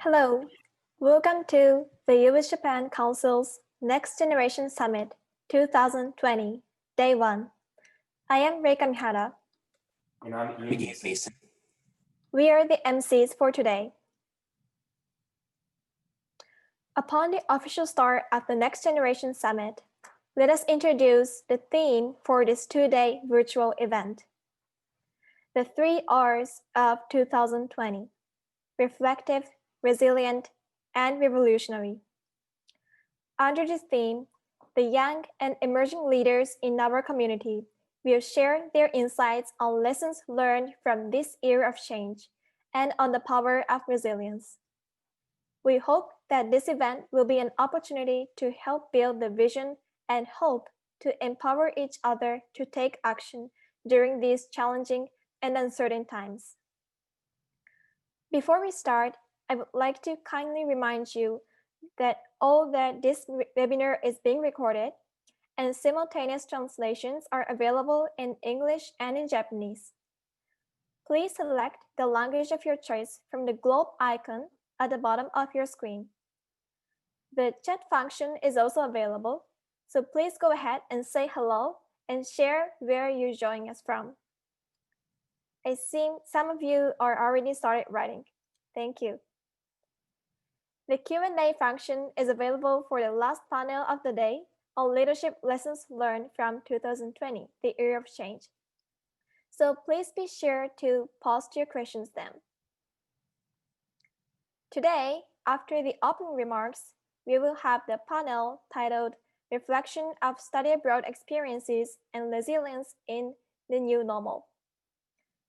Hello, welcome to the U.S Japan Council's Next Generation Summit 2020, Day 1. I am Reika Mihara. And I'm Ian Mason. We are the MCs for today. Upon the official start of the Next Generation Summit, let us introduce the theme for this two-day virtual event. The 3 R's of 2020, reflective, resilient, and revolutionary. Under this theme, the young and emerging leaders in our community will share their insights on lessons learned from this era of change and on the power of resilience. We hope that this event will be an opportunity to help build the vision and hope to empower each other to take action during these challenging and uncertain times. Before we start, I would like to kindly remind you that this webinar is being recorded and simultaneous translations are available in English and in Japanese. Please select the language of your choice from the globe icon at the bottom of your screen. The chat function is also available, so please go ahead and say hello and share where you're joining us from. I see some of you are already started writing. Thank you. The Q&A function is available for the last panel of the day on leadership lessons learned from 2020, the year of change. So please be sure to post your questions then. Today, after the opening remarks, we will have the panel titled Reflection of Study Abroad Experiences and Resilience in the New Normal,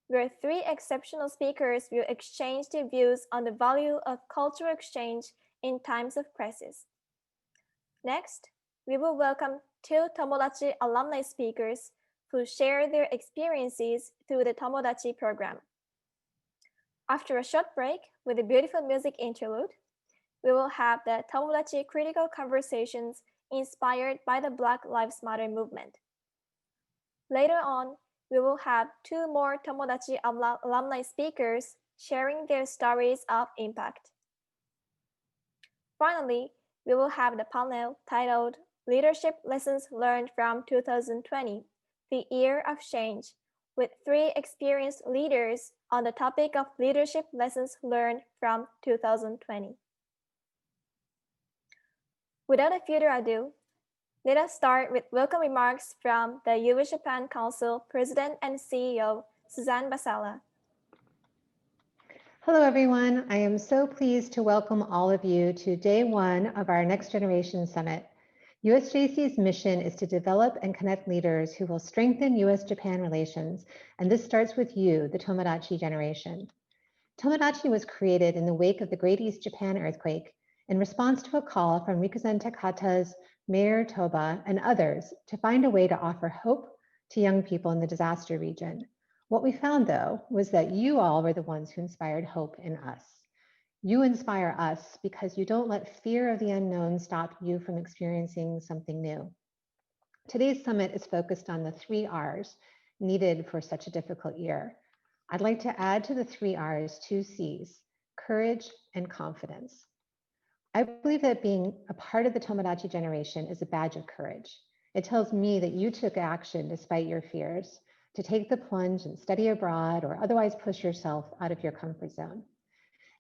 where 3 exceptional speakers will exchange their views on the value of cultural exchange in times of crisis. Next, we will welcome 2 TOMODACHI alumni speakers who share their experiences through the TOMODACHI program. After a short break with a beautiful music interlude, we will have the TOMODACHI critical conversations inspired by the Black Lives Matter movement. Later on, we will have 2 more TOMODACHI alumni speakers sharing their stories of impact. Finally, we will have the panel titled Leadership Lessons Learned from 2020, the Year of Change, with 3 experienced leaders on the topic of leadership lessons learned from 2020. Without further ado, let us start with welcome remarks from the U.S Japan Council President and CEO, Suzanne Basala. Hello, everyone. I am so pleased to welcome all of you to day 1 of our Next Generation Summit. USJC's mission is to develop and connect leaders who will strengthen U.S.-Japan relations, and this starts with you, the Tomodachi generation. Tomodachi was created in the wake of the Great East Japan earthquake in response to a call from Rikuzen Takahata's Mayor Toba and others to find a way to offer hope to young people in the disaster region. What we found, though, was that you all were the ones who inspired hope in us. You inspire us because you don't let fear of the unknown stop you from experiencing something new. Today's summit is focused on the 3 R's needed for such a difficult year. I'd like to add to the 3 R's 2 C's, courage and confidence. I believe that being a part of the Tomodachi generation is a badge of courage. It tells me that you took action despite your fears, to take the plunge and study abroad or otherwise push yourself out of your comfort zone.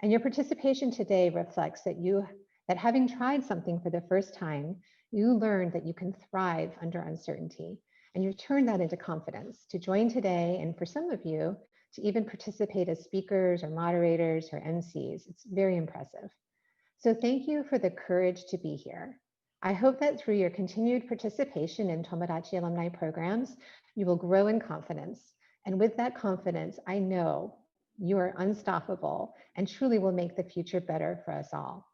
And your participation today reflects that having tried something for the first time, you learned that you can thrive under uncertainty, and you turned that into confidence to join today, and for some of you, to even participate as speakers or moderators or MCs. It's very impressive. So thank you for the courage to be here. I hope that through your continued participation in Tomodachi alumni programs, you will grow in confidence. And with that confidence, I know you are unstoppable and truly will make the future better for us all.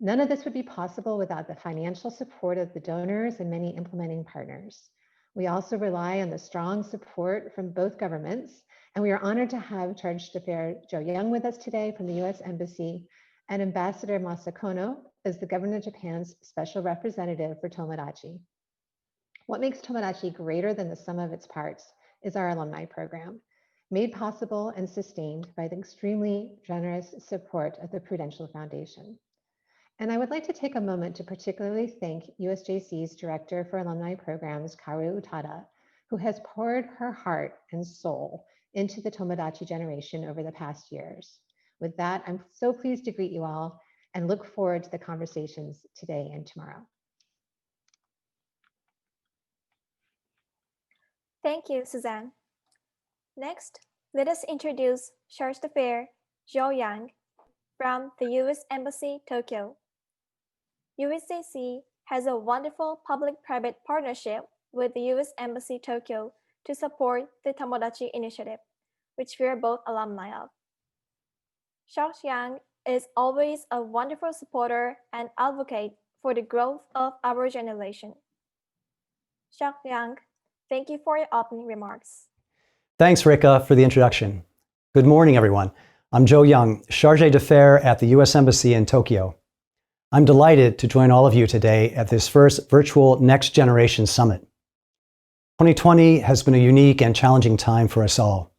None of this would be possible without the financial support of the donors and many implementing partners. We also rely on the strong support from both governments, and we are honored to have Charge d'Affaires Joe Young with us today from the U.S. Embassy, and Ambassador Masakono as the Government of Japan's Special Representative for Tomodachi. What makes Tomodachi greater than the sum of its parts is our alumni program. made possible and sustained by the extremely generous support of the Prudential Foundation. And I would like to take a moment to particularly thank USJC's Director for Alumni Programs, Kaoru Utada, who has poured her heart and soul into the Tomodachi generation over the past years. With that, I'm so pleased to greet you all and look forward to the conversations today and tomorrow. Thank you, Suzanne. Next, let us introduce Charge d'Affaires Zhou Yang from the U.S. Embassy, Tokyo. USJC has a wonderful public-private partnership with the U.S. Embassy, Tokyo to support the Tomodachi initiative, which we are both alumni of. Charge Yang is always a wonderful supporter and advocate for the growth of our generation. Charge Yang, thank you for your opening remarks. Thanks, Rika, for the introduction. Good morning, everyone. I'm Joe Young, Charge d'Affaires at the U.S. Embassy in Tokyo. I'm delighted to join all of you today at this first virtual Next Generation Summit. 2020 has been a unique and challenging time for us all.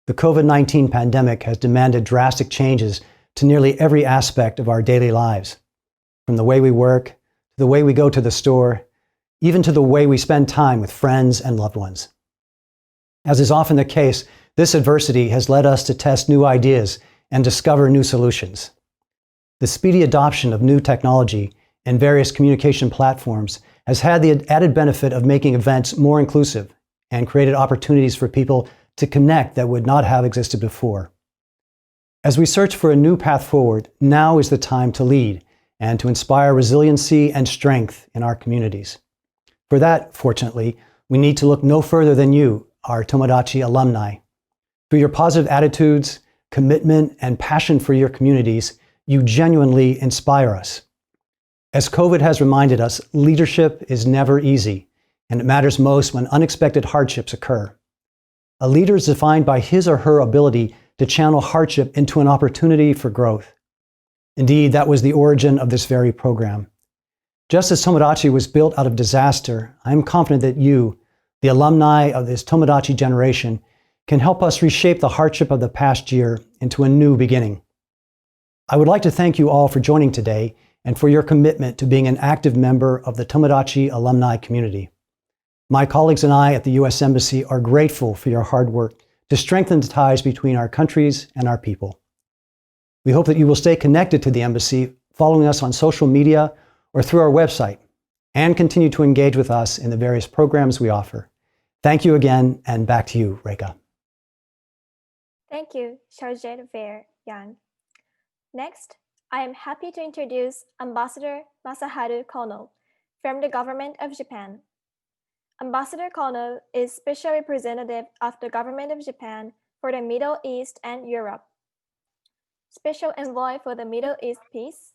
The COVID-19 pandemic has demanded drastic changes to nearly every aspect of our daily lives, from the way we work, to the way we go to the store, even to the way we spend time with friends and loved ones. As is often the case, this adversity has led us to test new ideas and discover new solutions. The speedy adoption of new technology and various communication platforms has had the added benefit of making events more inclusive and created opportunities for people to connect that would not have existed before. As we search for a new path forward, now is the time to lead and to inspire resiliency and strength in our communities. For that, fortunately, we need to look no further than you, our Tomodachi alumni. Through your positive attitudes, commitment, and passion for your communities, you genuinely inspire us. As COVID has reminded us, leadership is never easy, and it matters most when unexpected hardships occur. A leader is defined by his or her ability to channel hardship into an opportunity for growth. Indeed, that was the origin of this very program. Just as Tomodachi was built out of disaster, I am confident that you, the alumni of this Tomodachi generation, can help us reshape the hardship of the past year into a new beginning. I would like to thank you all for joining today and for your commitment to being an active member of the Tomodachi alumni community. My colleagues and I at the U.S. Embassy are grateful for your hard work to strengthen the ties between our countries and our people. We hope that you will stay connected to the Embassy, following us on social media or through our website, and continue to engage with us in the various programs we offer. Thank you again, and back to you, Reka. Thank you, Charge d'Affaires Yang. Next, I am happy to introduce Ambassador Masaharu Kono from the Government of Japan. Ambassador Kono is Special Representative of the Government of Japan for the Middle East and Europe, Special Envoy for the Middle East Peace,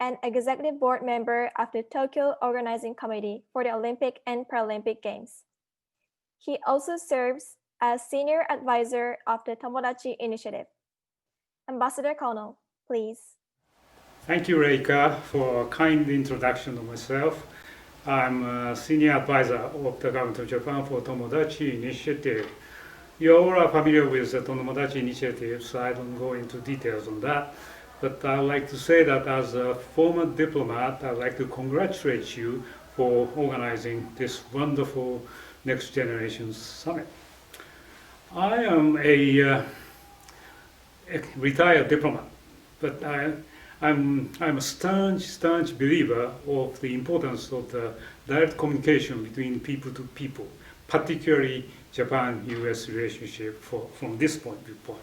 and Executive Board Member of the Tokyo Organizing Committee for the Olympic and Paralympic Games. He also serves as Senior Advisor of the Tomodachi Initiative. Ambassador Kono, please. Thank you, Reika, for a kind introduction of myself. I'm a Senior Advisor of the Government of Japan for Tomodachi Initiative. You all are familiar with the Tomodachi Initiative, so I don't go into details on that. But I'd like to say that as a former diplomat, I'd like to congratulate you for organizing this wonderful Next Generation Summit. I am a retired diplomat, but I'm a staunch believer of the importance of the direct communication between people to people, particularly Japan-US relationship from this point viewpoint.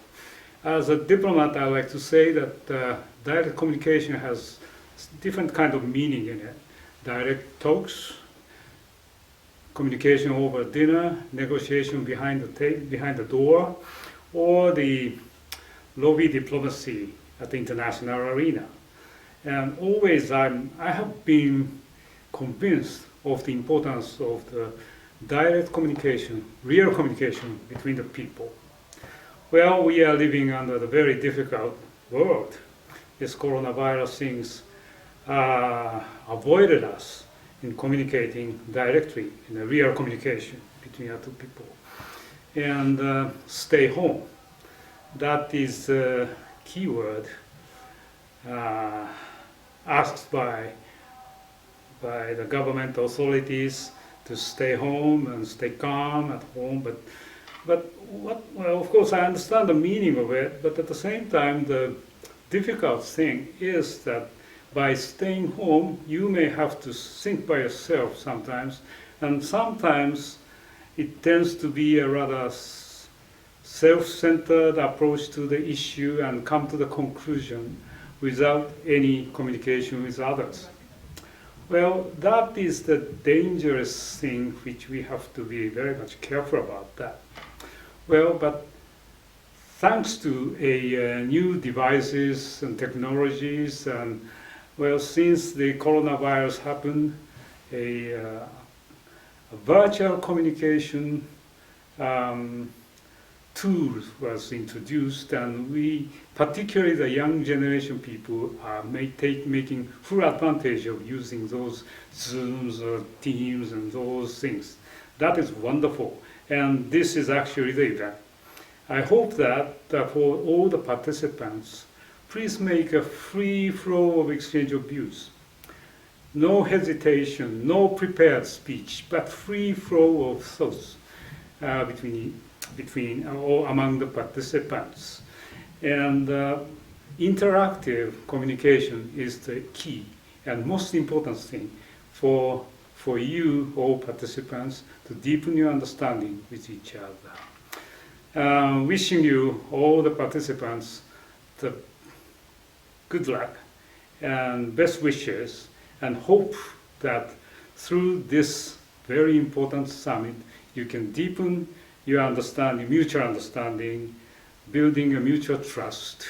As a diplomat, I like to say that direct communication has different kind of meaning in it. Direct talks, communication over dinner, negotiation behind the door, or the lobby diplomacy at the international arena. And always I have been convinced of the importance of the direct communication, real communication between the people. Well, we are living under a very difficult world. This coronavirus things avoided us in communicating directly in a real communication between our two people. and stay home. That is the keyword asked by the government authorities to stay home and stay calm at home. But well, of course, I understand the meaning of it, but at the same time, the difficult thing is that by staying home, you may have to think by yourself sometimes, and sometimes it tends to be a rather self-centered approach to the issue and come to the conclusion without any communication with others. Well, that is the dangerous thing which we have to be very much careful about that. Well, but thanks to new devices and technologies, and well, since the coronavirus happened, a virtual communication tool was introduced, and we, particularly the young generation people, are making full advantage of using those Zooms or Teams and those things. That is wonderful, and this is actually the event. I hope that for all the participants, please make a free flow of exchange of views. No hesitation, no prepared speech, but free flow of thoughts between or among the participants. And interactive communication is the key and most important thing for you, all participants, to deepen your understanding with each other. Wishing you, all the participants, the good luck and best wishes, and hope that through this very important summit, you can deepen your understanding, mutual understanding, building a mutual trust,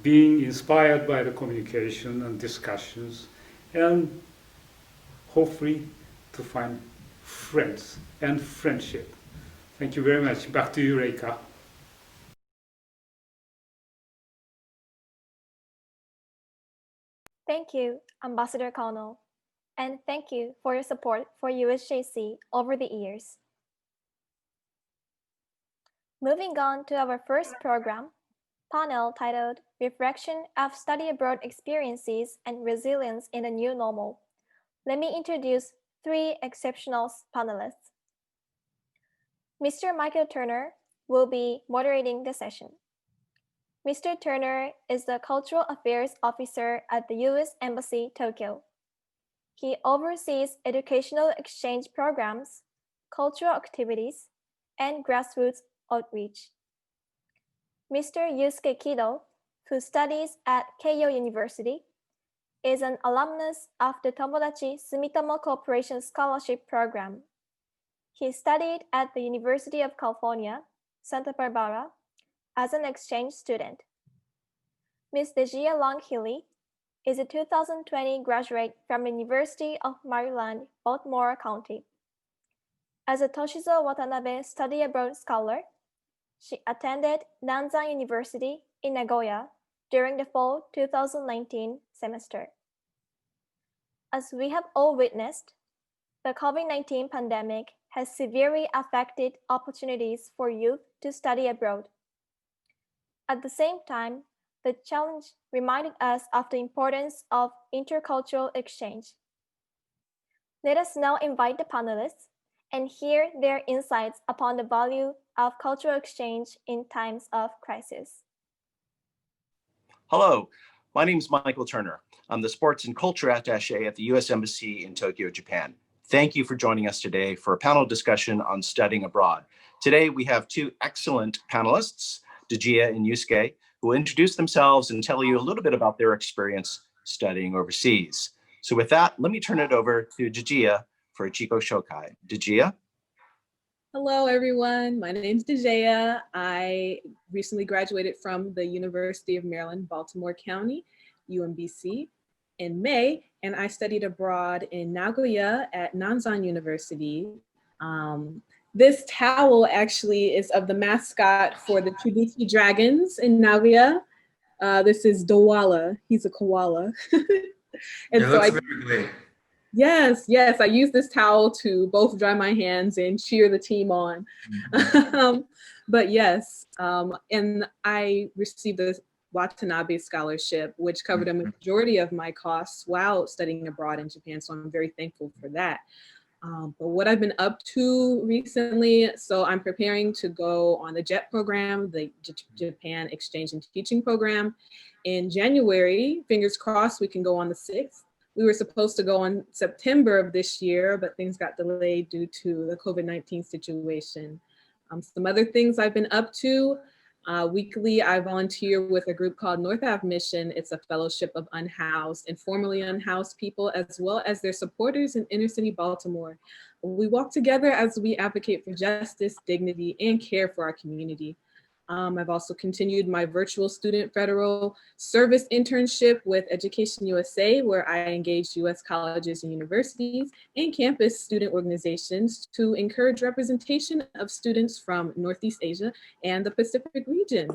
being inspired by the communication and discussions, and hopefully to find friends and friendship. Thank you very much. Back to you, Reika. Thank you, Ambassador Kono, and thank you for your support for USJC over the years. Moving on to our first program, panel titled Reflection of Study Abroad Experiences and Resilience in the New Normal. Let me introduce three exceptional panelists. Mr. Michael Turner will be moderating the session. Mr. Turner is the Cultural Affairs Officer at the U.S. Embassy, Tokyo. He oversees educational exchange programs, cultural activities, and grassroots outreach. Mr. Yusuke Kido, who studies at Keio University, is an alumnus of the Tomodachi Sumitomo Corporation Scholarship Program. He studied at the University of California, Santa Barbara, as an exchange student. Ms. Dejia Long-Healy is a 2020 graduate from the University of Maryland, Baltimore County. As a Toshizo Watanabe Study Abroad Scholar, she attended Nanzan University in Nagoya during the fall 2019 semester. As we have all witnessed, the COVID-19 pandemic has severely affected opportunities for youth to study abroad. At the same time, the challenge reminded us of the importance of intercultural exchange. Let us now invite the panelists and hear their insights upon the value of cultural exchange in times of crisis. Hello, my name is Michael Turner. I'm the Sports and Culture Attaché at the U.S. Embassy in Tokyo, Japan. Thank you for joining us today for a panel discussion on studying abroad. Today, we have two excellent panelists, Dejia and Yusuke, who will introduce themselves and tell you a little bit about their experience studying overseas. So with that, let me turn it over to Dejia for a Chico Shokai. Dejia? Hello, everyone. My name is Dejia. I recently graduated from the University of Maryland, Baltimore County, UMBC, in May, and I studied abroad in Nagoya at Nanzan University. This towel actually is of the mascot for the Tsubishi Dragons in Nagoya. This is Dowala. He's a koala. And it looks very great. Yes, yes. I use this towel to both dry my hands and cheer the team on. But yes, and I received the Watanabe scholarship, which covered a majority of my costs while studying abroad in Japan. So I'm very thankful for that. But what I've been up to recently, so I'm preparing to go on the JET program, the Japan Exchange and Teaching Program. In January, fingers crossed, we can go on the 6th. We were supposed to go in September of this year, but things got delayed due to the COVID-19 situation. Some other things I've been up to. Weekly, I volunteer with a group called North Ave Mission. It's a fellowship of unhoused and formerly unhoused people, as well as their supporters in inner city Baltimore. We walk together as we advocate for justice, dignity, and care for our community. I've also continued my virtual student federal service internship with Education USA, where I engaged US colleges and universities and campus student organizations to encourage representation of students from Northeast Asia and the Pacific region.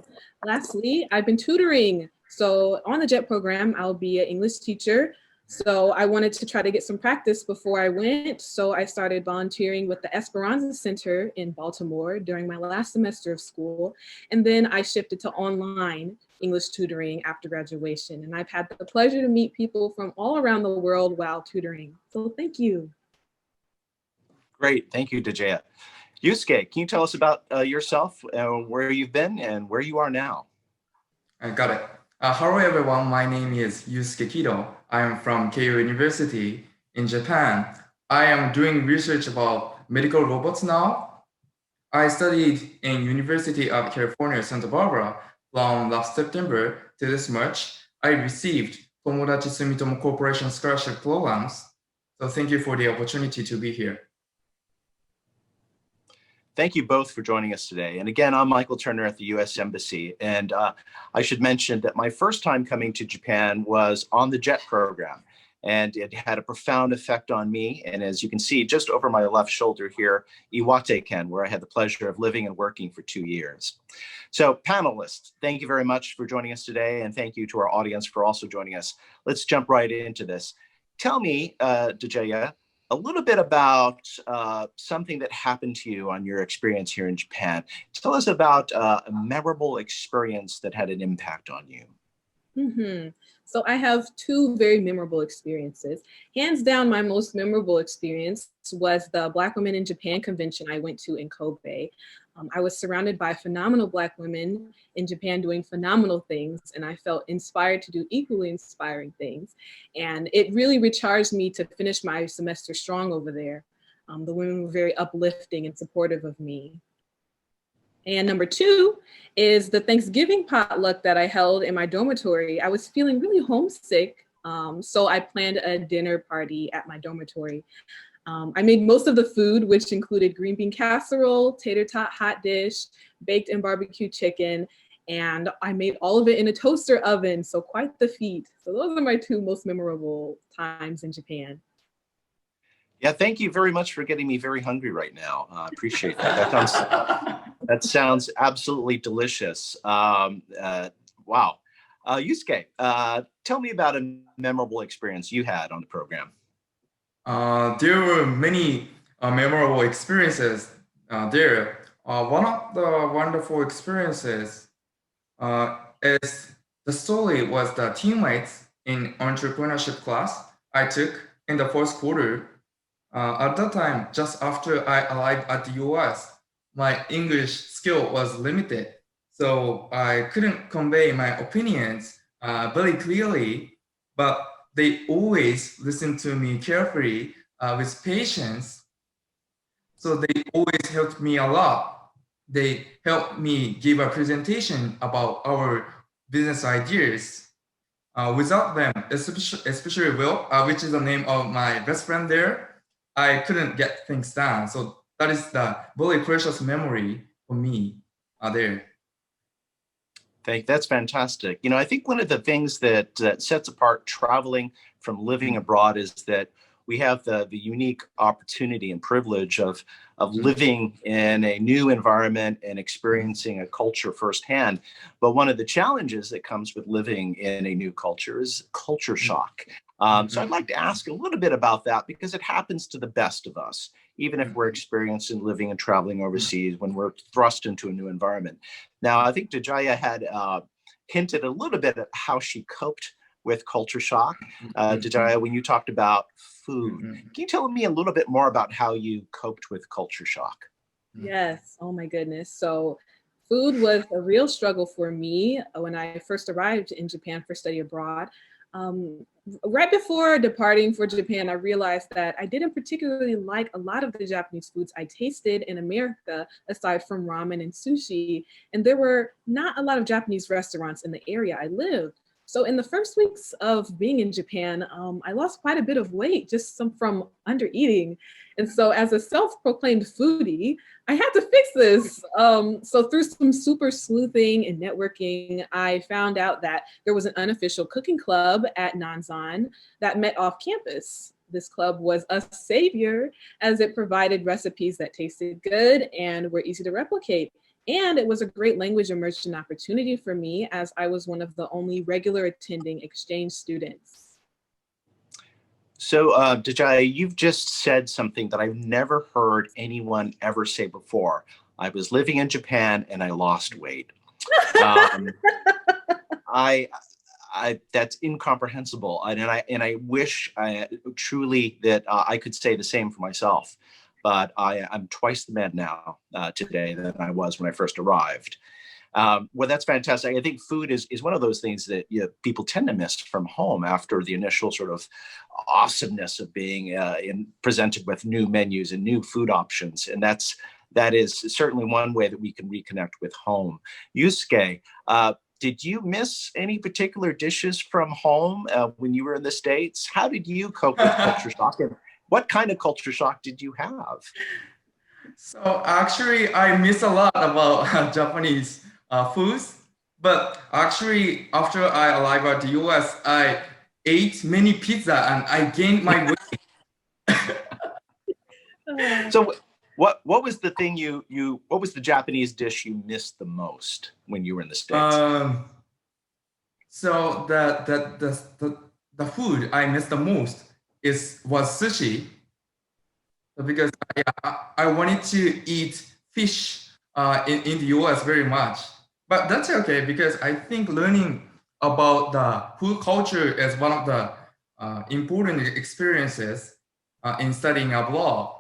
Lastly, I've been tutoring. So on the JET program, I'll be an English teacher. So I wanted to try to get some practice before I went. So I started volunteering with the Esperanza Center in Baltimore during my last semester of school. And then I shifted to online English tutoring after graduation. And I've had the pleasure to meet people from all around the world while tutoring. So thank you. Great. Thank you, Dejaya. Yusuke, can you tell us about yourself, where you've been and where you are now? I got it. Hello, everyone. My name is Yusuke Kido. I am from Keio University in Japan. I am doing research about medical robots now. I studied in University of California, Santa Barbara from last September to this March. I received Tomodachi Sumitomo Corporation scholarship programs. So thank you for the opportunity to be here. Thank you both for joining us today. And again, I'm Michael Turner at the U.S. Embassy. And I should mention that my first time coming to Japan was on the JET program. And it had a profound effect on me. And as you can see, just over my left shoulder here, Iwate-ken, where I had the pleasure of living and working for 2 years. So panelists, thank you very much for joining us today. And thank you to our audience for also joining us. Let's jump right into this. Tell me, Dejaya, a little bit about something that happened to you on your experience here in Japan. Tell us about a memorable experience that had an impact on you. So I have 2 very memorable experiences. Hands down, my most memorable experience was the Black Women in Japan convention I went to in Kobe. I was surrounded by phenomenal Black women in Japan doing phenomenal things, and I felt inspired to do equally inspiring things. And it really recharged me to finish my semester strong over there. The women were very uplifting and supportive of me. And number 2 is the Thanksgiving potluck that I held in my dormitory. I was feeling really homesick, so I planned a dinner party at my dormitory. I made most of the food, which included green bean casserole, tater tot hot dish, baked and barbecue chicken, and I made all of it in a toaster oven, so quite the feat. So those are my 2 most memorable times in Japan. Yeah, thank you very much for getting me very hungry right now. I appreciate that. That sounds absolutely delicious. Wow. Yusuke, tell me about a memorable experience you had on the program. There were many memorable experiences there. One of the wonderful experiences is the story was the teammates in entrepreneurship class I took in the first quarter. At that time, just after I arrived at the US, my English skill was limited. So I couldn't convey my opinions very clearly, but they always listened to me carefully with patience. So they always helped me a lot. They helped me give a presentation about our business ideas. Without them, especially Will, which is the name of my best friend there, I couldn't get things done. So that is the very precious memory for me there. That's fantastic. You know, I think one of the things that sets apart traveling from living abroad is that we have the unique opportunity and privilege of living in a new environment and experiencing a culture firsthand. But one of the challenges that comes with living in a new culture is culture shock. So I'd like to ask a little bit about that because it happens to the best of us, even if we're experienced in living and traveling overseas when we're thrust into a new environment. Now, I think Dejaya had hinted a little bit at how she coped with culture shock. Dejaya, when you talked about food, can you tell me a little bit more about how you coped with culture shock? Yes. Oh my goodness. So food was a real struggle for me when I first arrived in Japan for study abroad. Right before departing for Japan, I realized that I didn't particularly like a lot of the Japanese foods I tasted in America, aside from ramen and sushi. And there were not a lot of Japanese restaurants in the area I lived. So in the first weeks of being in Japan, I lost quite a bit of weight just from under eating. And so as a self-proclaimed foodie, I had to fix this. So through some super sleuthing and networking, I found out that there was an unofficial cooking club at Nanzan that met off campus. This club was a savior as it provided recipes that tasted good and were easy to replicate. And it was a great language immersion opportunity for me as I was one of the only regular attending exchange students. So, Dejaya, you've just said something that I've never heard anyone ever say before. I was living in Japan and I lost weight. I that's incomprehensible, and I wish truly that I could say the same for myself. But I'm twice the man now today than I was when I first arrived. Well, that's fantastic. I think food is one of those things that people tend to miss from home after the initial sort of awesomeness of being presented with new menus and new food options. And that is certainly one way that we can reconnect with home. Yusuke, did you miss any particular dishes from home when you were in the States? How did you cope with culture shock? And what kind of culture shock did you have? So actually, I miss a lot about Japanese foods. But actually, after I arrived at the US, I ate many pizza and I gained my weight. So what was the thing what was the Japanese dish you missed the most when you were in the States? So the food I missed the most was sushi, because I wanted to eat fish in the US very much. But that's okay because I think learning about the food culture is one of the important experiences in studying abroad.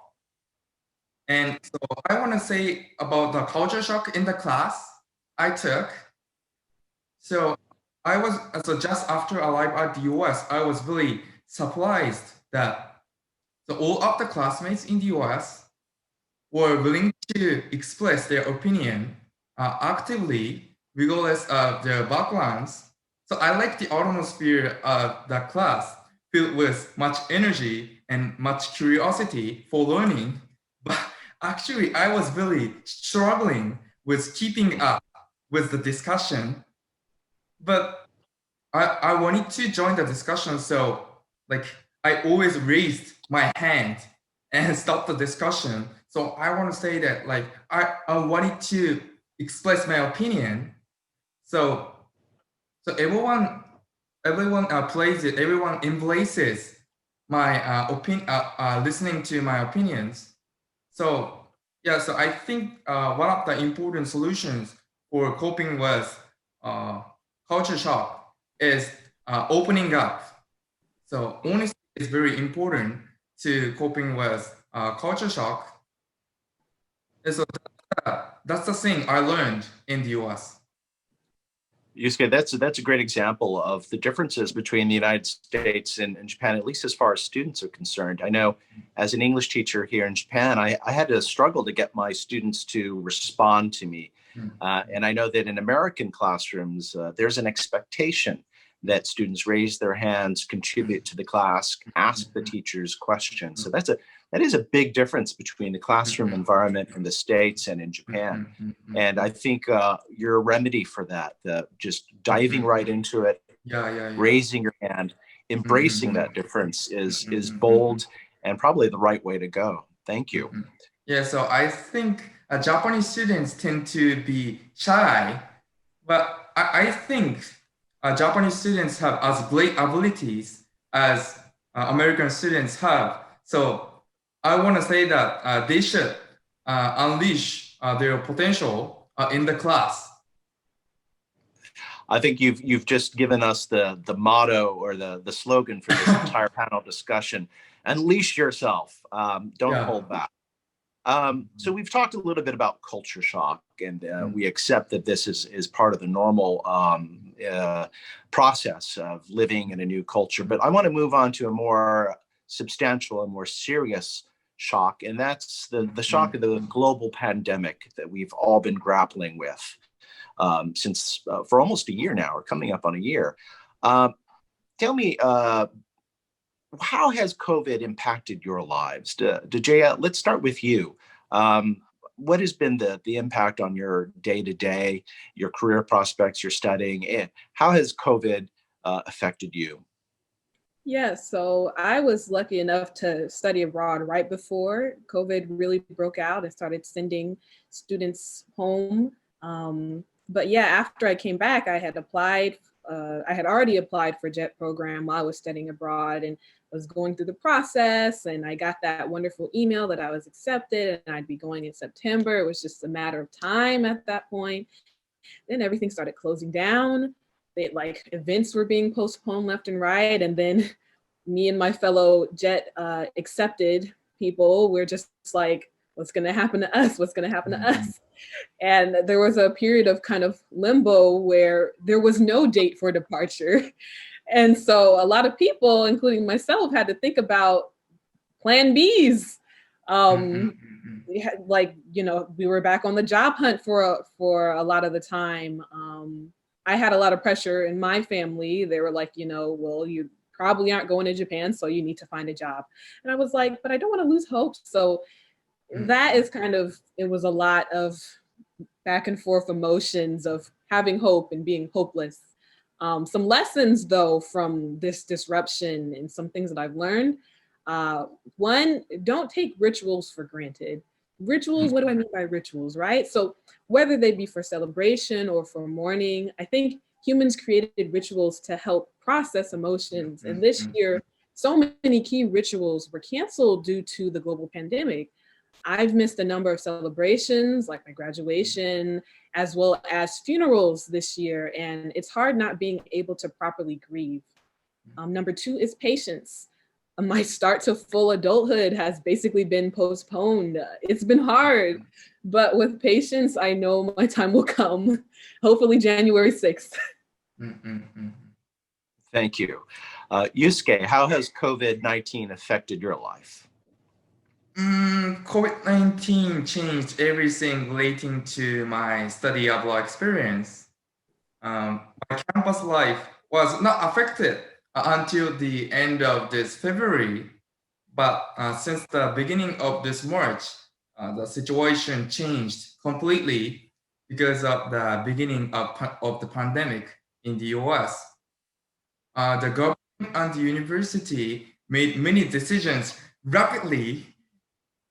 And so I want to say about the culture shock in the class I took. So just after I arrived at the US, I was really surprised that all of the classmates in the US were willing to express their opinion actively, regardless of their backgrounds. So I like the atmosphere of the class, filled with much energy and much curiosity for learning. But actually, I was really struggling with keeping up with the discussion. But I wanted to join the discussion, so I always raised my hand and stopped the discussion. So I want to say that I wanted to express my opinion. So everyone plays it. Everyone embraces my listening to my opinions. So yeah, so I think one of the important solutions for coping with culture shock is opening up. So honesty is very important to coping with culture shock. And so that's the thing I learned in the US. Yusuke, that's a great example of the differences between the United States and Japan, at least as far as students are concerned. I know as an English teacher here in Japan, I had to struggle to get my students to respond to me. And I know that in American classrooms, there's an expectation that students raise their hands, contribute to the class, ask the teachers questions. So that is a big difference between the classroom environment in the States and in Japan. And I think your remedy for that, just diving right into it, raising your hand, embracing that difference is bold and probably the right way to go. Thank you. Yeah, so I think Japanese students tend to be shy, but I think Japanese students have as great abilities as American students have. So I want to say that they should unleash their potential in the class. I think you've just given us the motto or the slogan for this entire panel discussion: unleash yourself. Don't hold back. So we've talked a little bit about culture shock, and we accept that this is part of the normal process of living in a new culture. But I want to move on to a more substantial and more serious shock, and that's the shock of the global pandemic that we've all been grappling with since for almost a year now, or coming up on a year. Tell me, how has COVID impacted your lives? Dejaya, let's start with you. What has been the impact on your day-to-day, your career prospects, your studying, and how has COVID affected you? Yeah, so I was lucky enough to study abroad right before COVID really broke out and started sending students home. But yeah, after I came back, I had already applied for JET program while I was studying abroad and was going through the process. And I got that wonderful email that I was accepted and I'd be going in September. It was just a matter of time at that point. Then everything started closing down. Events were being postponed left and right. And then me and my fellow JET accepted people, we're just like, what's going to happen to us? What's going to happen to us? And there was a period of kind of limbo where there was no date for departure. And so a lot of people, including myself, had to think about plan Bs. We were back on the job hunt for a lot of the time. I had a lot of pressure in my family. They were like, well, you probably aren't going to Japan, so you need to find a job. And I was like, but I don't want to lose hope. So that is it was a lot of back and forth emotions of having hope and being hopeless. Some lessons though from this disruption and some things that I've learned. One, don't take rituals for granted. Rituals, what do I mean by rituals, right? So whether they be for celebration or for mourning, I think humans created rituals to help process emotions. And this year, so many key rituals were canceled due to the global pandemic. I've missed a number of celebrations, like my graduation, as well as funerals this year. And it's hard not being able to properly grieve. Number two is patience. My start to full adulthood has basically been postponed. It's been hard, but with patience, I know my time will come, hopefully January 6th. Thank you. Yusuke, how has COVID-19 affected your life? COVID-19 changed everything relating to my study abroad experience. My campus life was not affected until the end of this February, but since the beginning of this March, the situation changed completely because of the beginning of the pandemic in the US. The government and the university made many decisions rapidly.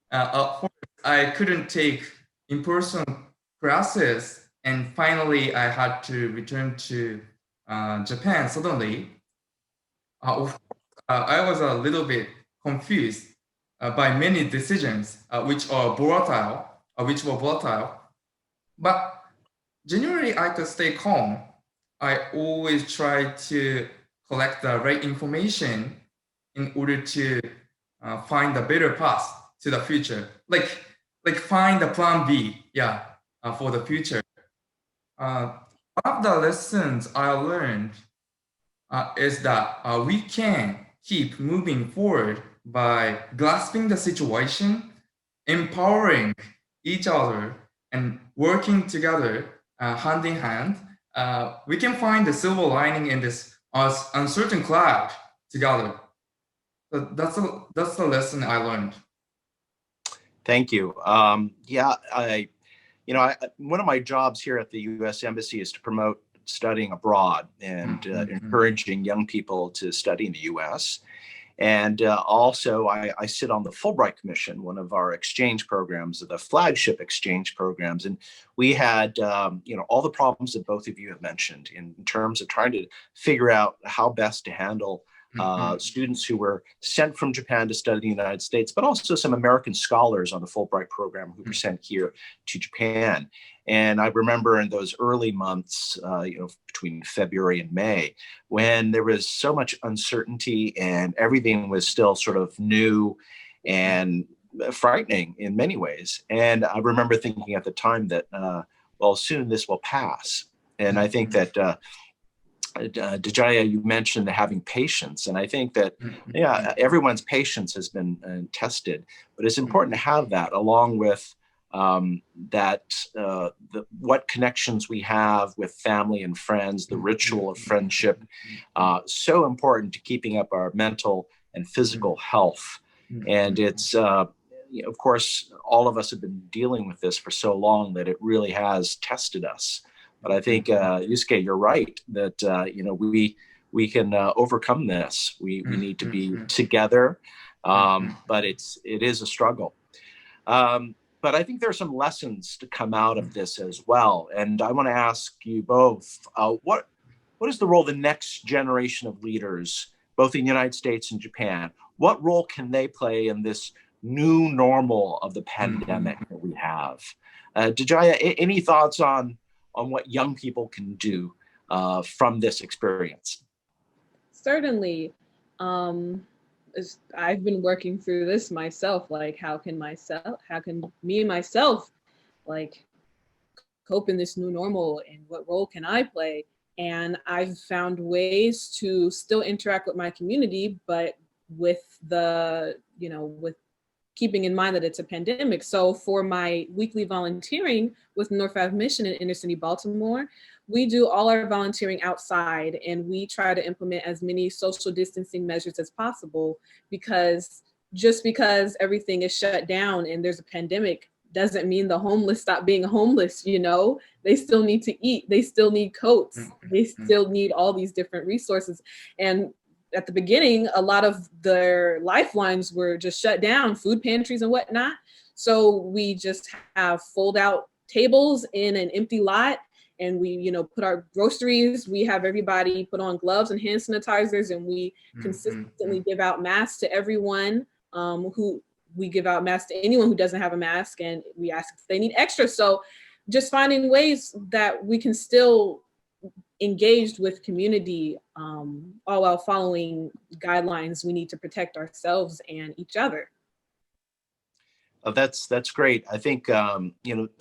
At first, I couldn't take in-person classes, and finally I had to return to Japan suddenly. I was a little bit confused by many decisions which were volatile. But generally, I could stay calm. I always try to collect the right information in order to find a better path to the future, like find a plan B, for the future. One of the lessons I learned is that we can keep moving forward by grasping the situation, empowering each other, and working together hand in hand. We can find the silver lining in this uncertain cloud together. So that's the lesson I learned. Thank you. One of my jobs here at the U.S. Embassy is to promote studying abroad and encouraging young people to study in the U.S. And also, I sit on the Fulbright Commission, one of our exchange programs, the flagship exchange programs. And we had, all the problems that both of you have mentioned in terms of trying to figure out how best to handle students who were sent from Japan to study in the United States, but also some American scholars on the Fulbright program who were sent here to Japan. And I remember in those early months, between February and May, when there was so much uncertainty and everything was still sort of new and frightening in many ways. And I remember thinking at the time that, well, soon this will pass. And I think that Dejaya, you mentioned having patience, and I think that everyone's patience has been tested, but it's important to have that along with what connections we have with family and friends, the ritual of friendship, so important to keeping up our mental and physical health. And it's of course, all of us have been dealing with this for so long that it really has tested us. But I think, Yusuke, you're right that, we can overcome this. We need to be together, but it is a struggle. But I think there are some lessons to come out of this as well. And I want to ask you both, what is the role of the next generation of leaders, both in the United States and Japan? What role can they play in this new normal of the pandemic that we have? Dejaya, any thoughts on what young people can do from this experience? Certainly. I've been working through this myself, like how can me and myself like cope in this new normal, and what role can I play? And I've found ways to still interact with my community, but with with keeping in mind that it's a pandemic. So for my weekly volunteering with North Ave Mission in inner city Baltimore, we do all our volunteering outside, and we try to implement as many social distancing measures as possible, because just because everything is shut down and there's a pandemic doesn't mean the homeless stop being homeless. They still need to eat, they still need coats, they still need all these different resources. And at the beginning, a lot of their lifelines were just shut down, food pantries and whatnot. So we just have fold out tables in an empty lot, and we, put our groceries, we have everybody put on gloves and hand sanitizers, and we consistently give out masks to everyone we give out masks to anyone who doesn't have a mask, and we ask if they need extra. So just finding ways that we can still engaged with community, all while following guidelines we need to protect ourselves and each other. That's great. I think a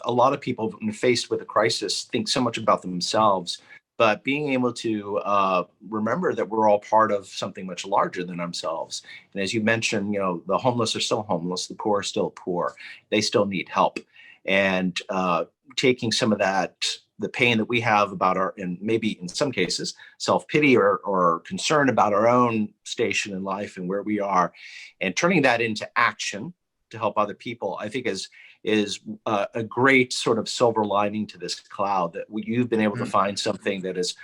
lot of people, when faced with a crisis, think so much about themselves, but being able to remember that we're all part of something much larger than ourselves. And as you mentioned, the homeless are still homeless, the poor are still poor. They still need help. And taking some of the pain that we have about and maybe in some cases, self-pity or concern about our own station in life and where we are, and turning that into action to help other people, I think is a great sort of silver lining to this cloud, that you've been able to find something that is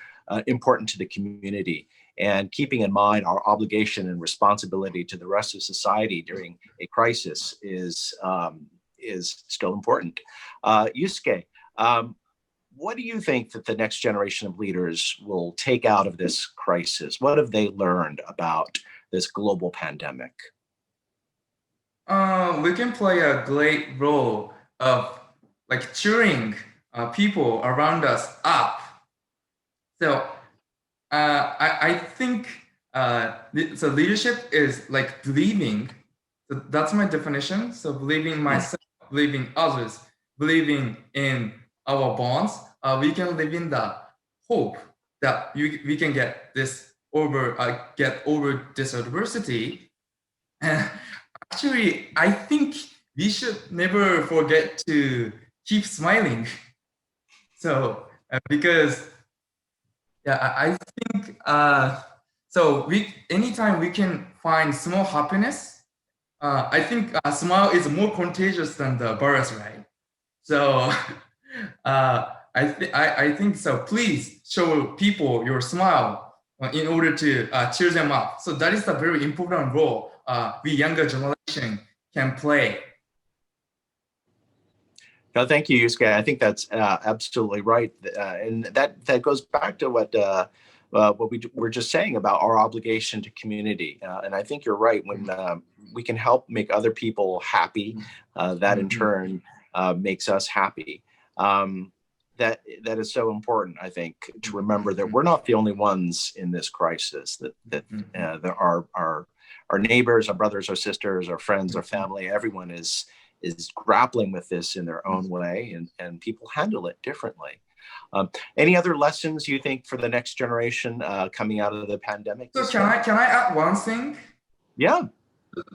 important to the community, and keeping in mind our obligation and responsibility to the rest of society during a crisis is still important. Yusuke, what do you think that the next generation of leaders will take out of this crisis? What have they learned about this global pandemic? We can play a great role of like cheering people around us up. So I think so leadership is like believing. So that's my definition. So believing myself, believing others, believing in our bonds. We can live in the hope that we can get over this adversity. And actually, I think we should never forget to keep smiling. So because I think so anytime we can find small happiness, I think a smile is more contagious than the virus, right? So I think so. Please show people your smile in order to cheer them up. So that is a very important role we younger generation can play. No, thank you, Yusuke. I think that's absolutely right, and that goes back to what what we were just saying about our obligation to community. And I think you're right. When we can help make other people happy, that in turn makes us happy. That is so important, I think, to remember that we're not the only ones in this crisis. That there are our neighbors, our brothers, our sisters, our friends, our family. Everyone is grappling with this in their own way, and people handle it differently. Any other lessons you think for the next generation coming out of the pandemic? So can I add one thing? Yeah.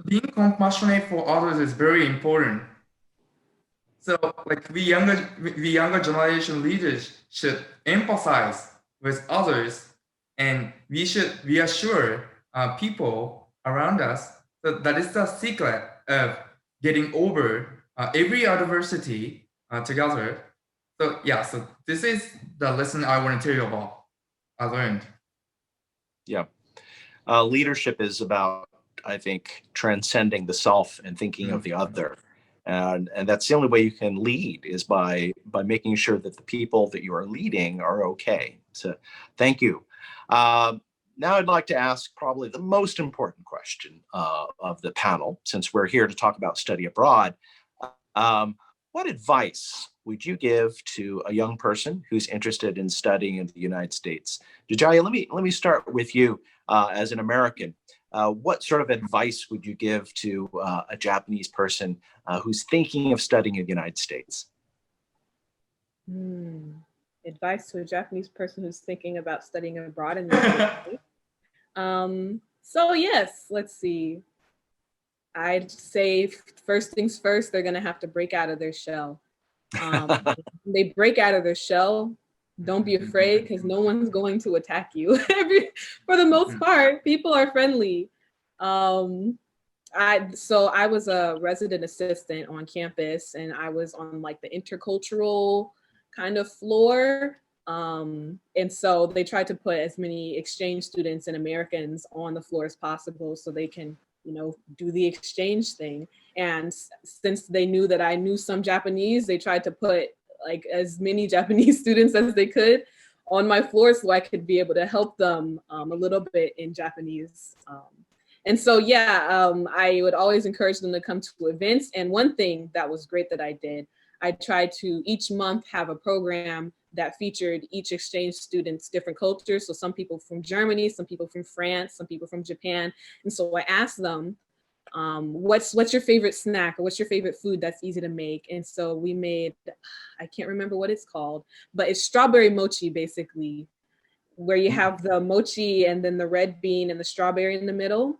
Being compassionate for others is very important. So like we younger generation leaders should empathize with others, and we should reassure people around us that that is the secret of getting over every adversity together. So yeah, so this is the lesson I want to tell you about. I learned. Yeah. Leadership is about, I think, transcending the self and thinking of the other. And that's the only way you can lead, is by making sure that the people that you are leading are okay. So thank you. Now I'd like to ask probably the most important question of the panel, since we're here to talk about study abroad. What advice would you give to a young person who's interested in studying in the United States? Dejaya, let me start with you as an American. What sort of advice would you give to a Japanese person who's thinking of studying in the United States? Advice to a Japanese person who's thinking about studying abroad in the United States. So yes, let's see. I'd say first things first, they're gonna have to break out of their shell. When they break out of their shell, don't be afraid, because no one's going to attack you. For the most part, people are friendly. I was a resident assistant on campus, and I was on like the intercultural kind of floor. And so they tried to put as many exchange students and Americans on the floor as possible so they can, do the exchange thing. And since they knew that I knew some Japanese, they tried to put like as many Japanese students as they could on my floor so I could be able to help them a little bit in Japanese. And so, I would always encourage them to come to events. And one thing that was great that I did, I tried to each month have a program that featured each exchange student's different cultures. So some people from Germany, some people from France, some people from Japan. And so I asked them, what's your favorite snack, or what's your favorite food that's easy to make? And so we made, I can't remember what it's called, but it's strawberry mochi, basically, where you have the mochi and then the red bean and the strawberry in the middle.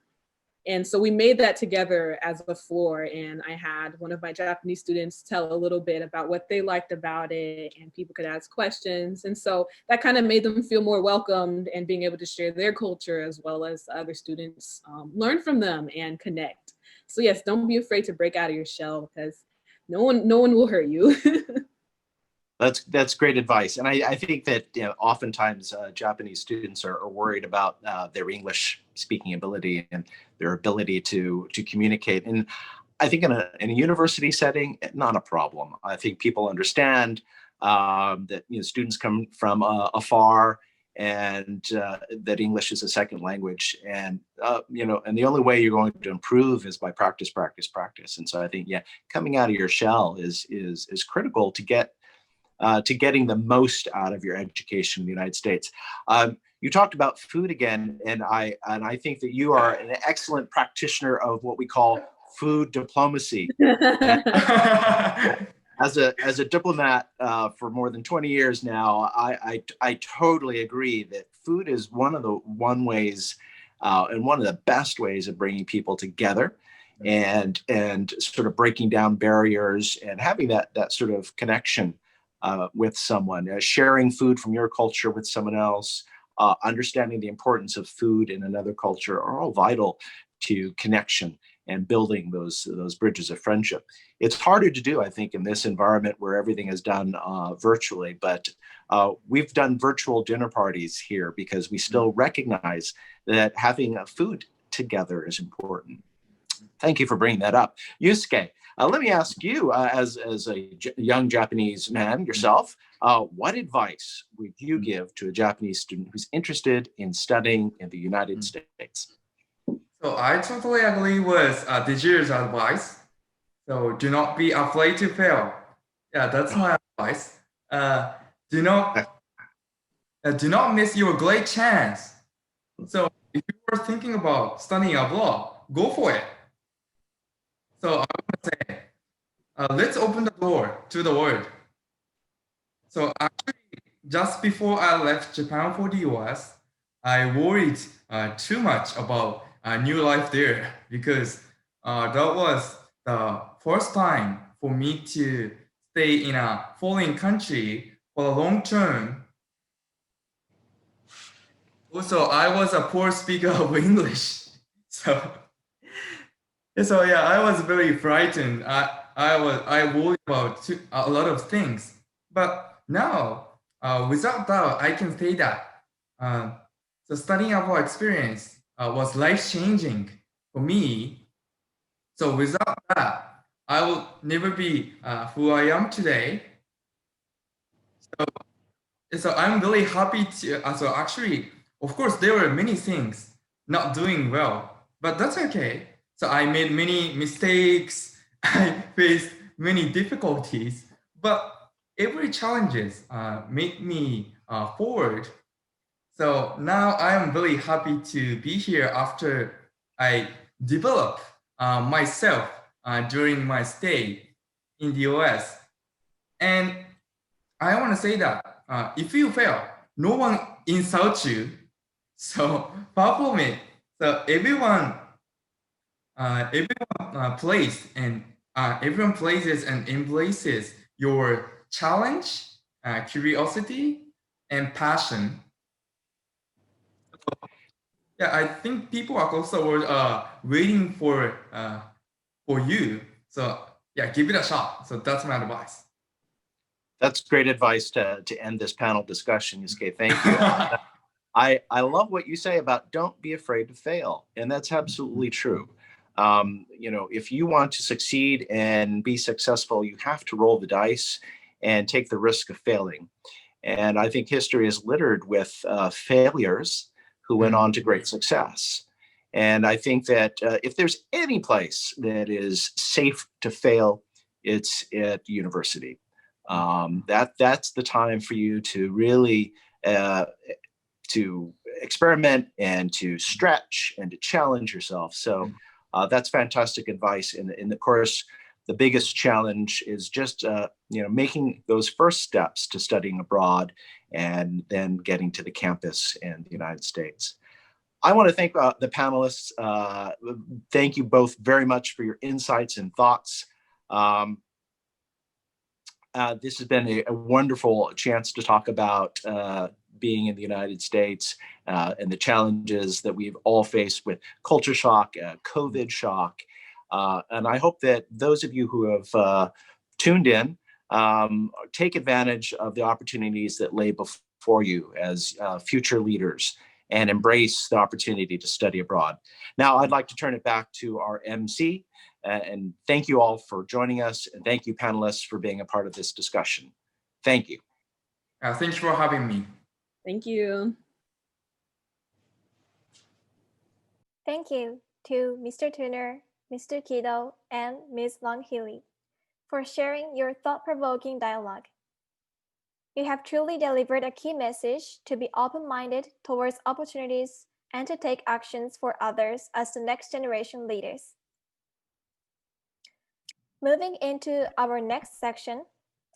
And so we made that together as a floor, and I had one of my Japanese students tell a little bit about what they liked about it, and people could ask questions. And so that kind of made them feel more welcomed, and being able to share their culture as well as other students learn from them and connect. So yes, don't be afraid to break out of your shell, because no one will hurt you. That's great advice. And I think that oftentimes Japanese students are worried about their English speaking ability and their ability to communicate. And I think in a university setting, not a problem. I think people understand that students come from afar, and that English is a second language. And and the only way you're going to improve is by practice, practice, practice. And so I think coming out of your shell is critical to getting the most out of your education in the United States. You talked about food again, and I think that you are an excellent practitioner of what we call food diplomacy. As a diplomat for more than 20 years now, I totally agree that food is one of the ways and one of the best ways of bringing people together, and sort of breaking down barriers and having that sort of connection with someone, sharing food from your culture with someone else, understanding the importance of food in another culture are all vital to connection and building those bridges of friendship. It's harder to do, I think, in this environment where everything is done virtually, but we've done virtual dinner parties here because we still recognize that having food together is important. Thank you for bringing that up. Yusuke, let me ask you, as a young Japanese man yourself, What advice would you give to a Japanese student who's interested in studying in the United States? So I totally agree with Diji's advice. So do not be afraid to fail. Yeah, that's my advice. Uh, do not miss your great chance. So if you are thinking about studying abroad, go for it. So I want to say, let's open the door to the world. So actually, just before I left Japan for the US, I worried too much about new life there because that was the first time for me to stay in a foreign country for a long term. Also, I was a poor speaker of English, so yeah, I was very frightened. I worried about a lot of things, but now, without doubt, I can say that the studying abroad experience was life changing for me. So without that, I would never be who I am today. So I'm really happy to. So actually, of course, there were many things not doing well, but that's okay. So I made many mistakes. I faced many difficulties, but every challenges made me forward. So now I am very happy to be here after I develop myself during my stay in the US. And I want to say that if you fail, no one insults you. So perform it. So everyone places and embraces your challenge, curiosity, and passion. Yeah, I think people are also waiting for you. So yeah, give it a shot. So that's my advice. That's great advice to end this panel discussion, Yusuke. Thank you. I love what you say about don't be afraid to fail. And that's absolutely true. If you want to succeed and be successful, you have to roll the dice and take the risk of failing. And I think history is littered with failures who went on to great success. And I think that if there's any place that is safe to fail, it's at university. That's the time for you to really to experiment and to stretch and to challenge yourself. So that's fantastic advice. And of course, the biggest challenge is just making those first steps to studying abroad and then getting to the campus in the United States. I want to thank the panelists. Thank you both very much for your insights and thoughts. This has been a wonderful chance to talk about being in the United States and the challenges that we've all faced with culture shock, COVID shock. And I hope that those of you who have tuned in take advantage of the opportunities that lay before you as future leaders and embrace the opportunity to study abroad. Now, I'd like to turn it back to our MC. And thank you all for joining us. And thank you, panelists, for being a part of this discussion. Thank you. Thanks for having me. Thank you. Thank you to Mr. Turner, Mr. Kido, and Ms. Long-Healy for sharing your thought-provoking dialogue. You have truly delivered a key message to be open-minded towards opportunities and to take actions for others as the next generation leaders. Moving into our next section,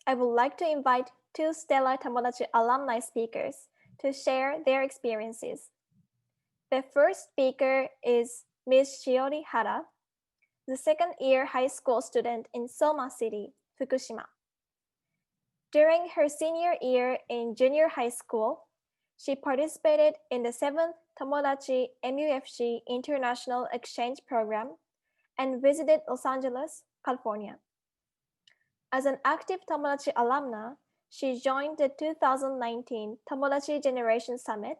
I would like to invite two Stellar Tomodachi alumni speakers to share their experiences. The first speaker is Ms. Shiori Hara, the second-year high school student in Soma City, Fukushima. During her senior year in junior high school, she participated in the 7th Tomodachi MUFG International Exchange Program and visited Los Angeles, California. As an active Tomodachi alumna, she joined the 2019 Tomodachi Generation Summit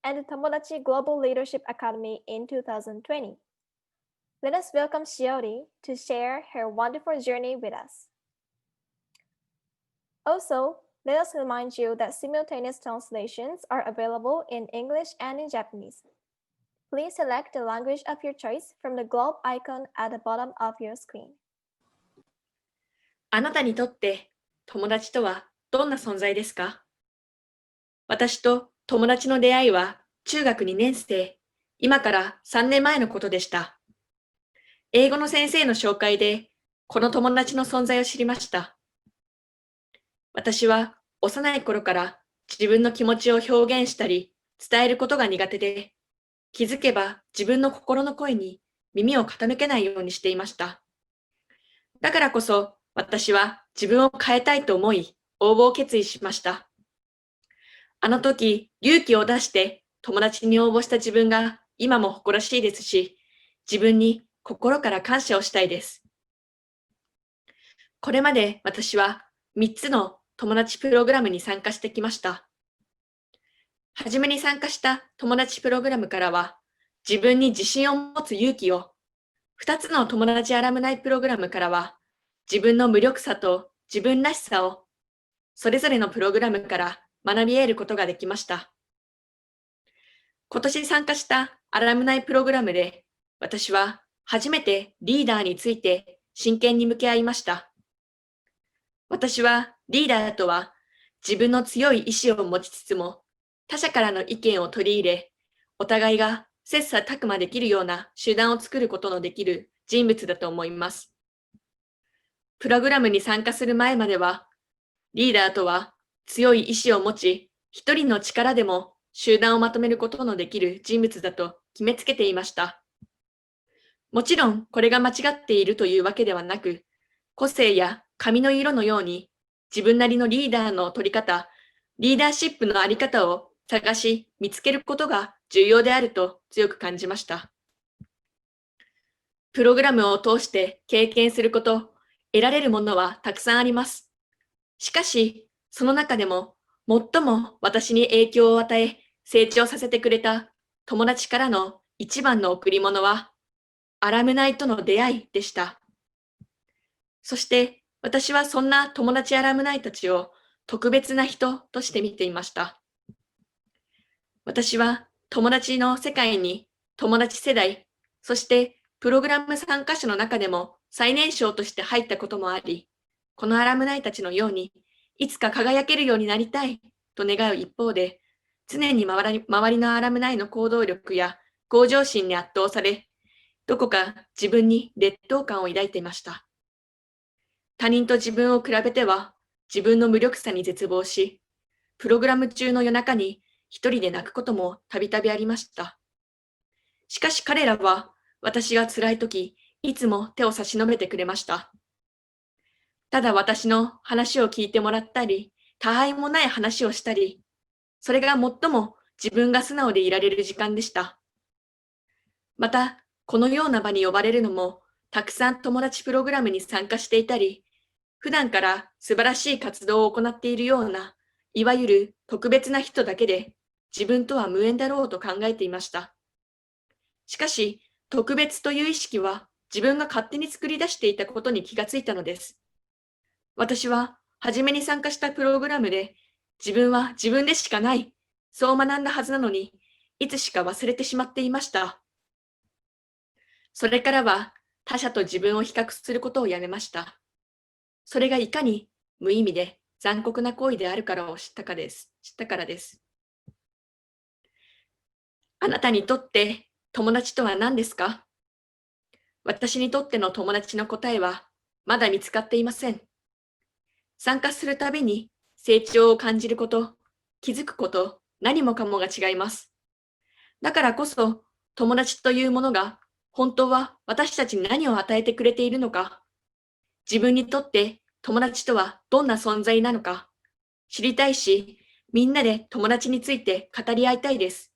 and the Tomodachi Global Leadership Academy in 2020. Let us welcome Shiori to share her wonderful journey with us. Also, let us remind you that simultaneous translations are available in English and in Japanese. Please select the language of your choice from the globe icon at the bottom of your screen. あなたにとって友達とはどんな存在ですか？私と友達の出会いは中学2年生、今から3年前のことでした。英語の先生の紹介でこの友達の存在を知りました。私は幼い頃から自分の気持ちを表現したり伝えることが苦手で、気づけば自分の心の声に耳を傾けないようにしていました。だからこそ私は自分を変えたいと思い、応募を決意しました。あの時、勇気を出して友達に応募した自分が今も誇らしいですし、自分に心から感謝をしたいです。これまで私は3つの友達プログラムに参加してきました。はじめに参加した友達プログラムからは、自分に自信を持つ勇気を、2つの友達アラムナイプログラムからは、自分の無力さと自分らしさを、それぞれのプログラムから学び得ることができました。今年参加したアラムナイプログラムで、私は初めてリーダーについて真剣に向き合いました。私はリーダーとは自分の強い意志を持ちつつも、他者からの意見を取り入れ、お互いが切磋琢磨できるような集団を作ることのできる人物だと思います。プログラムに参加する前までは、リーダーとは強い意志を持ち、一人の力でも集団をまとめることのできる人物だと決めつけていました。もちろんこれが間違っているというわけではなく、個性や髪の色のように自分なりのリーダーの取り方、リーダーシップのあり方を探し見つけることが重要であると強く感じました。プログラムを通して経験すること、得られるものはたくさんあります。しかし、その中でも最も私に影響を与え、成長させてくれた友達からの一番の贈り物は、アラムナイとの出会いでした。そして私はそんな友達アラムナイたちを特別な人として見ていました。私は友達の世界に友達世代、そしてプログラム参加者の中でも最年少として入ったこともあり、このアラムナイたちのようにいつか輝けるようになりたいと願う一方で、常に周りのアラムナイの行動力や向上心に圧倒され、どこか自分に劣等感を抱いていました。他人と自分を比べては自分の無力さに絶望し、プログラム中の夜中に一人で泣くこともたびたびありました。しかし彼らは私が辛いとき、いつも手を差し伸べてくれました。ただ私の話を聞いてもらったり、他愛もない話をしたり、それが最も自分が素直でいられる時間でした。また、このような場に呼ばれるのも、たくさん友達プログラムに参加していたり、普段から素晴らしい活動を行っているような、いわゆる特別な人だけで、自分とは無縁だろうと考えていました。しかし、特別という意識は自分が勝手に作り出していたことに気がついたのです。私は初めに参加したプログラムで、自分は自分でしかない、そう学んだはずなのに、いつしか忘れてしまっていました。それからは他者と自分を比較することをやめました。それがいかに無意味で残酷な行為であるからを知ったからです。あなたにとって友達とは何ですか？私にとっての友達の答えはまだ見つかっていません。参加するたびに成長を感じること、気づくこと、何もかもが違います。だからこそ友達というものが本当は私たちに何を与えてくれているのか、自分にとって友達とはどんな存在なのか知りたいし、みんなで友達について語り合いたいです。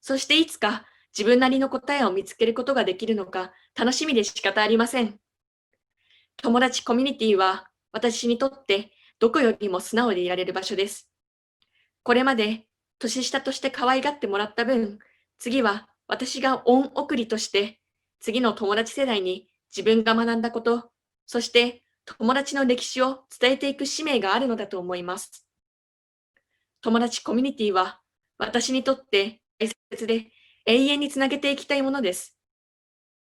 そしていつか自分なりの答えを見つけることができるのか楽しみで仕方ありません。友達コミュニティは私にとってどこよりも素直でいられる場所です。これまで年下として可愛がってもらった分、次は私が恩送りとして次の友達世代に自分が学んだこと、そして友達の歴史を伝えていく使命があるのだと思います。友達コミュニティは私にとって大切で永遠につなげていきたいものです。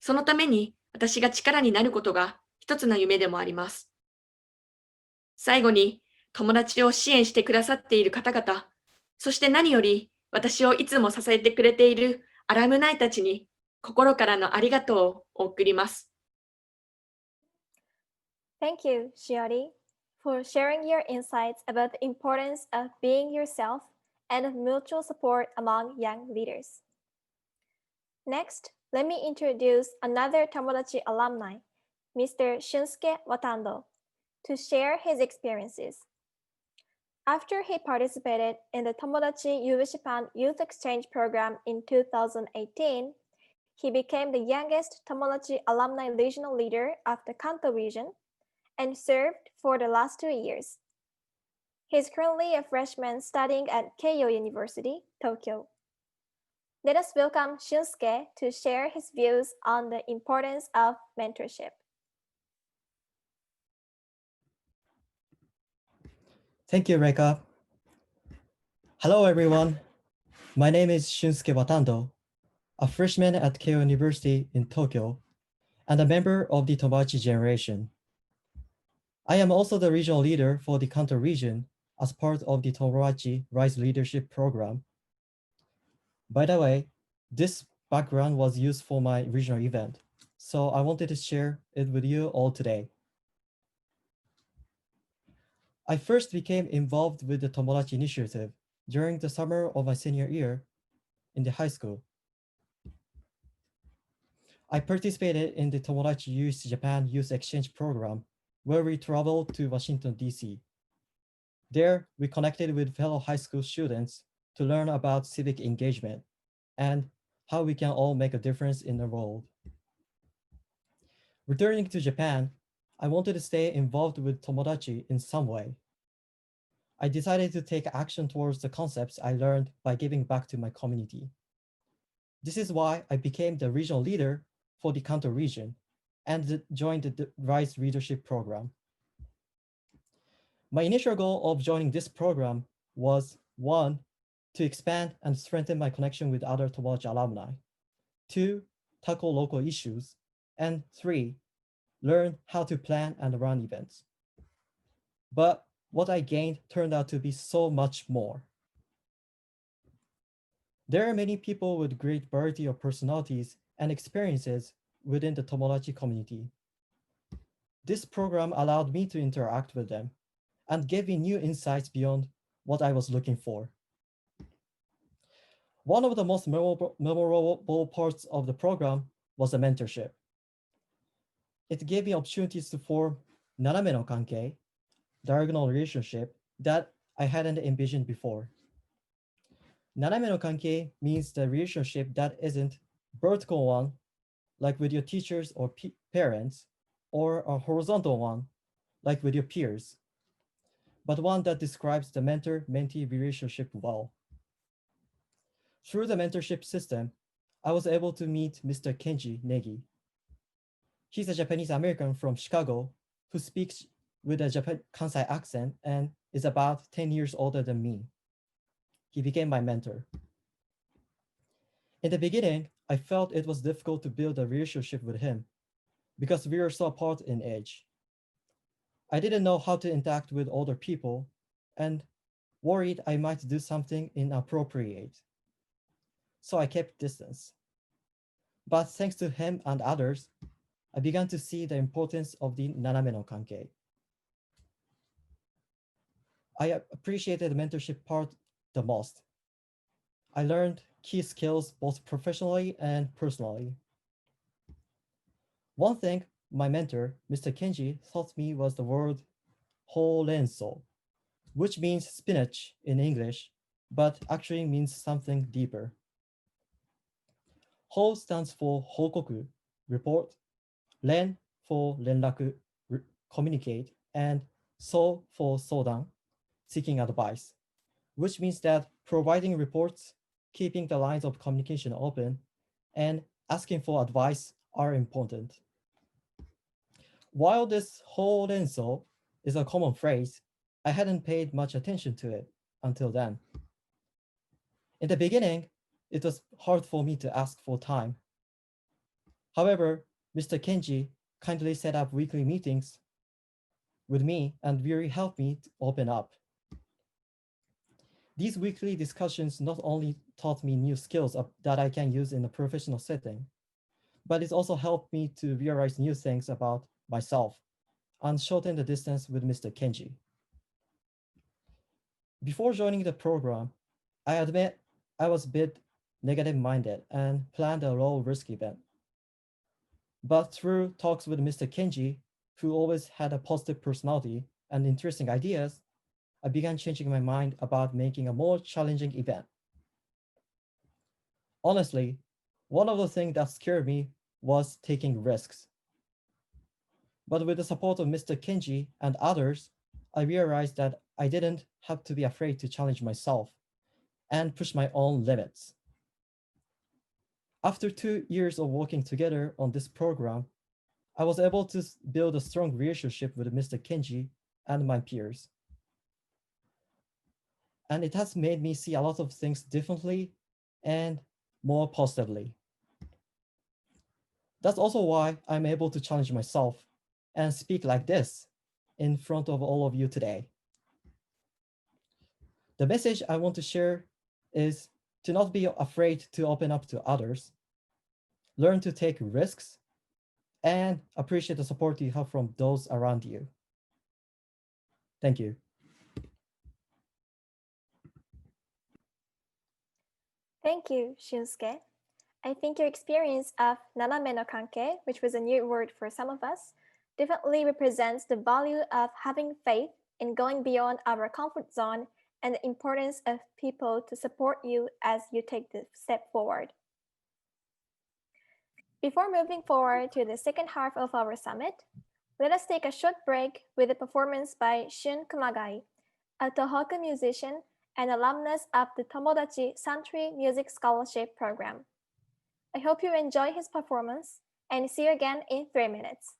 そのために私が力になることが一つの夢でもあります。最後に友達を支援してくださっている方々、そして何より私をいつも支えてくれているアラムナイたちに心からのありがとうを送ります。Thank you, Shiori, for sharing your insights about the importance of being yourself and of mutual support among young leaders. Next, let me introduce another Tomodachi alumni, Mr. Shunsuke Watando, to share his experiences. After he participated in the Tomodachi U.S Japan Youth Exchange Program in 2018, he became the youngest Tomodachi alumni regional leader of the Kanto region and served for the last 2 years. He is currently a freshman studying at Keio University, Tokyo. Let us welcome Shunsuke to share his views on the importance of mentorship. Thank you, Reika. Hello, everyone. My name is Shunsuke Watando, a freshman at Keio University in Tokyo, and a member of the Tomodachi generation. I am also the regional leader for the Kanto region as part of the Tomodachi Rise Leadership Program. By the way, this background was used for my regional event, so I wanted to share it with you all today. I first became involved with the Tomodachi initiative during the summer of my senior year in the high school. I participated in the Tomodachi U.S Japan Youth Exchange Program, where we traveled to Washington, D.C. There, we connected with fellow high school students to learn about civic engagement and how we can all make a difference in the world. Returning to Japan, I wanted to stay involved with Tomodachi in some way. I decided to take action towards the concepts I learned by giving back to my community. This is why I became the regional leader for the Kanto region and joined the Rise Leadership Program. My initial goal of joining this program was 1, to expand and strengthen my connection with other Tomodachi alumni, 2, tackle local issues, and 3, learn how to plan and run events. But what I gained turned out to be so much more. There are many people with great variety of personalities and experiences within the Tomodachi community. This program allowed me to interact with them and gave me new insights beyond what I was looking for. One of the most memorable parts of the program was the mentorship. It gave me opportunities to form naname no kankei, diagonal relationship that I hadn't envisioned before. Naname no kankei means the relationship that isn't vertical one, like with your teachers or parents, or a horizontal one, like with your peers, but one that describes the mentor-mentee relationship well. Through the mentorship system, I was able to meet Mr. Kenji Negi. He's a Japanese American from Chicago who speaks with a Kansai accent and is about 10 years older than me. He became my mentor. In the beginning, I felt it was difficult to build a relationship with him because we were so apart in age. I didn't know how to interact with older people and worried I might do something inappropriate. So I kept distance. But thanks to him and others, I began to see the importance of the naname no kankei. I appreciated the mentorship part the most. I learned key skills both professionally and personally. One thing my mentor, Mr. Kenji, taught me was the word horenso, which means spinach in English, but actually means something deeper. Ho stands for hokoku, report, ren for renraku, communicate, and so for sodan, seeking advice, which means that providing reports, keeping the lines of communication open, and asking for advice are important. While this horenso is a common phrase, I hadn't paid much attention to it until then. In the beginning, it was hard for me to ask for time. However, Mr. Kenji kindly set up weekly meetings with me and really helped me to open up. These weekly discussions not only taught me new skills that I can use in a professional setting, but it also helped me to realize new things about myself and shorten the distance with Mr. Kenji. Before joining the program, I admit I was a bit negative-minded and planned a low-risk event. But through talks with Mr. Kenji, who always had a positive personality and interesting ideas, I began changing my mind about making a more challenging event. Honestly, one of the things that scared me was taking risks. But with the support of Mr. Kenji and others, I realized that I didn't have to be afraid to challenge myself and push my own limits. After 2 years of working together on this program, I was able to build a strong relationship with Mr. Kenji and my peers. And it has made me see a lot of things differently and more positively. That's also why I'm able to challenge myself and speak like this in front of all of you today. The message I want to share is to not be afraid to open up to others, learn to take risks, and appreciate the support you have from those around you. Thank you. Thank you, Shunsuke. I think your experience of naname no kankei, which was a new word for some of us, definitely represents the value of having faith in going beyond our comfort zone and the importance of people to support you as you take the step forward. Before moving forward to the second half of our summit, let us take a short break with a performance by Shun Kumagai, a Tohoku musician and alumnus of the Tomodachi Santry Music Scholarship Program. I hope you enjoy his performance and see you again in 3 minutes.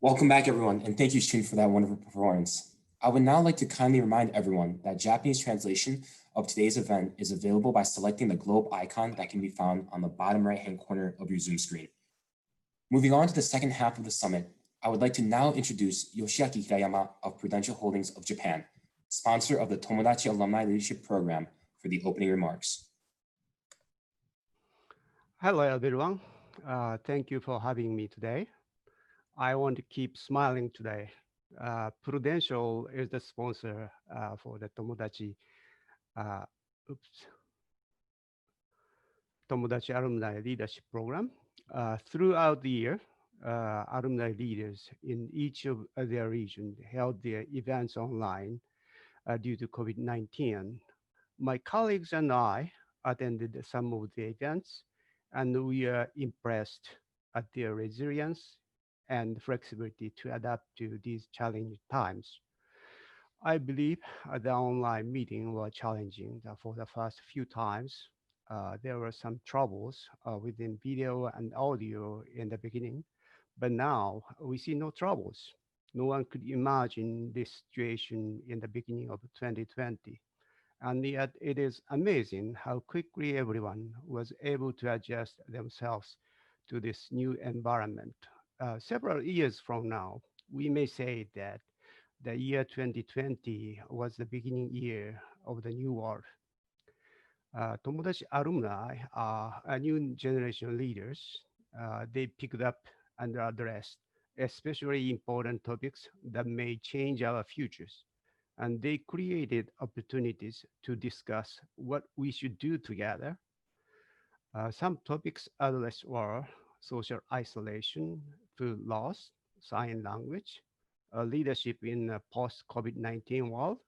Welcome back, everyone, and thank you, Shin, for that wonderful performance. I would now like to kindly remind everyone that Japanese translation of today's event is available by selecting the globe icon that can be found on the bottom right-hand corner of your Zoom screen. Moving on to the second half of the summit, I would like to now introduce Yoshiaki Hirayama of Prudential Holdings of Japan, sponsor of the Tomodachi Alumni Leadership Program, for the opening remarks. Hello, everyone. Thank you for having me today. I want to keep smiling today. Prudential is the sponsor for the Tomodachi Alumni Leadership Program. Throughout the year, alumni leaders in each of their region held their events online due to COVID-19. My colleagues and I attended some of the events, and we are impressed at their resilience and flexibility to adapt to these challenging times. I believe the online meeting was challenging for the first few times. There were some troubles within video and audio in the beginning, but now we see no troubles. No one could imagine this situation in the beginning of 2020. And yet it is amazing how quickly everyone was able to adjust themselves to this new environment. Several years from now, we may say that the year 2020 was the beginning year of the new world. Tomodachi alumni are a new generation leaders. They picked up and addressed especially important topics that may change our futures. And they created opportunities to discuss what we should do together. Some topics addressed were social isolation, food loss, sign language, leadership in a post-COVID-19 world,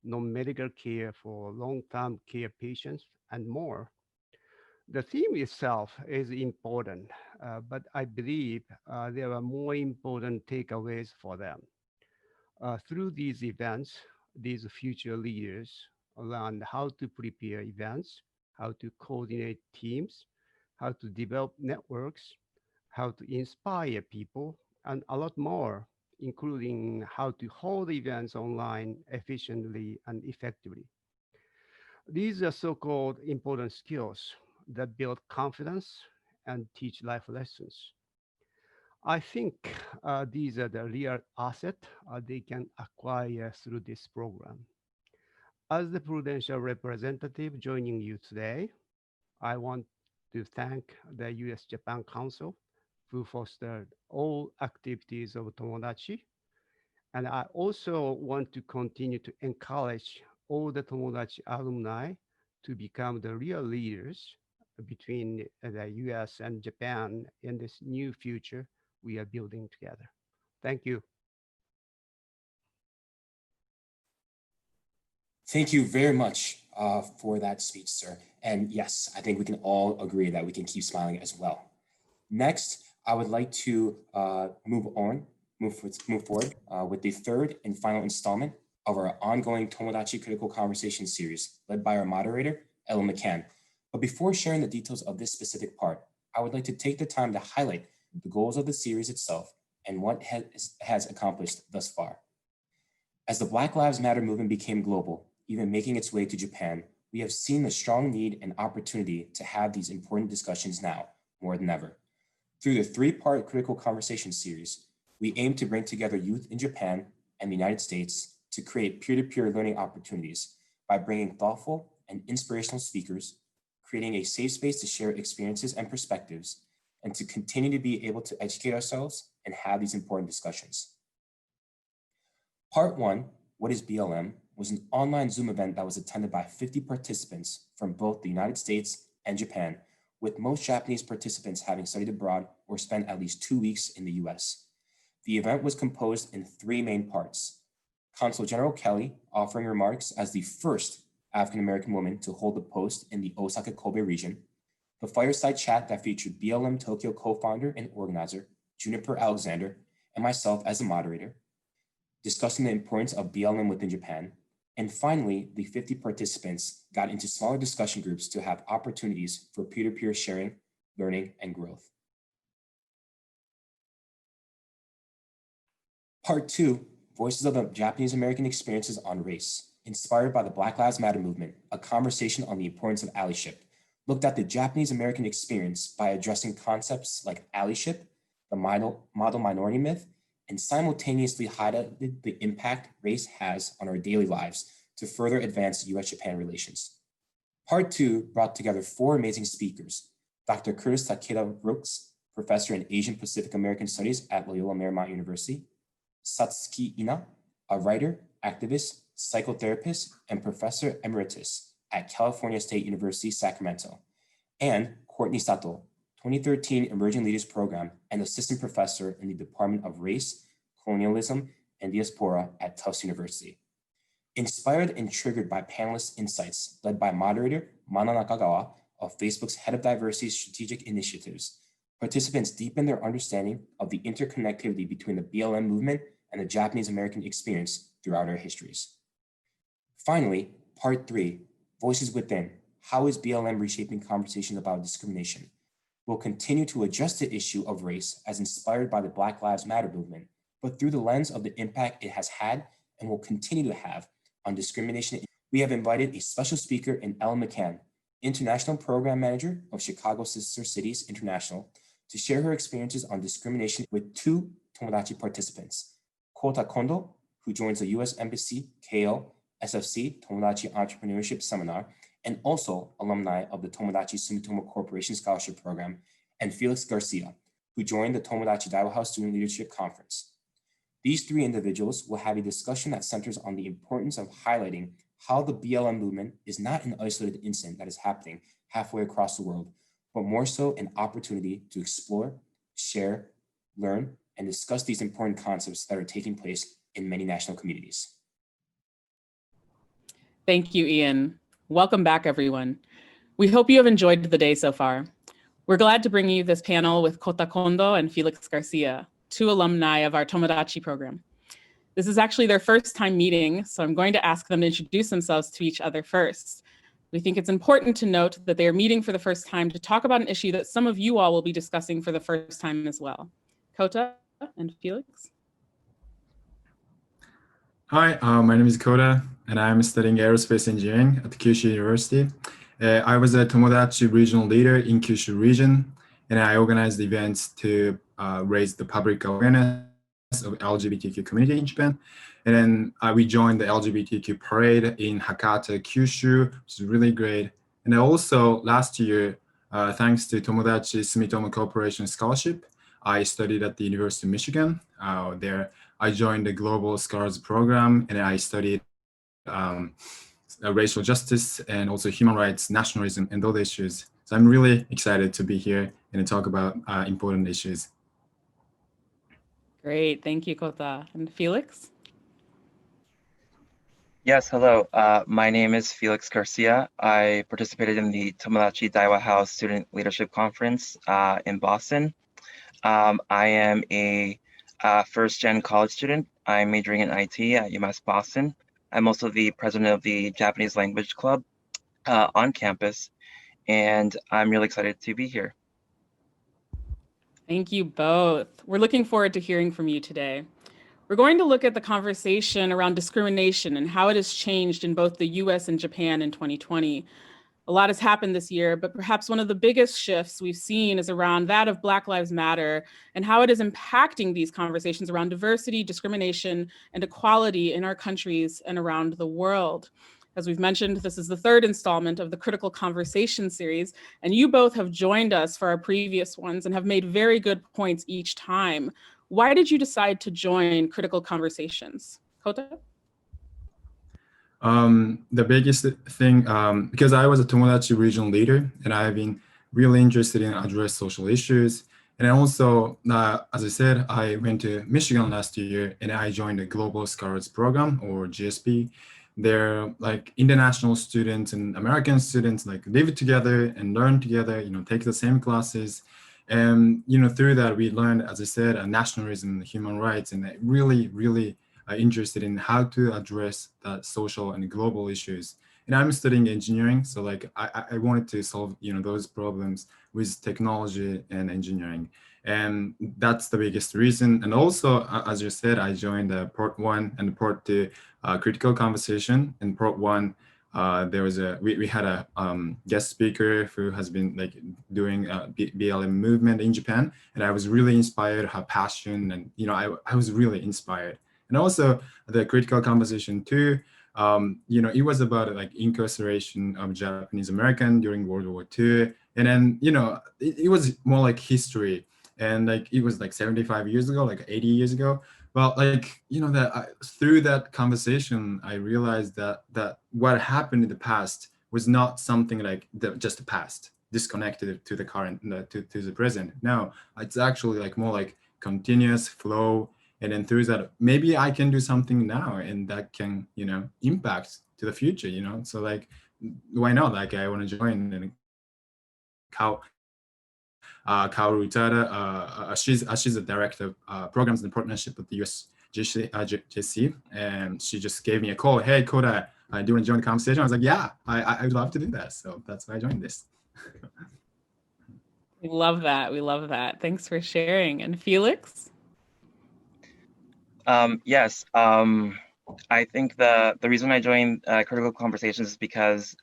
non-medical care for long-term care patients, and more. The theme itself is important, but I believe there are more important takeaways for them. Through these events, these future leaders learn how to prepare events, how to coordinate teams, how to develop networks, how to inspire people, and a lot more, including how to hold events online efficiently and effectively. These are so-called important skills that build confidence and teach life lessons. I think these are the real asset they can acquire through this program. As the Prudential representative joining you today, I want to thank the U.S. Japan Council who fostered all activities of Tomodachi. And I also want to continue to encourage all the Tomodachi alumni to become the real leaders between the US and Japan in this new future we are building together. Thank you. Thank you very much for that speech, sir. And yes, I think we can all agree that we can keep smiling as well. Next, I would like to move forward with the third and final installment of our ongoing Tomodachi Critical Conversation series, led by our moderator, Ellen McCann. But before sharing the details of this specific part, I would like to take the time to highlight the goals of the series itself and what has accomplished thus far. As the Black Lives Matter movement became global, even making its way to Japan, we have seen the strong need and opportunity to have these important discussions now more than ever. Through the three-part Critical Conversation series, we aim to bring together youth in Japan and the United States to create peer-to-peer learning opportunities by bringing thoughtful and inspirational speakers, creating a safe space to share experiences and perspectives, and to continue to be able to educate ourselves and have these important discussions. Part 1, What is BLM, was an online Zoom event that was attended by 50 participants from both the United States and Japan, with most Japanese participants having studied abroad or spent at least 2 weeks in the US. The event was composed in 3 main parts. Consul General Kelly offering remarks as the first African-American woman to hold the post in the Osaka-Kobe region, the fireside chat that featured BLM Tokyo co-founder and organizer, Juniper Alexander, and myself as the moderator, discussing the importance of BLM within Japan. And finally, the 50 participants got into smaller discussion groups to have opportunities for peer-to-peer sharing, learning, and growth. Part 2, Voices of the Japanese American Experiences on Race, inspired by the Black Lives Matter movement, a conversation on the importance of allyship, looked at the Japanese American experience by addressing concepts like allyship, the model minority myth, and simultaneously highlighted the impact race has on our daily lives to further advance U.S.-Japan relations. Part 2 brought together 4 amazing speakers: Dr. Curtis Takeda Brooks, professor in Asian Pacific American Studies at Loyola Marymount University; Satsuki Ina, a writer, activist, psychotherapist, and professor emeritus at California State University, Sacramento; and Courtney Sato, 2013 Emerging Leaders Program and assistant professor in the Department of Race, Colonialism, and Diaspora at Tufts University. Inspired and triggered by panelists' insights led by moderator Mana Nakagawa of Facebook's Head of Diversity Strategic Initiatives, participants deepened their understanding of the interconnectivity between the BLM movement and the Japanese American experience throughout our histories. Finally, Part 3, Voices Within, How is BLM Reshaping Conversations About Discrimination, will continue to address the issue of race as inspired by the Black Lives Matter movement, but through the lens of the impact it has had and will continue to have on discrimination. We have invited a special speaker in Ellen McCann, International Program Manager of Chicago Sister Cities International, to share her experiences on discrimination with 2 Tomodachi participants, Kota Kondo, who joins the U.S. Embassy KO SFC Tomodachi Entrepreneurship Seminar, and also alumni of the Tomodachi Sumitomo Corporation Scholarship Program, and Felix Garcia, who joined the Tomodachi Daiwa House Student Leadership Conference. These 3 individuals will have a discussion that centers on the importance of highlighting how the BLM movement is not an isolated incident that is happening halfway across the world, but more so an opportunity to explore, share, learn, and discuss these important concepts that are taking place in many national communities. Thank you, Ian. Welcome back, everyone. We hope you have enjoyed the day so far. We're glad to bring you this panel with Kota Kondo and Felix Garcia, 2 alumni of our Tomodachi program. This is actually their first time meeting, so I'm going to ask them to introduce themselves to each other first. We think it's important to note that they are meeting for the first time to talk about an issue that some of you all will be discussing for the first time as well. Kota and Felix. Hi, my name is Kota, and I'm studying aerospace engineering at Kyushu University. I was a Tomodachi regional leader in Kyushu region, and I organized events to raise the public awareness of LGBTQ community in Japan. And then we joined the LGBTQ parade in Hakata, Kyushu, which is really great. And also last year, thanks to Tomodachi Sumitomo Corporation Scholarship, I studied at the University of Michigan. There, I joined the Global Scholars Program, and I studied racial justice and also human rights, nationalism, and those issues. So I'm really excited to be here and to talk about important issues. Great, thank you, Kota. And Felix? Yes, hello. My name is Felix Garcia. I participated in the Tomodachi Daiwa House Student Leadership Conference in Boston. I am a first-gen college student. I'm majoring in IT at UMass Boston. I'm also the president of the Japanese Language Club on campus, and I'm really excited to be here. Thank you both. We're looking forward to hearing from you today. We're going to look at the conversation around discrimination and how it has changed in both the US and Japan in 2020. A lot has happened this year, but perhaps one of the biggest shifts we've seen is around that of Black Lives Matter and how it is impacting these conversations around diversity, discrimination, and equality in our countries and around the world. As we've mentioned, this is the 3rd installment of the Critical Conversation series, and you both have joined us for our previous ones and have made very good points each time. Why did you decide to join Critical Conversations? Kota? The biggest thing, because I was a Tomodachi regional leader, and I've been really interested in address social issues. And also, as I said, I went to Michigan last year, and I joined the Global Scholars Program, or GSP, their like international students and American students like live together and learn together, you know, take the same classes. And, you know, through that, we learned, as I said, nationalism, human rights, and really interested in how to address the social and global issues. And I'm studying engineering, so like I wanted to solve, you know, those problems with technology and engineering. And that's the biggest reason. And also, as you said, I joined Part 1 and Part 2 critical conversation. In Part 1, there was we had a guest speaker who has been like doing BLM movement in Japan, and I was really inspired, her passion, and you know I was really inspired. And also the critical conversation too, you know, it was about like incarceration of Japanese American during World War II, and then you know it was more like history, and like it was like 75 years ago, like 80 years ago. Well, like, you know, that through that conversation, I realized that what happened in the past was not something like just the past, disconnected to the current, to the present. No, it's actually like more like continuous flow. And then through that, maybe I can do something now and that can, you know, impact to the future, you know? So like, why not? Like I want to join. And Kaoru Utada, she's a director of programs and partnership with the USJC, and she just gave me a call. Hey, Koda, do you want to join the conversation? I was like, yeah, I'd love to do that. So that's why I joined this. We love that. We love that. Thanks for sharing. And Felix? Yes, I think the reason I joined Critical Conversations is because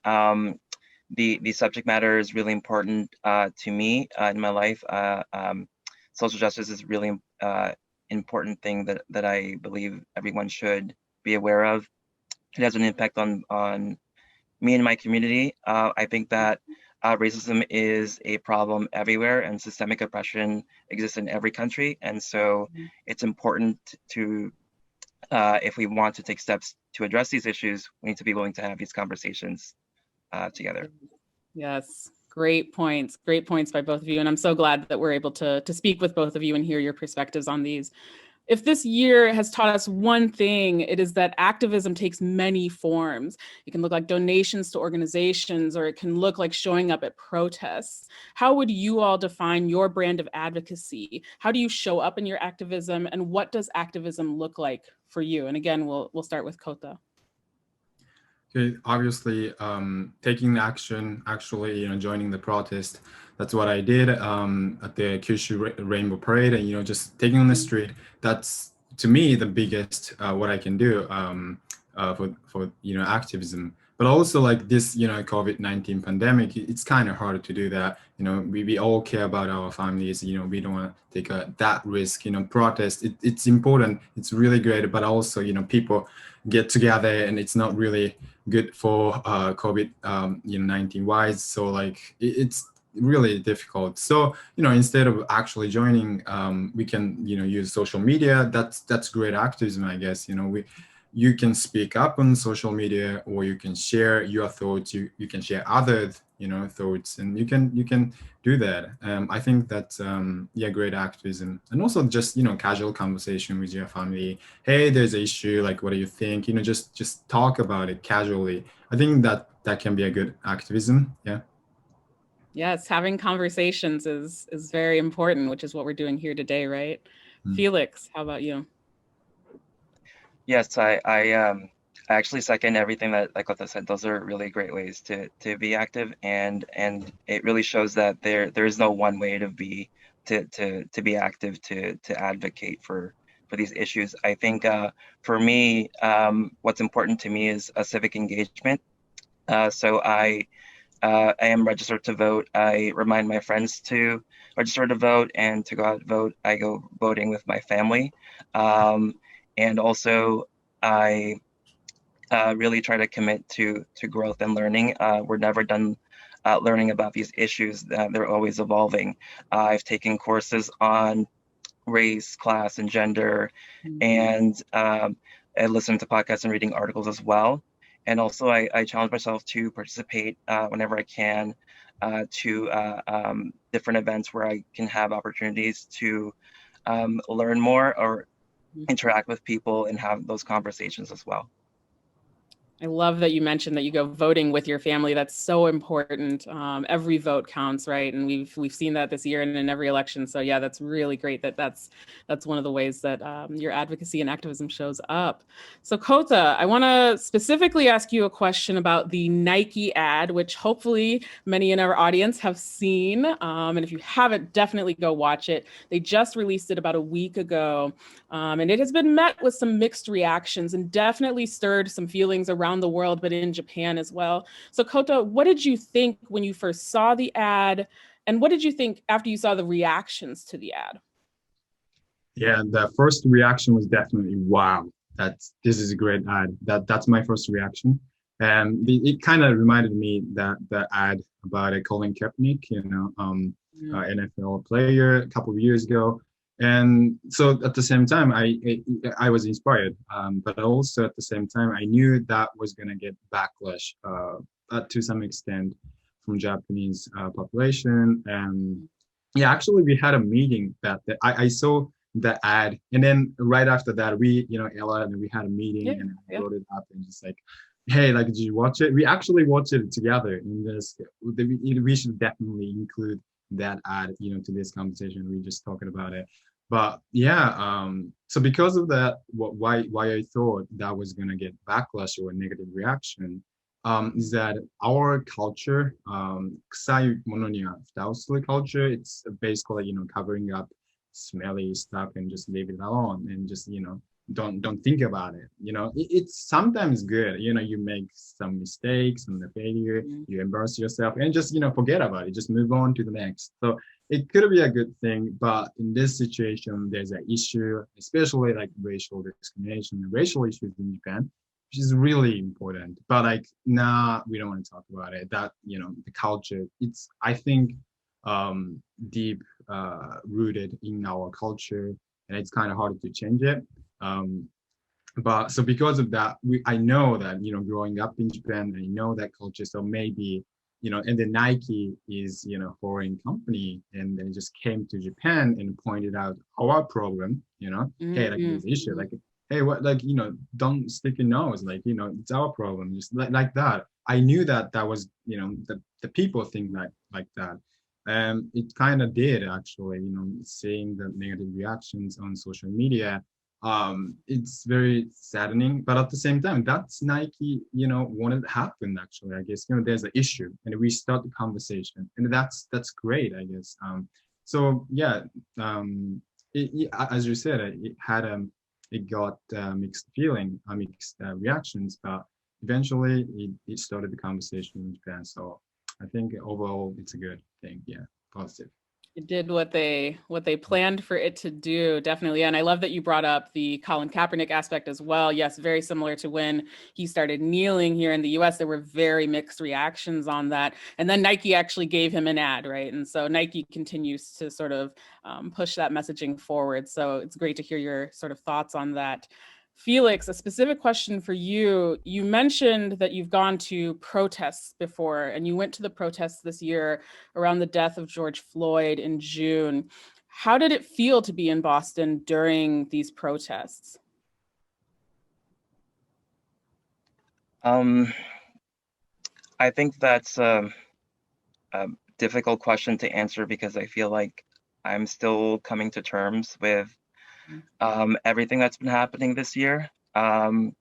the subject matter is really important to me in my life. Social justice is really important thing that I believe everyone should be aware of. It has an impact on me and my community. I think that racism is a problem everywhere, and systemic oppression exists in every country. And so it's important to, if we want to take steps to address these issues, we need to be willing to have these conversations together. Yes, great points by both of you. And I'm so glad that we're able to speak with both of you and hear your perspectives on these. If this year has taught us one thing, it is that activism takes many forms. It can look like donations to organizations, or it can look like showing up at protests. How would you all define your brand of advocacy? How do you show up in your activism, and what does activism look like for you? And again, we'll start with Kota. Okay, obviously, taking action, actually, you know, joining the protest. That's what I did at the Kyushu Rainbow Parade, and you know, just taking on the street. That's to me the biggest what I can do for you know activism. But also like this, you know, COVID-19 pandemic, it's kind of hard to do that. You know, we all care about our families. You know, we don't want to take that risk. You know, protest. It's important. It's really great, but also you know, people get together, and it's not really good for COVID-19 wise. So like it's really difficult. So you know, instead of actually joining, we can you know use social media. That's great activism, I guess. You know, you can speak up on social media, or you can share your thoughts. You can share other you know thoughts, and you can do that. I think that's yeah, great activism. And also just you know casual conversation with your family. Hey, there's an issue, like what do you think? You know, just talk about it casually. I think that can be a good activism. Yeah. Yes, having conversations is very important, which is what we're doing here today, right? Felix, how about you? Yes, I actually second everything that like Kota said. Those are really great ways to be active, and it really shows that there is no one way to be active, to advocate for these issues. I think for me, what's important to me is a civic engagement. So I am registered to vote. I remind my friends to register to vote and to go out and vote. I go voting with my family. And also, I really try to commit to growth and learning. We're never done learning about these issues. They're always evolving. I've taken courses on race, class, and gender, and I listen to podcasts and reading articles as well. And also, I challenge myself to participate whenever I can to different events where I can have opportunities to learn more or interact with people and have those conversations as well. I love that you mentioned that you go voting with your family. That's so important. Every vote counts, right? And we've seen that this year and in every election. So yeah, that's really great that that's one of the ways that your advocacy and activism shows up. So Kota, I want to specifically ask you a question about the Nike ad, which hopefully many in our audience have seen. And if you haven't, definitely go watch it. They just released it about a week ago. And it has been met with some mixed reactions and definitely stirred some feelings around the world, but in Japan as well. So Kota, what did you think when you first saw the ad? And what did you think after you saw the reactions to the ad? Yeah, the first reaction was definitely, wow, this is a great ad. That's my first reaction. And it kind of reminded me that the ad about Colin Kaepernick, NFL player a couple of years ago. And so at the same time, I was inspired, but also at the same time, I knew that was going to get backlash to some extent from Japanese population. And yeah, actually, we had a meeting that I saw the ad, and then right after that, Ella and we had a meeting, and I wrote it up and just like, hey, like, did you watch it? We actually watched it together. In this, we should definitely include that ad, to this conversation. We just talking about it. But yeah, so because of that, why I thought that was gonna get backlash or a negative reaction, is that our culture, kusai mono ni wa futa o suru culture, it's basically covering up smelly stuff and just leave it alone and just don't think about it. It's sometimes good. You make some mistakes, some failure, you embarrass yourself, and just forget about it. Just move on to the next. So it could be a good thing, but in this situation, there's an issue, especially like racial discrimination and racial issues in Japan, which is really important. But like, nah, we don't want to talk about it. That the culture, it's I think deep rooted in our culture, and it's kind of hard to change it. But so because of that, I know that growing up in Japan, I know that culture. So maybe and then Nike is foreign company, and then just came to Japan and pointed out our problem. Hey, like this issue, like hey, what, like don't stick your nose, like it's our problem, just like that. I knew that was the people think like that. It kind of did actually, seeing the negative reactions on social media. It's very saddening, but at the same time, that's Nike, wanted to happen actually. I guess, there's an issue and we start the conversation, and that's great, I guess. So yeah, as you said, it got mixed reactions, but eventually it started the conversation in Japan. So I think overall it's a good thing. Yeah, positive. It did what they planned for it to do, definitely. And I love that you brought up the Colin Kaepernick aspect as well. Yes, very similar to when he started kneeling here in the US. There were very mixed reactions on that. And then Nike actually gave him an ad, right? And so Nike continues to sort of push that messaging forward. So it's great to hear your sort of thoughts on that. Felix, a specific question for you. You mentioned that you've gone to protests before, and you went to the protests this year around the death of George Floyd in June. How did it feel to be in Boston during these protests? I think that's a difficult question to answer because I feel like I'm still coming to terms with everything that's been happening this year. I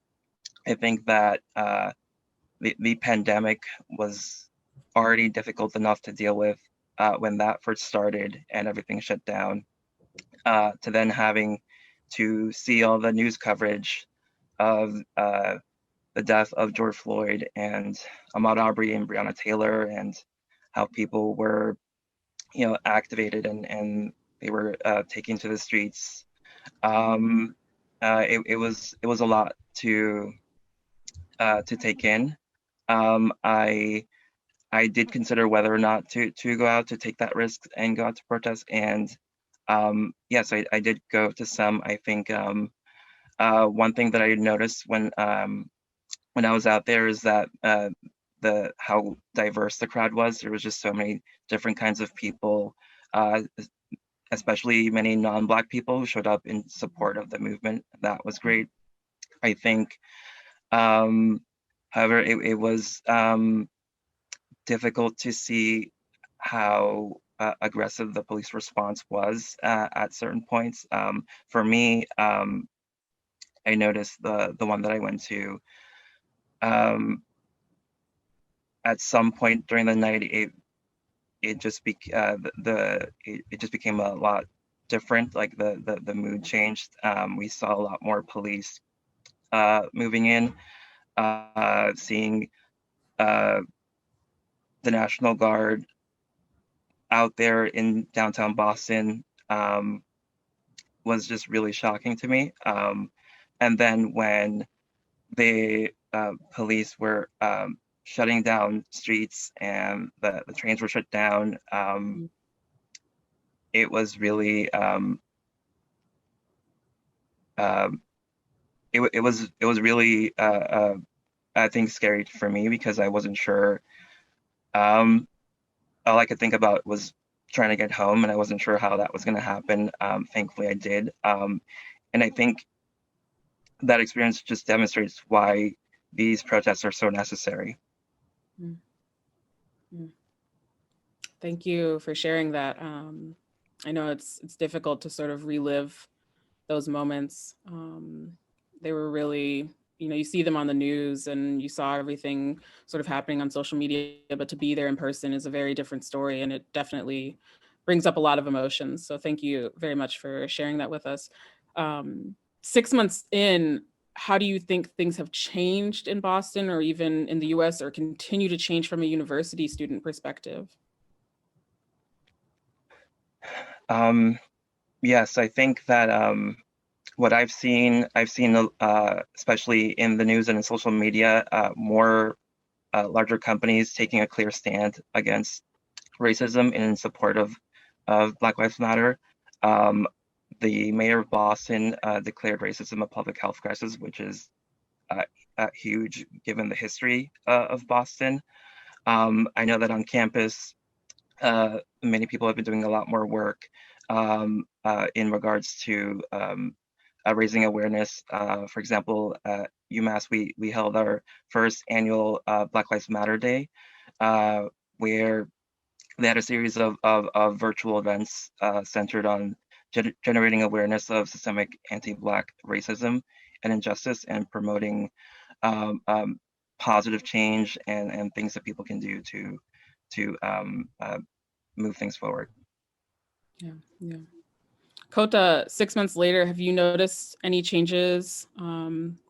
think that the pandemic was already difficult enough to deal with when that first started and everything shut down, to then having to see all the news coverage of the death of George Floyd and Ahmaud Arbery and Breonna Taylor, and how people were, activated and they were taken to the streets. It was a lot to take in. I did consider whether or not to go out to take that risk and go out to protest, and yes, I did go to some. I think one thing that I noticed when I was out there is that how diverse the crowd was. There was just so many different kinds of people, especially many non-Black people who showed up in support of the movement. That was great. I think However, it was difficult to see how aggressive the police response was at certain points. For me, I noticed the one that I went to, at some point during the night, it just became a lot different. Like the mood changed. We saw a lot more police moving in, seeing the National Guard out there in downtown Boston was just really shocking to me. And then when the police were shutting down streets and the trains were shut down, it was really it was really I think scary for me, because I wasn't sure. All I could think about was trying to get home, and I wasn't sure how that was going to happen. Thankfully, I did. And I think that experience just demonstrates why these protests are so necessary. Thank you for sharing that. I know it's difficult to sort of relive those moments. They were really, you see them on the news and you saw everything sort of happening on social media, but to be there in person is a very different story, and it definitely brings up a lot of emotions. So thank you very much for sharing that with us. 6 months in, how do you think things have changed in Boston or even in the US, or continue to change from a university student perspective? Yes, I think that what I've seen, especially in the news and in social media, more larger companies taking a clear stand against racism and in support of Black Lives Matter. The mayor of Boston declared racism a public health crisis, which is huge given the history of Boston. I know that on campus, many people have been doing a lot more work in regards to raising awareness. For example, at UMass, we held our first annual Black Lives Matter Day, where they had a series of virtual events centered on generating awareness of systemic anti-Black racism and injustice, and promoting positive change and things that people can do to move things forward. Yeah. Kota, 6 months later, have you noticed any changes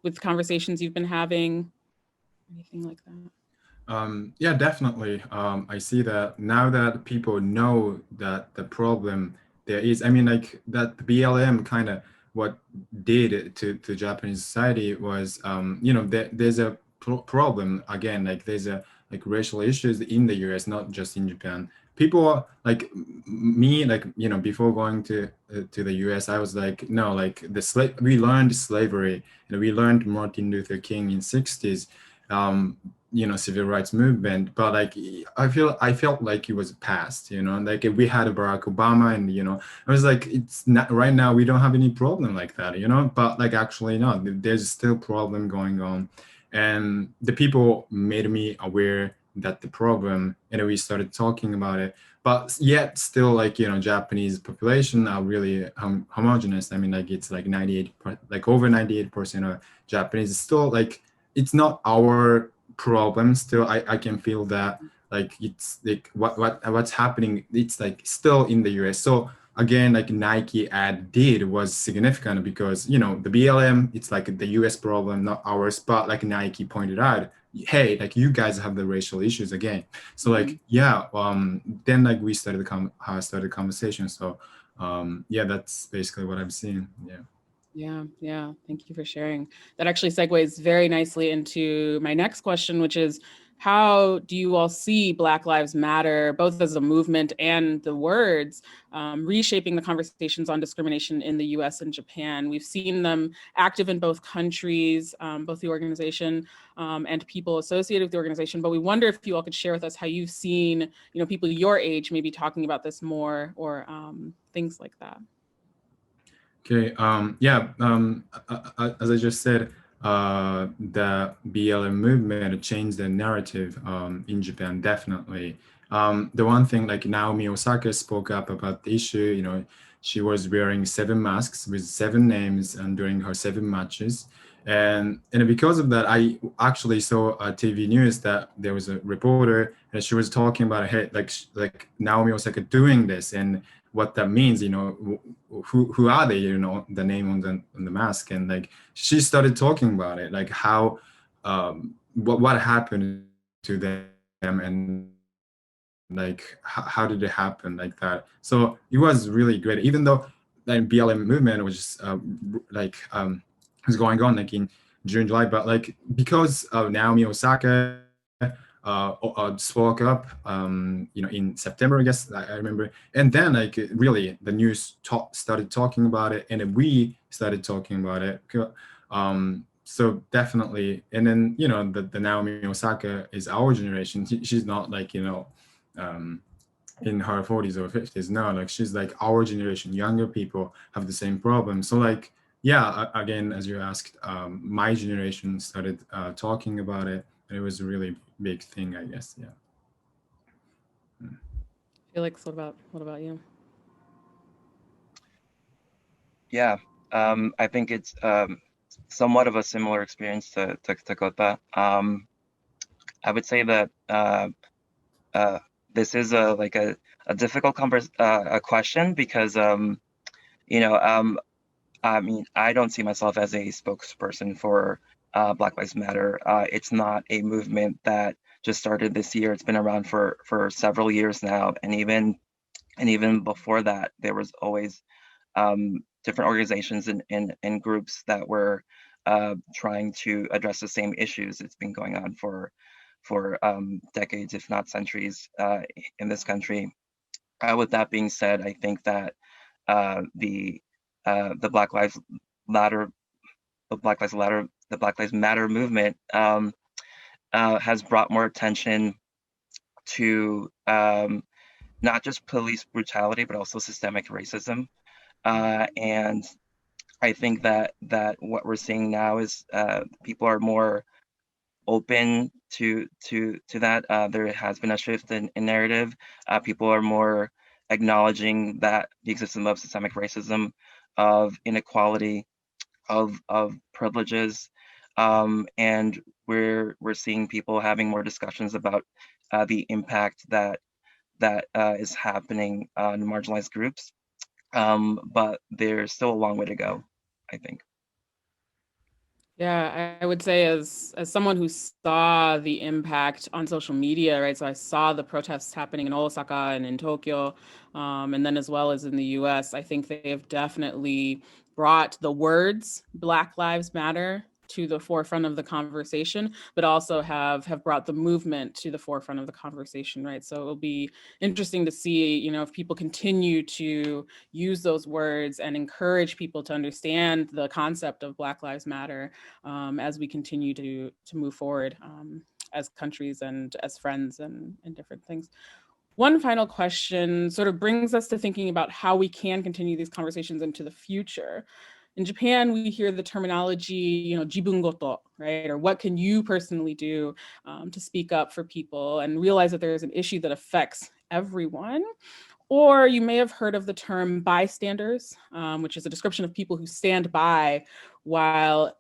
with conversations you've been having? Anything like that? Yeah, definitely. I see that now that people know that the problem there is, I mean, like that the BLM kind of what did to Japanese society was, there's a problem again, like there's a like racial issues in the US, not just in Japan. People like me, like, before going to the US, I was like, no, like we learned slavery, and we learned Martin Luther King in 60s. Civil rights movement, but like I felt like it was past, like if we had a Barack Obama, and I was like, it's not right now, we don't have any problem like that, but like actually no, there's still problem going on, and the people made me aware that the problem, and we started talking about it, but yet still, like, Japanese population are really homogenous. I mean, like it's like 98, like over 98% of Japanese. Still, like it's not our problem. Still, I can feel that, like it's like what's happening, it's like still in the US. So again, like Nike ad did was significant, because the BLM, it's like the US problem, not ours, but like Nike pointed out, hey, like you guys have the racial issues again. So like yeah, then like we started the conversation. So yeah, that's basically what I'm seeing. Yeah. Thank you for sharing. That actually segues very nicely into my next question, which is, how do you all see Black Lives Matter, both as a movement and the words, reshaping the conversations on discrimination in the US and Japan? We've seen them active in both countries, both the organization and people associated with the organization, but we wonder if you all could share with us how you've seen, people your age maybe talking about this more, or things like that. Okay. Yeah. As I just said, the BLM movement changed the narrative in Japan, definitely. The one thing, like Naomi Osaka spoke up about the issue, you know, she was wearing 7 masks with 7 names and during her 7 matches. And because of that, I actually saw a TV news that there was a reporter and she was talking about, hey, like Naomi Osaka doing this and what that means, you know, who are they, you know, the name on the mask. And like, she started talking about it, like how, what happened to them and like, how did it happen like that? So it was really great, even though the BLM movement was was going on like in June, July, but like because Naomi Osaka spoke up, you know, in September, I guess I remember, and then like really the news started talking about it, and then we started talking about it. So definitely, and then you know the Naomi Osaka is our generation. She's not like, you know, in her 40s or 50s. No, like she's like our generation. Younger people have the same problem. So like, yeah, again, as you asked, my generation started talking about it, and it was a really big thing, I guess. Yeah. Felix, what about you? Yeah, I think it's somewhat of a similar experience to Kota. I would say that this is a difficult question because you know, I mean, I don't see myself as a spokesperson for Black Lives Matter. It's not a movement that just started this year. It's been around for several years now, and even before that, there was always different organizations and groups that were trying to address the same issues. It's been going on for decades, if not centuries, in this country. With that being said, I think that the Black Lives Matter movement has brought more attention to not just police brutality, but also systemic racism. And I think that what we're seeing now is people are more open to that. There has been a shift in narrative. People are more acknowledging that the existence of systemic racism, of inequality, of privileges, and we're seeing people having more discussions about the impact that is happening on marginalized groups. But there's still a long way to go, I think. Yeah, I would say as someone who saw the impact on social media, right? So I saw the protests happening in Osaka and in Tokyo, and then as well as in the US. I think they have definitely brought the words Black Lives Matter to the forefront of the conversation, but also have brought the movement to the forefront of the conversation, right? So it'll be interesting to see, you know, if people continue to use those words and encourage people to understand the concept of Black Lives Matter as we continue to move forward as countries and as friends and different things. One final question sort of brings us to thinking about how we can continue these conversations into the future. In Japan, we hear the terminology, you know, jibungoto, right? Or what can you personally do to speak up for people and realize that there is an issue that affects everyone. Or you may have heard of the term bystanders, which is a description of people who stand by while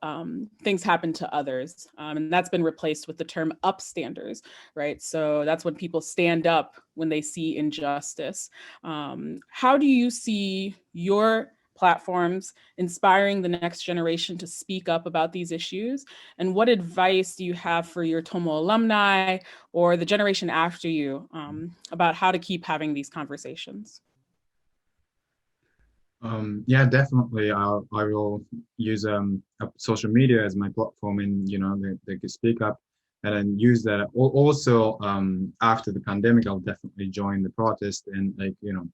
things happen to others. And that's been replaced with the term upstanders, right? So that's when people stand up when they see injustice. How do you see your platforms inspiring the next generation to speak up about these issues? And what advice do you have for your Tomo alumni or the generation after you about how to keep having these conversations? Yeah, definitely. I will use social media as my platform, and you know they can speak up, and then use that. Also, after the pandemic, I'll definitely join the protest and like you know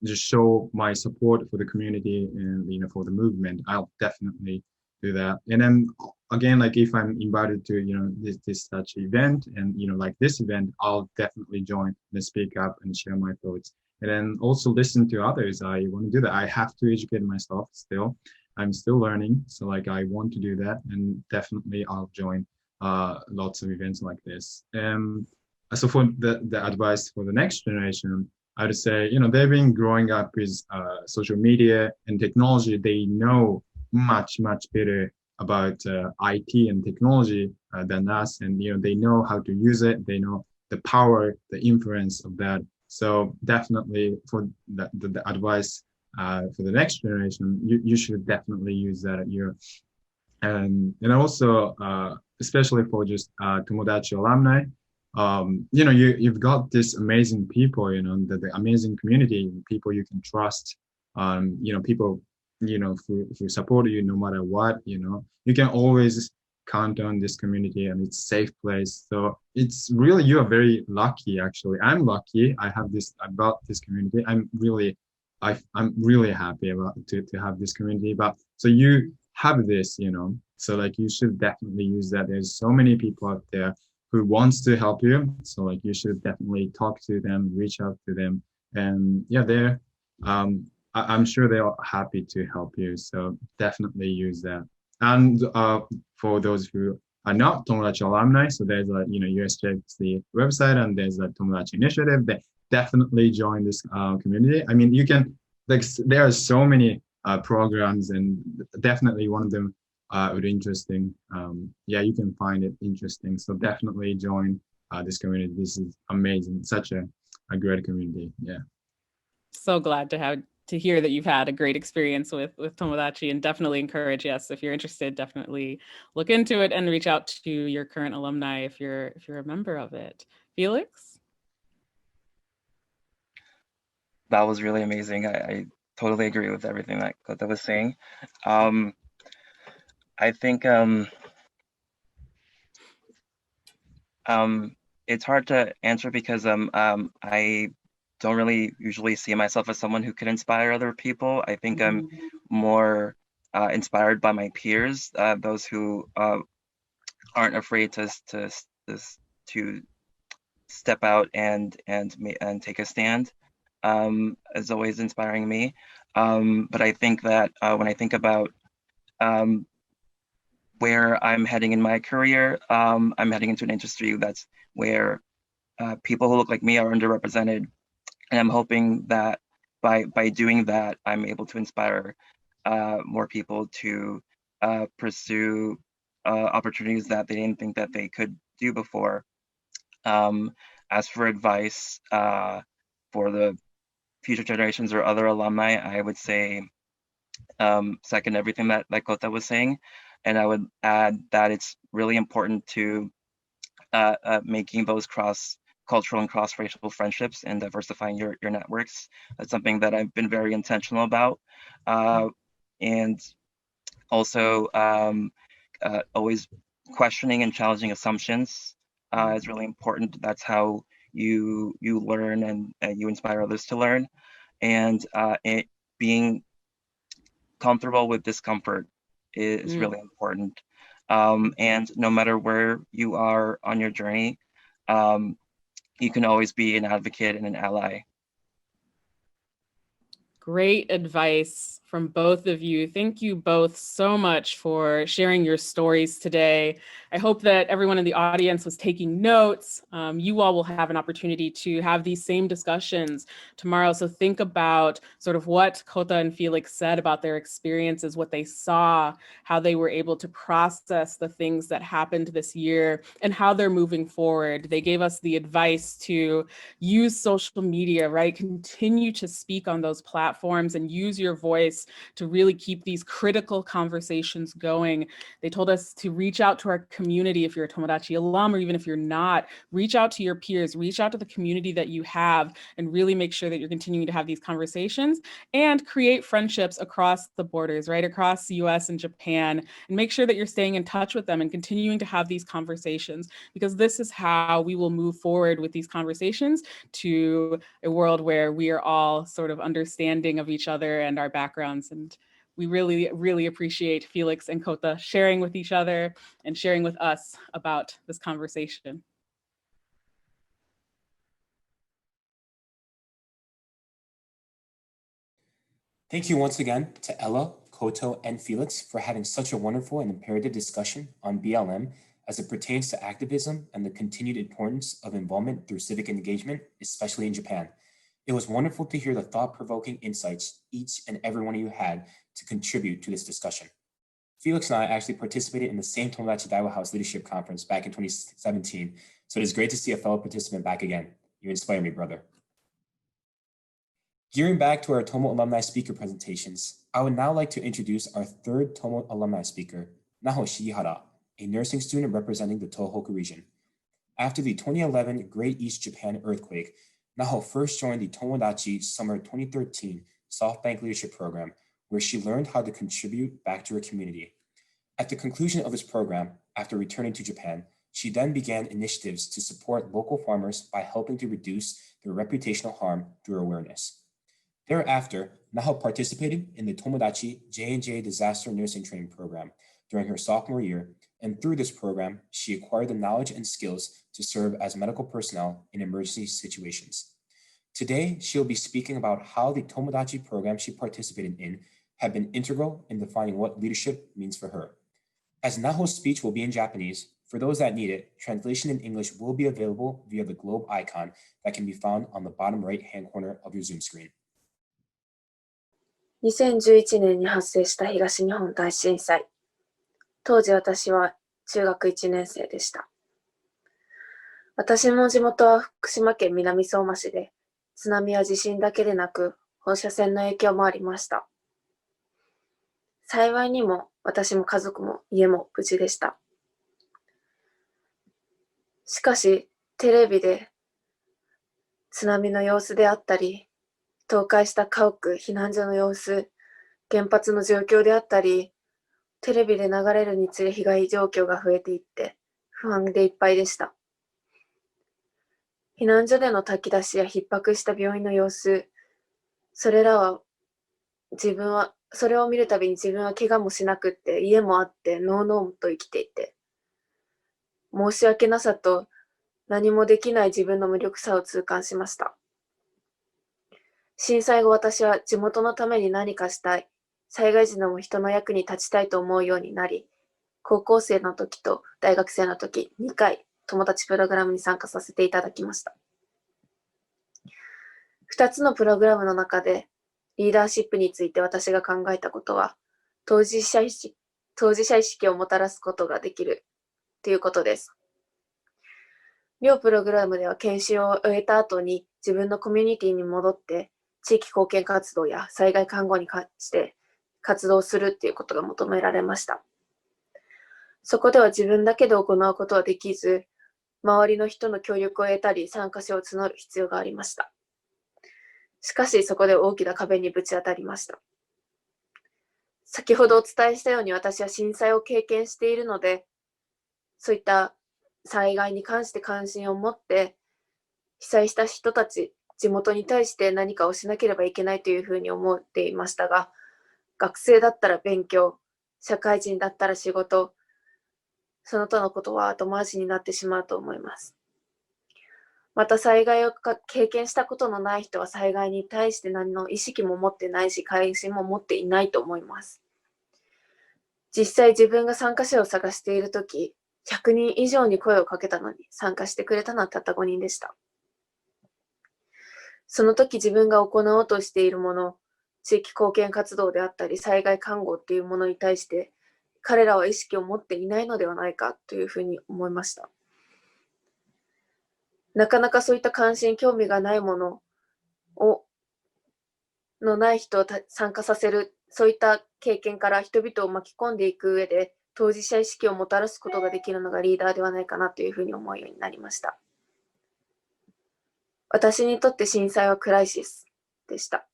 just show my support for the community and you know for the movement. I'll definitely do that. And then again, like if I'm invited to you know this such event and you know like this event, I'll definitely join and speak up and share my thoughts. And then also listen to others. I want to do that. I have to educate myself still. I'm still learning. So like I want to do that, and definitely I'll join lots of events like this. So for the advice for the next generation, I would say, they've been growing up with social media and technology. They know much better about IT and technology than us, and they know how to use it. They know the power, the influence of that. So definitely for the advice for the next generation, you should definitely use that at your and also especially for just Tomodachi alumni. You've got this amazing people, the amazing community, people you can trust, people, who support you no matter what, you can always count on this community, and it's a safe place. So it's really, you are very lucky, actually. I'm lucky. I have about this community. I'm really happy about to have this community. But so you have this, so like you should definitely use that. There's so many people out there who wants to help you. So like you should definitely talk to them, reach out to them, and yeah, I'm sure they're happy to help you. So definitely use that. And for those who are not Tomodachi alumni, so there's a USJC website, and there's a Tomodachi initiative. They definitely join this community. I mean, you can there are so many programs, and definitely one of them would interesting. You can find it interesting. So definitely join this community. This is amazing. Such a great community. Yeah. So glad to hear that you've had a great experience with Tomodachi, and definitely encourage, yes, if you're interested, definitely look into it and reach out to your current alumni if you're a member of it. Felix? That was really amazing. I totally agree with everything that Kota was saying. I think it's hard to answer because I don't really usually see myself as someone who can inspire other people. I think I'm more inspired by my peers, those who aren't afraid to step out and take a stand. Is always inspiring me. But I think that when I think about where I'm heading in my career, I'm heading into an industry that's where people who look like me are underrepresented. And I'm hoping that by doing that, I'm able to inspire more people to pursue opportunities that they didn't think that they could do before. As for advice for the future generations or other alumni, I would say second everything that Kota was saying. And I would add that it's really important to making those cross-cultural and cross-racial friendships and diversifying your networks. That's something that I've been very intentional about. And also always questioning and challenging assumptions is really important. That's how you learn and you inspire others to learn. And being comfortable with discomfort is really important. And no matter where you are on your journey, you can always be an advocate and an ally. Great advice from both of you. Thank you both so much for sharing your stories today. I hope that everyone in the audience was taking notes. You all will have an opportunity to have these same discussions tomorrow. So think about sort of what Kota and Felix said about their experiences, what they saw, how they were able to process the things that happened this year, and how they're moving forward. They gave us the advice to use social media, right? Continue to speak on those platforms and use your voice to really keep these critical conversations going. They told us to reach out to our community if you're a Tomodachi alum, or even if you're not, reach out to your peers, reach out to the community that you have, and really make sure that you're continuing to have these conversations and create friendships across the borders, right? Across the US and Japan, and make sure that you're staying in touch with them and continuing to have these conversations, because this is how we will move forward with these conversations to a world where we are all sort of understanding of each other and our backgrounds. And we really, really appreciate Felix and Kota sharing with each other and sharing with us about this conversation. Thank you once again to Ella, Koto, and Felix for having such a wonderful and imperative discussion on BLM as it pertains to activism and the continued importance of involvement through civic engagement, especially in Japan. It was wonderful to hear the thought-provoking insights each and every one of you had to contribute to this discussion. Felix and I actually participated in the same Tomodachi Daiwa House Leadership Conference back in 2017, so it is great to see a fellow participant back again. You inspire me, brother. Gearing back to our Tomo alumni speaker presentations, I would now like to introduce our third Tomo alumni speaker, Naho Shigihara, a nursing student representing the Tohoku region. After the 2011 Great East Japan earthquake, Naho first joined the Tomodachi Summer 2013 SoftBank Leadership Program, where she learned how to contribute back to her community. At the conclusion of this program, after returning to Japan, she then began initiatives to support local farmers by helping to reduce their reputational harm through awareness. Thereafter, Naho participated in the Tomodachi J&J Disaster Nursing Training Program during her sophomore year, and through this program, she acquired the knowledge and skills to serve as medical personnel in emergency situations. Today, she'll be speaking about how the Tomodachi program she participated in have been integral in defining what leadership means for her. As Naho's speech will be in Japanese, for those that need it, translation in English will be available via the globe icon that can be found on the bottom right-hand corner of your Zoom screen. 2011年に発生した東日本大震災。当時私は中学1年生でした。私の地元は福島県南相馬市で、津波や地震だけでなく放射線の影響もありました。幸いにも私も家族も家も無事でした。しかし、テレビで津波の様子であったり、倒壊した家屋、避難所の様子、原発の状況であったり、テレビで流れるにつれ被害状況が増えていって、不安でいっぱいでした。避難所での炊き出しや逼迫した病院の様子、それを見るたびに自分は怪我もしなくって、家もあって、のうのうと生きていて、申し訳なさと何もできない自分の無力さを痛感しました。震災後、私は地元のために何かしたい、災害時でも人の役に立ちたいと思うようになり、高校生の時と大学生の時、2回友達プログラムに参加させていただきました。2つのプログラムの中で、リーダーシップについて私が考えたことは、当事者意識をもたらすことができるということです。両プログラムでは研修を終えた後に自分のコミュニティに戻って地域貢献活動や災害看護に関して活動するということが求められました。そこでは自分だけで行うことはできず、周りの人の協力を得たり参加者を募る必要がありました。しかしそこで大きな壁にぶち当たりました。先ほどお伝えしたように私は震災を経験しているので、そういった災害に関して関心を持って被災した人たち、地元に対して何かをしなければいけないというふうに思っていましたが、学生だったら勉強、社会人だったら仕事、その他のことは後回しになってしまうと思います。また災害を経験したことのない人は災害に対して何の意識も持ってないし、関心も持っていないと思います。実際自分が参加者を探しているとき、100人以上に声をかけたのに参加してくれたのはたった5人でした。その時自分が行おうとしているもの、地域貢献活動であったり災害看護っていうものに対して彼らは意識を持っていないのではないかというふうに思いました。なかなかそういった関心、興味がないもののない人を参加させる、そういった経験から人々を巻き込んでいく上で当事者意識をもたらすことができるのがリーダーではないかなというふうに思うようになりました。私にとって震災はクライシスでした。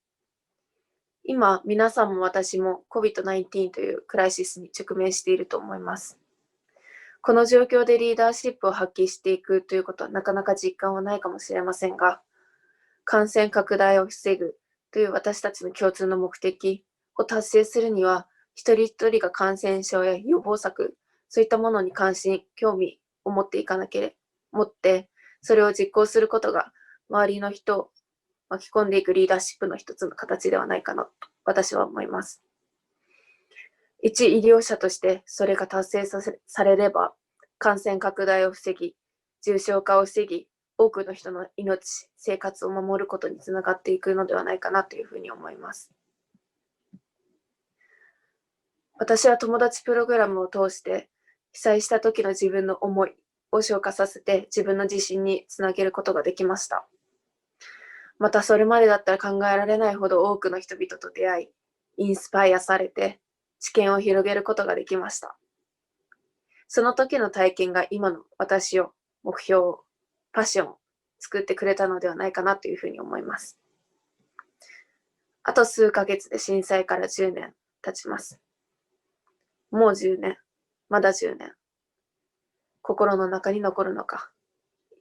今、皆さんも私も COVID-19 というクライシスに直面していると思います。この状況でリーダーシップを発揮していくということはなかなか実感はないかもしれませんが、感染拡大を防ぐという私たちの共通の目的を達成するには、一人一人が感染症や予防策、そういったものに関心、興味を持って、それを実行することが周りの人を巻き込んでいくリーダーシップの一つの形ではないかなと私は思います。一医療者としてそれが達成されれば、感染拡大を防ぎ、重症化を防ぎ、多くの人の命、生活を守ることにつながっていくのではないかなというふうに思います。私は友達プログラムを通して被災した時の自分の思いを消化させて自分の自信につなげることができました。またそれまでだったら考えられないほど多くの人々と出会い、インスパイアされて知見を広げることができました。その時の体験が今の私を、目標を、パッションを作ってくれたのではないかなというふうに思います。あと数ヶ月で震災から10年経ちます。もう10年、まだ10年。心の中に残るのか、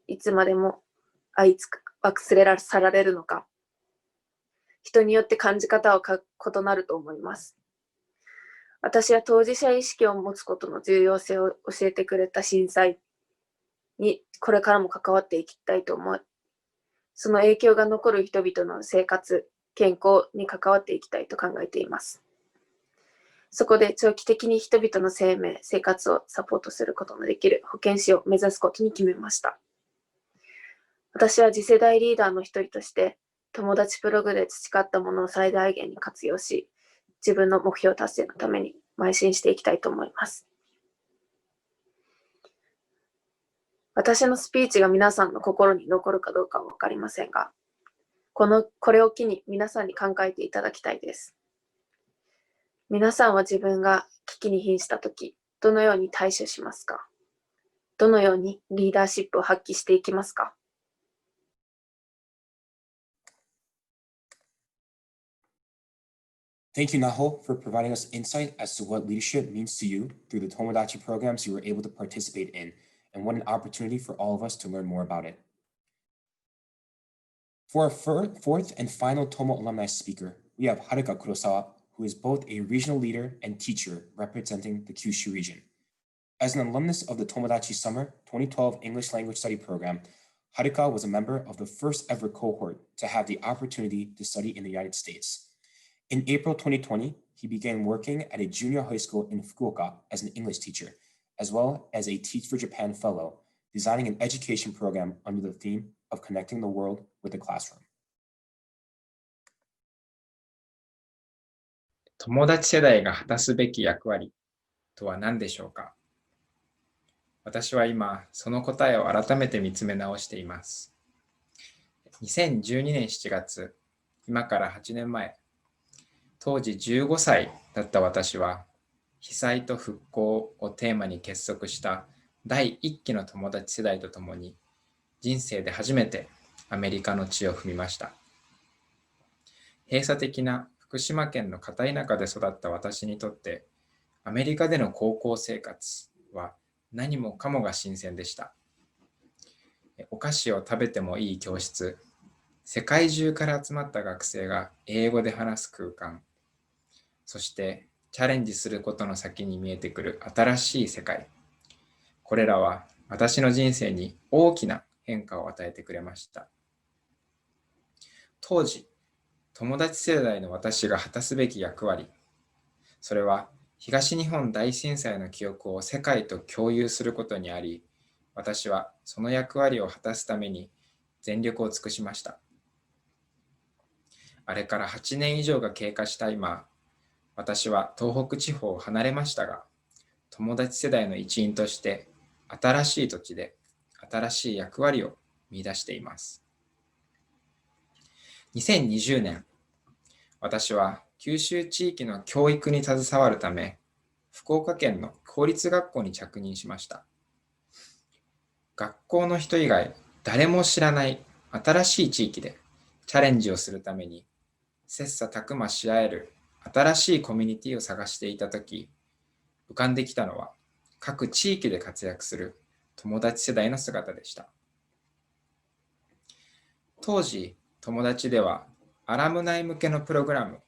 いつまでも忘れ去られるのか、人によって感じ方は異なると思います。私は当事者意識を持つことの重要性を教えてくれた震災にこれからも関わっていきたいと思い、その影響が残る人々の生活、健康に関わっていきたいと考えています。そこで長期的に人々の生命、生活をサポートすることのできる保健師を目指すことに決めました。私は次世代リーダーの一人として、友達プログで培ったものを最大限に活用し、自分の目標達成のために邁進していきたいと思います。私のスピーチが皆さんの心に残るかどうかは分かりませんが、これを機に皆さんに考えていただきたいです。皆さんは自分が危機に瀕したとき、どのように対処しますか？どのようにリーダーシップを発揮していきますか？Thank you, Naho, for providing us insight as to what leadership means to you through the Tomodachi programs you were able to participate in, and what an opportunity for all of us to learn more about it. For our fourth and final Tomo alumni speaker, we have Haruka Kurosawa, who is both a regional leader and teacher representing the Kyushu region. As an alumnus of the Tomodachi Summer 2012 English Language Study Program, Haruka was a member of the first ever cohort to have the opportunity to study in the United States. In April 2020, he began working at a junior high school in Fukuoka as an English teacher, as well as a Teach for Japan fellow, designing an education program under the theme of connecting the world with the classroom. 友達世代が果たすべき役割とは何でしょうか？私は今、その答えを改めて見つめ直しています。2012年7月、今から8年前、当時15歳だった私は、被災と復興をテーマに結束した第1期の友達世代とともに、人生で初めてアメリカの地を踏みました。閉鎖的な福島県の片田舎で育った私にとって、アメリカでの高校生活は何もかもが新鮮でした。お菓子を食べてもいい教室、世界中から集まった学生が英語で話す空間、そしてチャレンジすることの先に見えてくる新しい世界。これらは私の人生に大きな変化を与えてくれました。当時、友達世代の私が果たすべき役割、それは東日本大震災の記憶を世界と共有することにあり、私はその役割を果たすために全力を尽くしました。あれから8年以上が経過した今、私は東北地方を離れましたが、友達世代の一員として新しい土地で新しい役割を見出しています。2020年、私は九州地域の教育に携わるため、福岡県の公立学校に着任しました。学校の人以外、誰も知らない新しい地域でチャレンジをするために、切磋琢磨し合える新しいコミュニティを探していたとき、浮かんできたのは各地域で活躍する友達世代の姿でした。当時、友達ではアラムナイ向けのプログラム、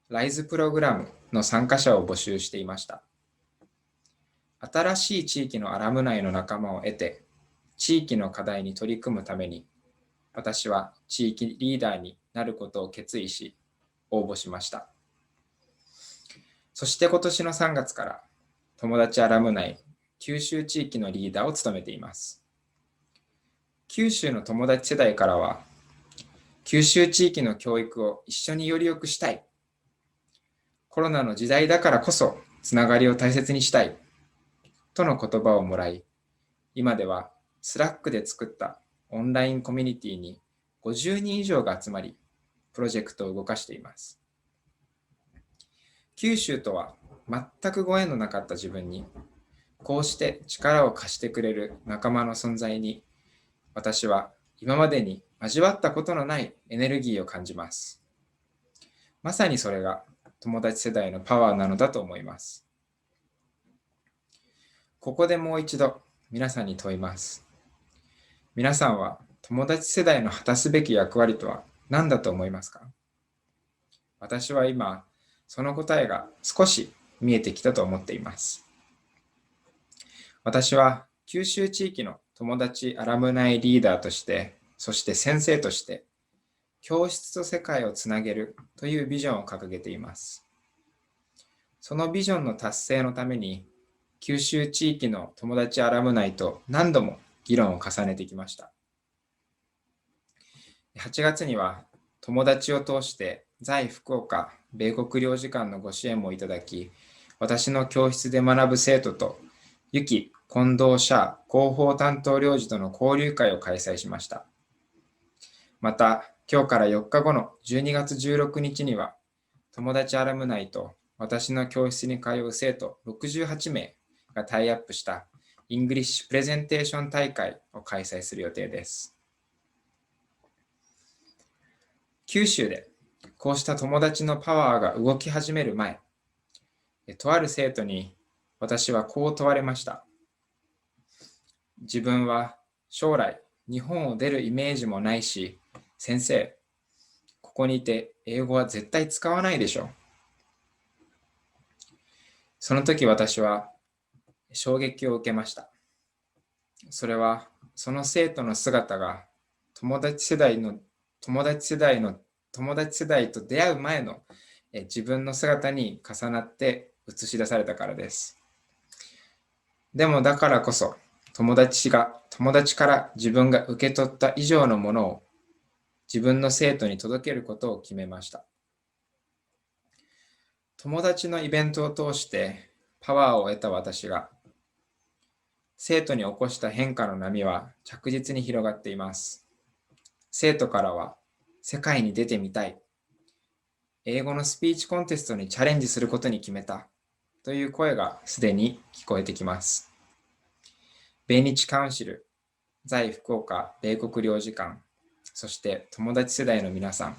ライズプログラムの参加者を募集していました。新しい地域のアラムナイの仲間を得て、地域の課題に取り組むために、私は地域リーダーになることを決意し、応募しました。そそして今年の3月から友達アラムナイ九州地域のリーダーを務めています。九州の友達世代からは、九州地域の教育を一緒により良くしたい。コロナの時代だからこそつながりを大切にしたい。との言葉をもらい、今ではスラックで作ったオンラインコミュニティに50人以上が集まり、プロジェクトを動かしています。九州とは全くご縁のなかった自分に、こうして力を貸してくれる仲間の存在に、私は今までに味わったことのないエネルギーを感じます。まさにそれが友達世代のパワーなのだと思います。ここでもう一度皆さんに問います。皆さんは友達世代の果たすべき役割とは何だと思いますか？私は今、その答えが少し見えてきたと思っています。私は九州地域の友達アラムナイリーダーとして、そして先生として、教室と世界をつなげるというビジョンを掲げています。そのビジョンの達成のために、九州地域の友達アラムナイと何度も議論を重ねてきました。8月には友達を通して在福岡米国領事館のご支援もいただき、私の教室で学ぶ生徒とユキ・近藤社広報担当領事との交流会を開催しました。また、今日から4日後の12月16日には、友達アラムナイと私の教室に通う生徒68名がタイアップしたイングリッシュプレゼンテーション大会を開催する予定です。九州でこうした友達のパワーが動き始める前、とある生徒に私はこう問われました。自分は将来日本を出るイメージもないし、先生、ここにいて英語は絶対使わないでしょ。その時私は衝撃を受けました。それはその生徒の姿が友達世代と出会う前の自分の姿に重なって映し出されたからです。でもだからこそ友達から自分が受け取った以上のものを自分の生徒に届けることを決めました。友達のイベントを通してパワーを得た私が生徒に起こした変化の波は着実に広がっています。生徒からは世界に出てみたい、英語のスピーチコンテストにチャレンジすることに決めたという声がすでに聞こえてきます。米日カウンシル、在福岡米国領事館、そして友達世代の皆さん、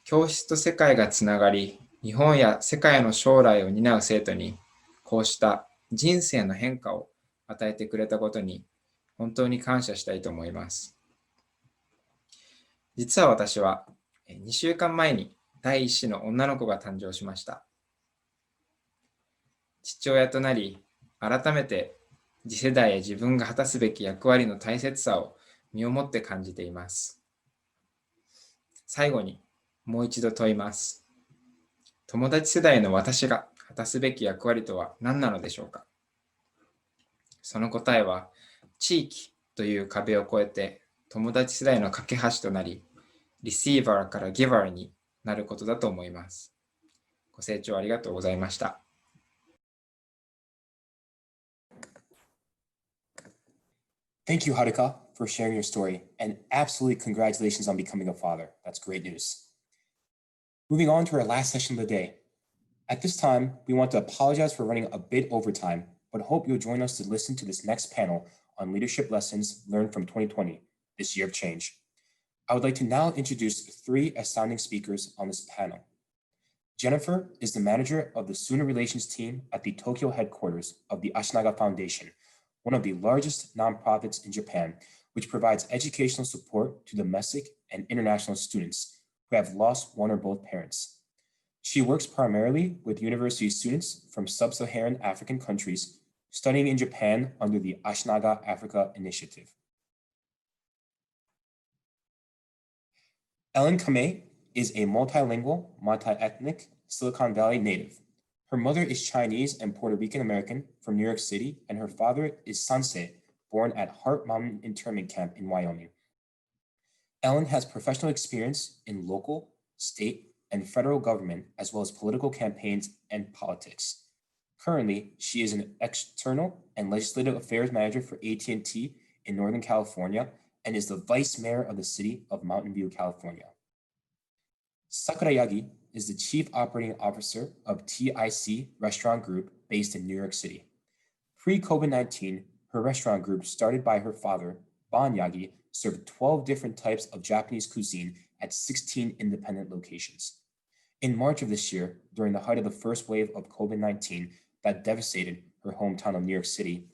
教室と世界がつながり、日本や世界の将来を担う生徒にこうした人生の変化を与えてくれたことに本当に感謝したいと思います。実は私は2週間前に第一子の女の子が誕生しました。父親となり、改めて次世代へ自分が果たすべき役割の大切さを身をもって感じています。最後にもう一度問います。友達世代の私が果たすべき役割とは何なのでしょうか。その答えは、地域という壁を越えて友達世代の架け橋となり、リシーバーからギバーになることだと思います。ご清聴ありがとうございました。Thank you, Haruka, for sharing your story, and absolutely congratulations on becoming a father. That's great news. Moving on to our last session of the day. At this time, we want to apologize for running a bit over time, but hope you'll join us to listen to this next panel on leadership lessons learned from 2020, this year of change. I would like to now introduce 3 astounding speakers on this panel. Jennifer is the manager of the Student Relations team at the Tokyo headquarters of the Ashinaga Foundation, one of the largest nonprofits in Japan, which provides educational support to domestic and international students who have lost one or both parents. She works primarily with university students from sub-Saharan African countries studying in Japan under the Ashinaga Africa Initiative. Ellen Kamei is a multilingual, multi-ethnic, Silicon Valley native. Her mother is Chinese and Puerto Rican American from New York City, and her father is Sansei, born at Heart Mountain Internment Camp in Wyoming. Ellen has professional experience in local, state, and federal government, as well as political campaigns and politics. Currently, she is an external and legislative affairs manager for AT&T in Northern California and is the vice mayor of the city of Mountain View, California. Sakura Yagi is the chief operating officer of TIC Restaurant Group based in New York City. Pre-COVID-19, her restaurant group, started by her father, Bon Yagi, served 12 different types of Japanese cuisine at 16 independent locations. In March of this year, during the height of the first wave of COVID-19 that devastated her hometown of New York City,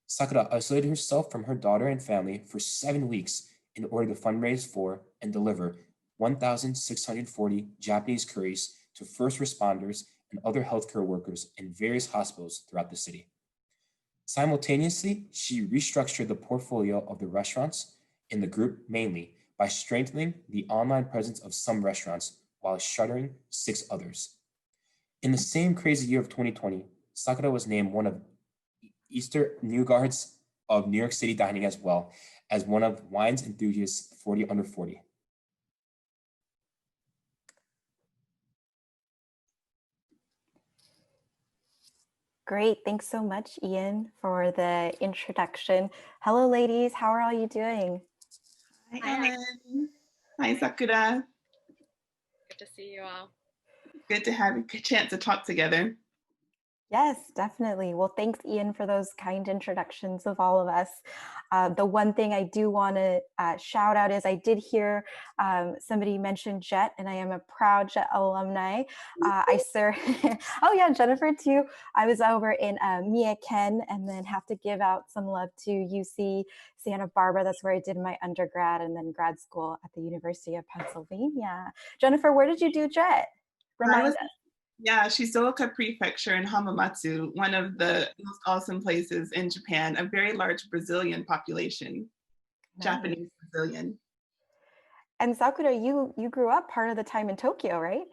Sakura isolated herself from her daughter and family for 7 weeks in order to fundraise for and deliver 1,640 Japanese curries to first responders and other healthcare workers in various hospitals throughout the city. Simultaneously, she restructured the portfolio of the restaurants in the group mainly by strengthening the online presence of some restaurants while shuttering 6 others. In the same crazy year of 2020, Sakura was named one of Easter New Guards of New York City Dining, as well as one of Wine's Enthusiasts 40 Under 40. Great. Thanks so much, Ian, for the introduction. Hello, ladies. How are all you doing? Hi, Ellen. Hi, Sakura. Good to see you all. Good to have a good chance to talk together. Yes, definitely. Well, thanks, Ian, for those kind introductions of all of us. The one thing I do want to shout out is I did hear somebody mention Jet, and I am a proud Jet alumni. I serve, oh yeah, Jennifer too. I was over in Mie Ken, and then have to give out some love to UC Santa Barbara. That's where I did my undergrad and then grad school at the University of Pennsylvania. Jennifer, where did you do Jet? Remind us. Yeah, Shizuoka Prefecture in Hamamatsu, one of the most awesome places in Japan, a very large Brazilian population, nice. Japanese Brazilian. And Sakura, you grew up part of the time in Tokyo, right?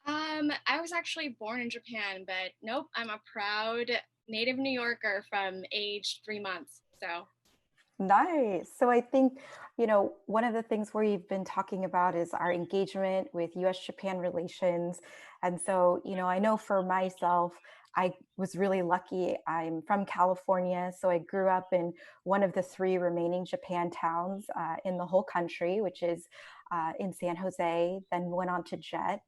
I was actually born in Japan, but nope, I'm a proud native New Yorker from age 3 months, so. Nice. So I think, you know, one of the things we've been talking about is our engagement with U.S. Japan relations. And so, you know, I know for myself, I was really lucky. I'm from California, so I grew up in one of the 3 remaining Japan towns in the whole country, which is in San Jose, then went on to Jet.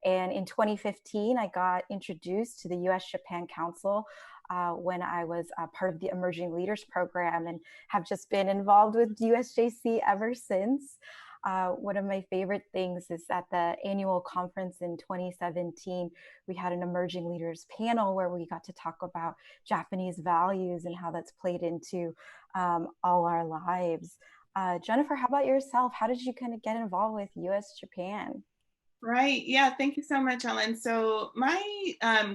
And in 2015, I got introduced to the U.S. Japan Council when I was part of the Emerging Leaders Program, and have just been involved with USJC ever since. One of my favorite things is at the annual conference in 2017, we had an Emerging Leaders panel where we got to talk about Japanese values and how that's played into all our lives. Jennifer, how about yourself? How did you kind of get involved with US Japan? Right. Yeah. Thank you so much, Ellen. So my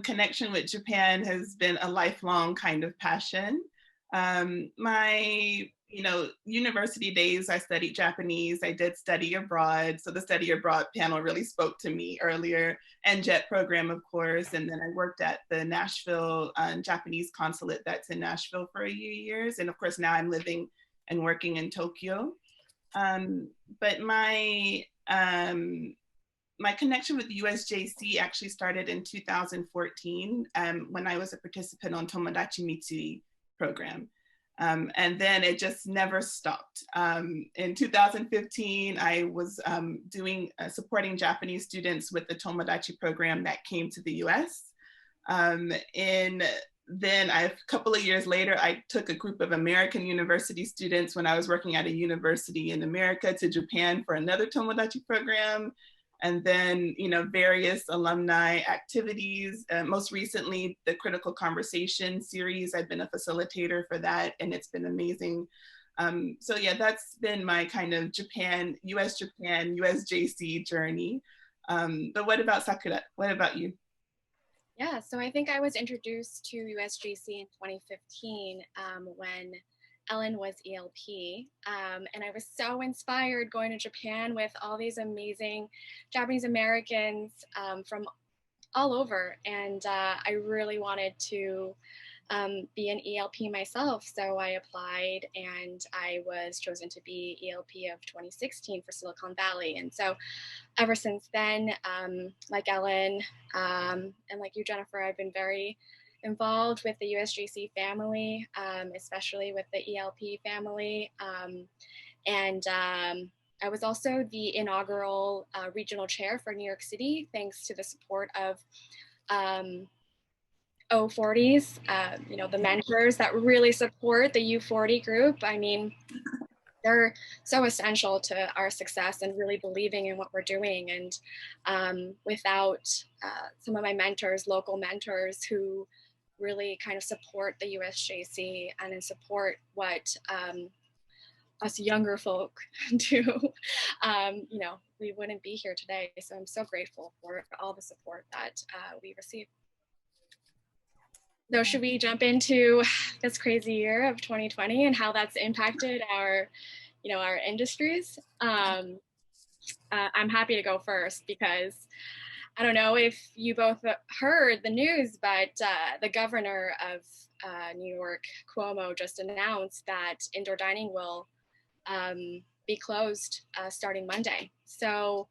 connection with Japan has been a lifelong kind of passion. My, university days, I studied Japanese. I did study abroad. So the study abroad panel really spoke to me earlier, and JET program, of course. And then I worked at the Nashville Japanese consulate that's in Nashville for a few years. And of course, now I'm living and working in Tokyo. But my connection with the USJC actually started in 2014 when I was a participant on TOMODACHI Mitsui program. And then it just never stopped. In 2015, I was supporting Japanese students with the TOMODACHI program that came to the US. Then a couple of years later, I took a group of American university students when I was working at a university in America to Japan for another TOMODACHI program. And then, various alumni activities. Most recently, the Critical Conversation series. I've been a facilitator for that, and it's been amazing. So yeah, that's been my kind of US Japan, USJC journey. But what about Sakura? What about you? Yeah, so I think I was introduced to USJC in 2015 when Ellen was ELP. And I was so inspired going to Japan with all these amazing Japanese Americans from all over. And I really wanted to be an ELP myself. So I applied and I was chosen to be ELP of 2016 for Silicon Valley. And so ever since then, like Ellen and like you, Jennifer, I've been very involved with the USJC family, especially with the ELP family. I was also the inaugural regional chair for New York City, thanks to the support of O40s, the mentors that really support the U40 group. I mean, they're so essential to our success and really believing in what we're doing. And without some of my mentors, local mentors who really kind of support the USJC and then support what us younger folk do, we wouldn't be here today. So I'm so grateful for all the support that we receive. So should we jump into this crazy year of 2020 and how that's impacted our industries? I'm happy to go first because I don't know if you both heard the news, but the governor of New York, Cuomo, just announced that indoor dining will be closed starting Monday. So,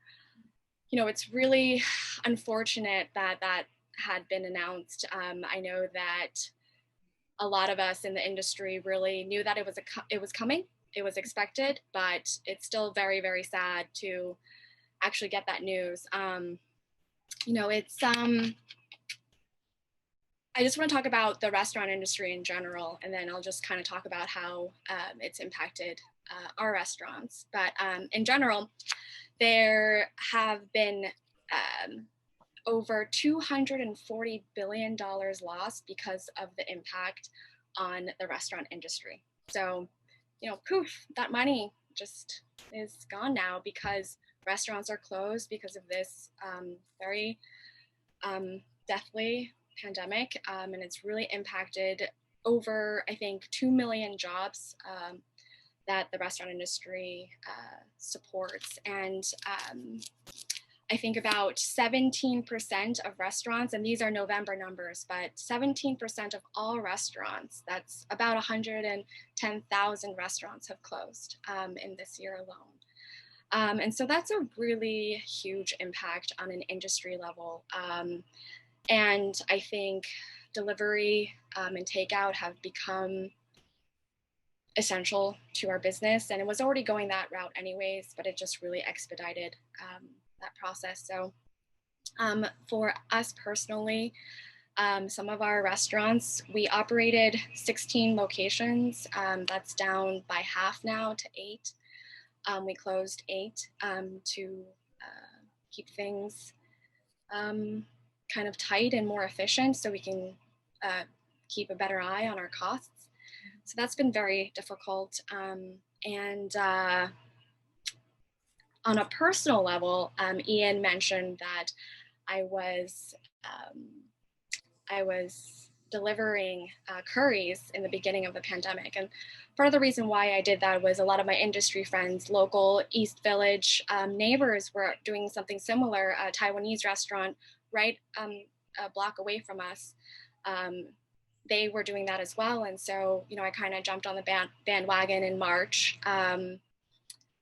it's really unfortunate that that had been announced. I know that a lot of us in the industry really knew that it was coming. It was expected, but it's still very, very sad to actually get that news. It's I just want to talk about the restaurant industry in general, and then I'll just kind of talk about how it's impacted our restaurants. But in general, there have been over $240 billion lost because of the impact on the restaurant industry. So, poof, that money just is gone now because restaurants are closed because of this very deathly pandemic. And it's really impacted over, I think, 2 million jobs that the restaurant industry supports. And I think about 17% of restaurants, and these are November numbers, but 17% of all restaurants, that's about 110,000 restaurants have closed in this year alone. And so that's a really huge impact on an industry level. And I think delivery and takeout have become essential to our business. And it was already going that route anyways, but it just really expedited that process. So for us personally, some of our restaurants, we operated 16 locations. That's down by half now to 8. We closed 8 to keep things kind of tight and more efficient so we can keep a better eye on our costs. So that's been very difficult. And on a personal level, Ian mentioned that I was delivering curries in the beginning of the pandemic. And part of the reason why I did that was a lot of my industry friends, local East Village neighbors were doing something similar, a Taiwanese restaurant right a block away from us. They were doing that as well. And so, I kind of jumped on the bandwagon in March.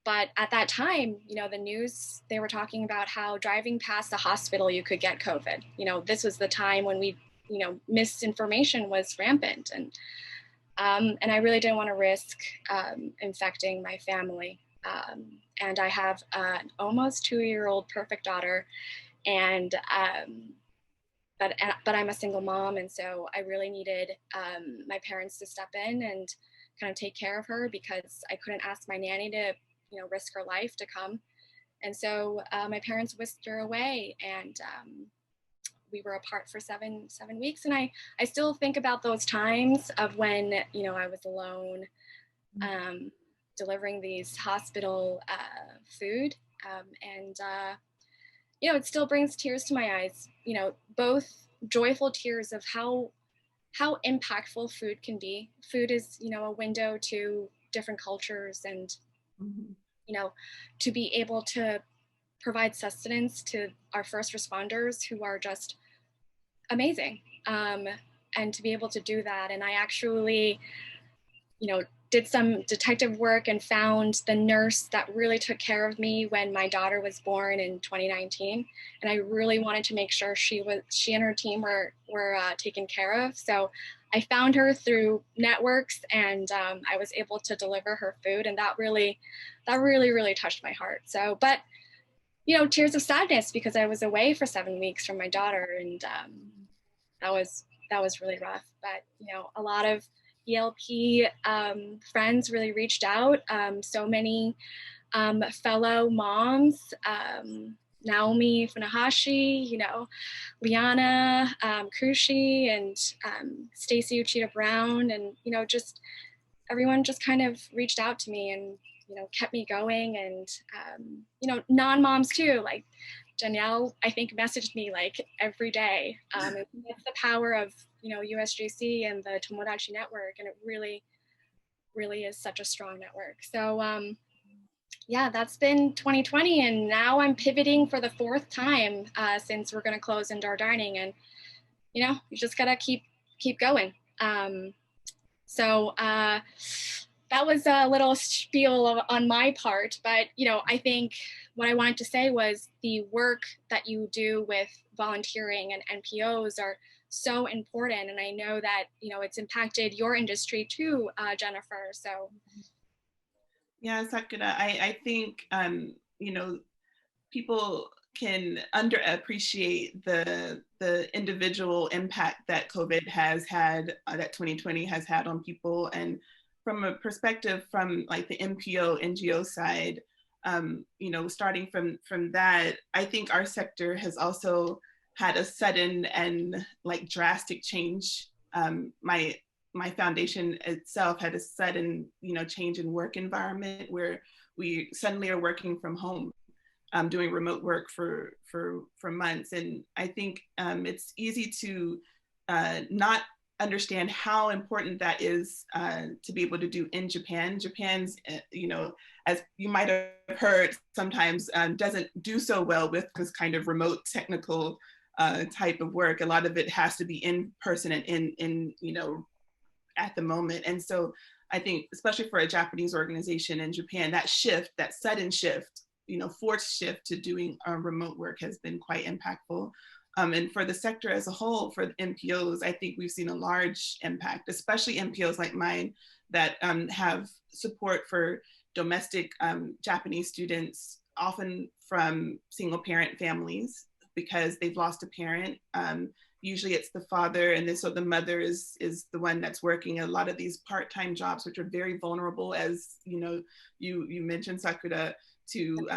But at that time, the news, they were talking about how driving past the hospital, you could get COVID. This was the time when misinformation was rampant. And I really didn't want to risk infecting my family. And I have an almost 2-year-old perfect daughter. And but I'm a single mom, and so I really needed my parents to step in and kind of take care of her because I couldn't ask my nanny to, risk her life to come. And so my parents whisked her away, and we were apart for seven weeks. And I still think about those times of when, I was alone delivering these hospital food, and it still brings tears to my eyes, both joyful tears of how how impactful food can be. Food is, you know, a window to different cultures, and you know, to be able to provide sustenance to our first responders who are just amazing, and to be able to do that. And I actually, you know, did some detective work and found the nurse that really took care of me when my daughter was born in 2019. And I really wanted to make sure she and her team were taken care of. So I found her through networks, and I was able to deliver her food, and that really touched my heart. So, but you know, tears of sadness because I was away for 7 weeks from my daughter, and that was really rough. But you know, a lot of ELP friends really reached out. So many fellow moms, Naomi Funahashi, you know, Liana Krushi, and Stacy Uchida Brown, and you know, just everyone just kind of reached out to me and you know, kept me going. And you know, non-moms too, like Danielle, I think, messaged me like every day. And that's the power of, you know, USJC and the Tomodachi network, and it really is such a strong network. So yeah, that's been 2020, and now I'm pivoting for the 4th time since we're going to close indoor dining, and you know, you just gotta keep going. So that was a little spiel on my part, but you know, I think what I wanted to say was the work that you do with volunteering and NPOs are so important, and I know that you know it's impacted your industry too, Jennifer. So yeah, Sakura, I think you know, people can underappreciate the individual impact that COVID has had, that 2020 has had on people. And from a perspective from like the NPO, NGO side, you know, starting from that, I think our sector has also had a sudden and like drastic change. My foundation itself had a sudden, you know, change in work environment where we suddenly are working from home, doing remote work for months. And I think it's easy to not understand how important that is to be able to do in Japan. Japan's, you know, as you might have heard, sometimes doesn't do so well with this kind of remote technical type of work. A lot of it has to be in person and in you know, at the moment. And so I think, especially for a Japanese organization in Japan, that shift, that sudden shift, you know, forced shift to doing remote work has been quite impactful. And for the sector as a whole, for NPOs, I think we've seen a large impact, especially NPOs like mine that have support for domestic Japanese students, often from single parent families because they've lost a parent. Usually it's the father, and then so the mother is the one that's working a lot of these part-time jobs, which are very vulnerable, as you know, you mentioned, Sakura, to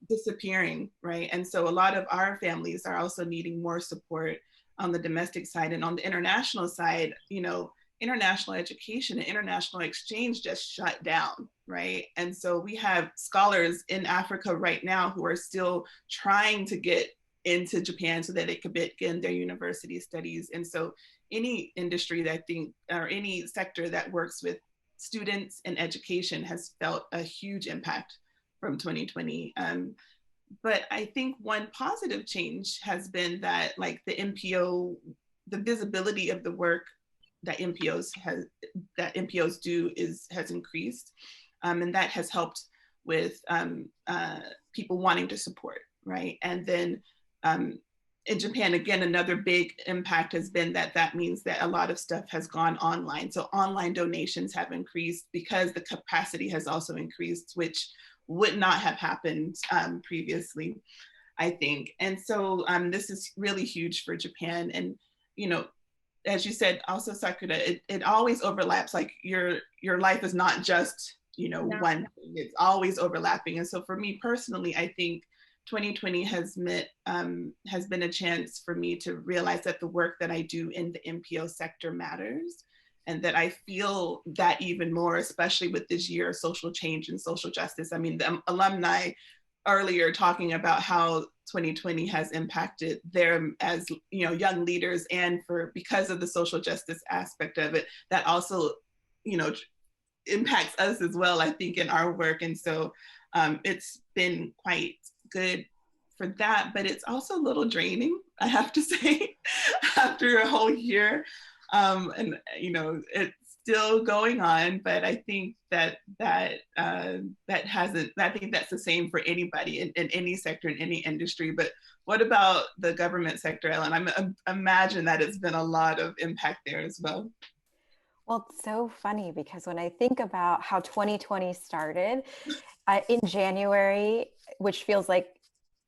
disappearing, right? And so a lot of our families are also needing more support on the domestic side. And on the international side, you know, international education and international exchange just shut down, right? And so we have scholars in Africa right now who are still trying to get into Japan so that they could begin their university studies. And so any industry that I think, or any sector that works with students and education has felt a huge impact from 2020. But I think one positive change has been that like the NPO, the visibility of the work that NPOs do has increased. And that has helped with people wanting to support, right? And then in Japan, again, another big impact has been that means that a lot of stuff has gone online. So online donations have increased because the capacity has also increased, which would not have happened previously, I think. And so this is really huge for Japan. And, you know, as you said, also Sakura, it always overlaps. Like your life is not just, you know, one thing, it's always overlapping. And so for me personally, I think 2020 has been a chance for me to realize that the work that I do in the NPO sector matters, and that I feel that even more, especially with this year of social change and social justice. I mean, the alumni earlier talking about how 2020 has impacted them as young leaders, and because of the social justice aspect of it, that also impacts us as well, I think, in our work. And so it's been quite good for that, but it's also a little draining, I have to say, after a whole year. And it's still going on, but I think that hasn't. I think that's the same for anybody in any sector, in any industry. But what about the government sector, Ellen? I imagine that it's been a lot of impact there as well. Well, it's so funny because when I think about how 2020 started, in January, which feels like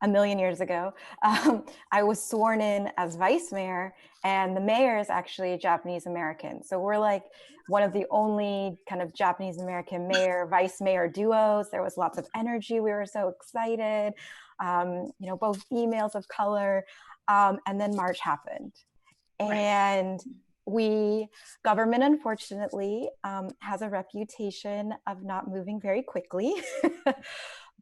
a million years ago, I was sworn in as vice mayor, and the mayor is actually Japanese American. So we're like one of the only kind of Japanese American mayor, vice mayor duos. There was lots of energy. We were so excited, both females of color. And then March happened. And government, unfortunately, has a reputation of not moving very quickly.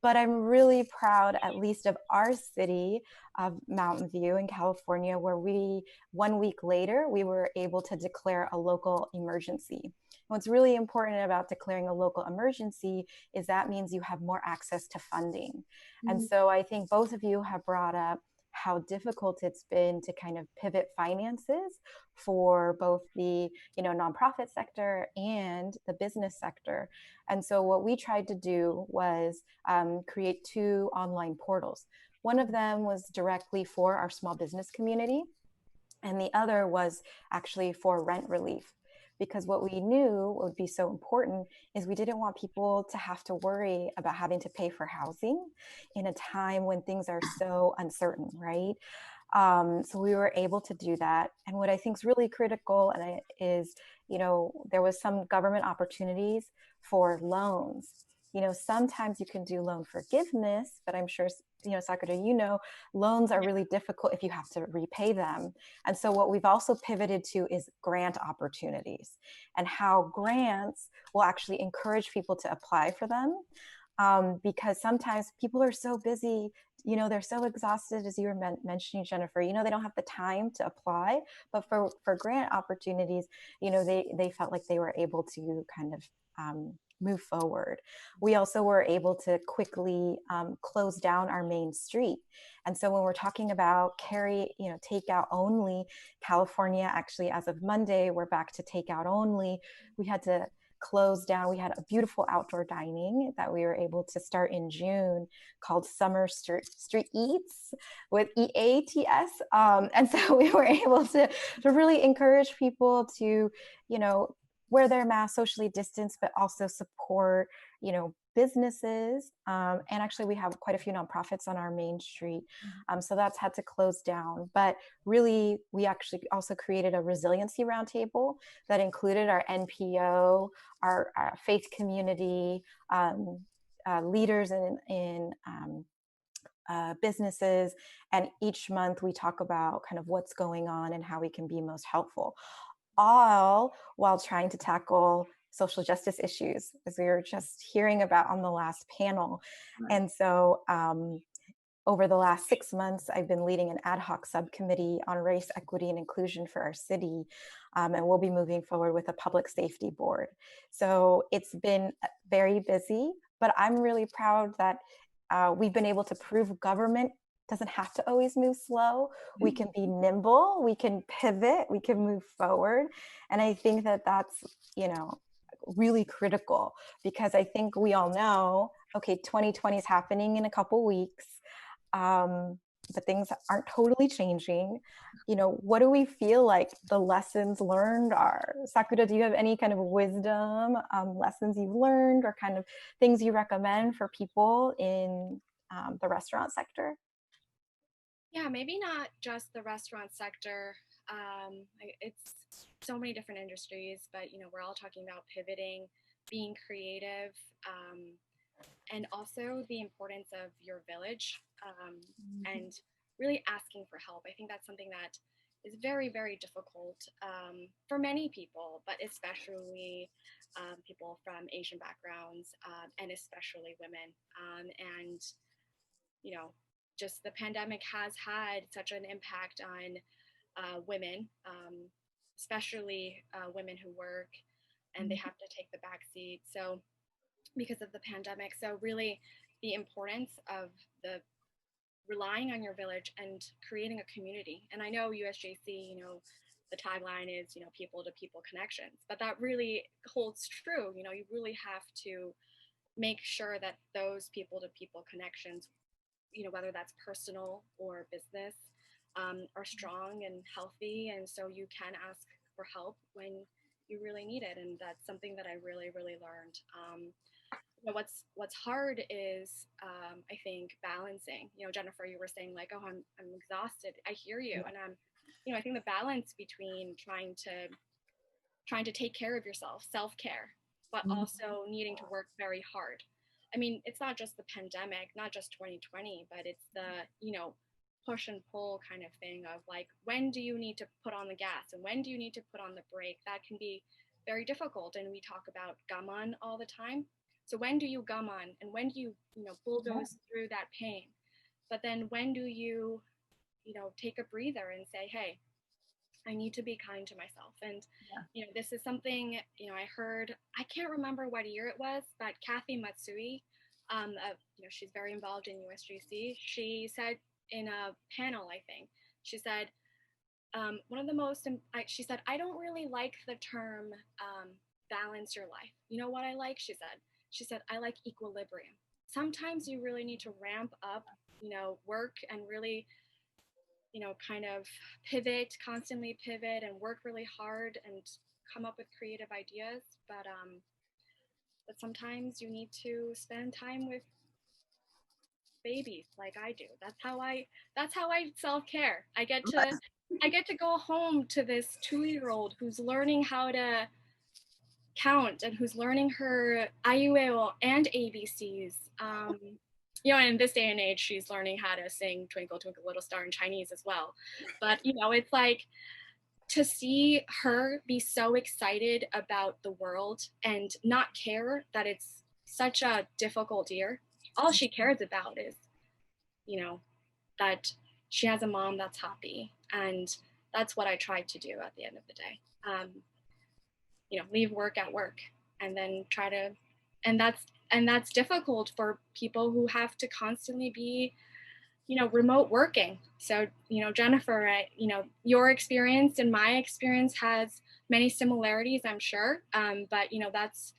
But I'm really proud, at least of our city of Mountain View in California, where 1 week later, we were able to declare a local emergency. What's really important about declaring a local emergency is that means you have more access to funding. Mm-hmm. And so I think both of you have brought up how difficult it's been to kind of pivot finances for both the nonprofit sector and the business sector. And so what we tried to do was create 2 online portals. One of them was directly for our small business community, and the other was actually for rent relief. Because what we knew would be so important is we didn't want people to have to worry about having to pay for housing in a time when things are so uncertain, right? So we were able to do that. And what I think is really critical is, there was some government opportunities for loans. Sometimes you can do loan forgiveness, but I'm sure, Sakura, loans are really difficult if you have to repay them. And so what we've also pivoted to is grant opportunities, and how grants will actually encourage people to apply for them. Because sometimes people are so busy, they're so exhausted, as you were mentioning, Jennifer, they don't have the time to apply. But for grant opportunities, they felt like they were able to kind of move forward. We also were able to quickly close down our main street. And so when we're talking about takeout only, California, actually, as of Monday, we're back to takeout only. We had to closed down. We had a beautiful outdoor dining that we were able to start in June called Summer Street Eats with EATS. And so we were able to really encourage people to, wear their mask, socially distance, but also support, businesses. And actually we have quite a few nonprofits on our main street. So that's had to close down. But really, we actually also created a resiliency roundtable that included our NPO, our faith community, leaders in businesses. And each month we talk about kind of what's going on and how we can be most helpful, all while trying to tackle social justice issues, as we were just hearing about on the last panel. Right. And so over the last 6 months, I've been leading an ad hoc subcommittee on race, equity, and inclusion for our city. And we'll be moving forward with a public safety board. So it's been very busy, but I'm really proud that we've been able to prove government doesn't have to always move slow. We can be nimble, we can pivot, we can move forward. And I think that that's, really critical, because I think we all know, okay, 2020 is happening in a couple weeks, but things aren't totally changing. What do we feel like the lessons learned are? Sakura, do you have any kind of wisdom, lessons you've learned, or kind of things you recommend for people in the restaurant sector? Yeah, maybe not just the restaurant sector. It's so many different industries, but we're all talking about pivoting, being creative, and also the importance of your village, and really asking for help. I think that's something that is very, very difficult for many people, but especially people from Asian backgrounds, and especially women. And you know, just the pandemic has had such an impact on women, especially women who work and they have to take the back seat. So because of the pandemic, so really the importance of the relying on your village and creating a community. And I know USJC, you know, the tagline is, you know, people to people connections, but that really holds true. You know, you really have to make sure that those people to people connections, you know, whether that's personal or business, are strong and healthy. And so you can ask for help when you really need it. And that's something that I really, really learned. You know, what's hard is I think balancing. You know, Jennifer, you were saying like, oh, I'm exhausted. I hear you, and you know, I think the balance between trying to take care of yourself, self-care, but also needing to work very hard. I mean, it's not just the pandemic, not just 2020, but it's the, you know, push and pull kind of thing of like, when do you need to put on the gas and when do you need to put on the brake? That can be very difficult. And we talk about gaman all the time. So when do you gaman and when do you, you know, bulldoze through that pain? But then when do you, you know, take a breather and say, hey, I need to be kind to myself. And, you know, this is something, you know, I heard, I can't remember what year it was, but Kathy Matsui, you know, she's very involved in USJC. She said in a panel, I think, she said, one of the most, she said, I don't really like the term balance your life. You know what I like? She said, I like equilibrium. Sometimes you really need to ramp up, you know, work and really, you know, kind of constantly pivot and work really hard and come up with creative ideas. But sometimes you need to spend time with babies like I do. That's how I self-care. I get to go home to this 2-year-old who's learning how to count and who's learning her Aiueo and ABCs. You know, in this day and age, she's learning how to sing Twinkle, Twinkle, Little Star in Chinese as well. But, you know, it's like to see her be so excited about the world and not care that it's such a difficult year. All she cares about is, you know, that she has a mom that's happy. And that's what I tried to do at the end of the day. You know, leave work at work and then try to, and that's difficult for people who have to constantly be, you know, remote working. So, you know, Jennifer, you know, your experience and my experience has many similarities, I'm sure. But, you know, that's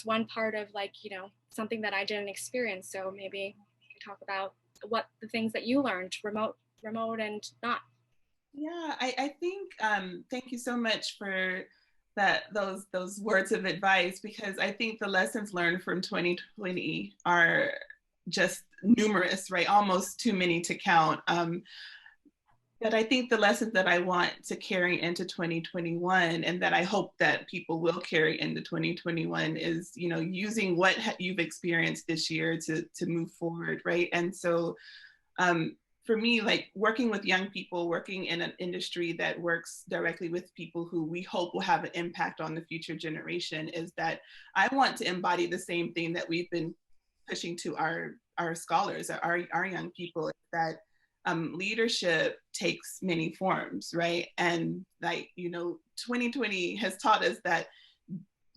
one part of like, you know, something that I didn't experience. So maybe you could talk about what the things that you learned remote and not. Yeah, I think, thank you so much for those words of advice, because I think the lessons learned from 2020 are just numerous, right? Almost too many to count. But I think the lessons that I want to carry into 2021 and that I hope that people will carry into 2021 is, you know, using what you've experienced this year to move forward, right? And so for me, like working with young people, working in an industry that works directly with people who we hope will have an impact on the future generation, is that I want to embody the same thing that we've been pushing to our scholars, our young people, that leadership takes many forms, right? And like, you know, 2020 has taught us that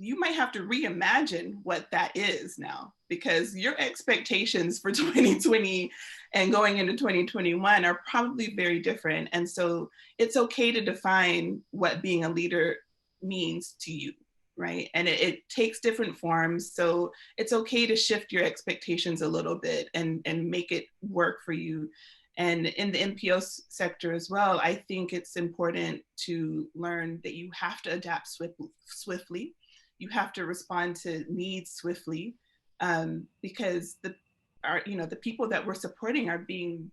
you might have to reimagine what that is now, because your expectations for 2020 and going into 2021 are probably very different. And so it's okay to define what being a leader means to you, right? And it takes different forms. So it's okay to shift your expectations a little bit and make it work for you. And in the NPO sector as well, I think it's important to learn that you have to adapt swiftly. You have to respond to needs swiftly, because the people that we're supporting are being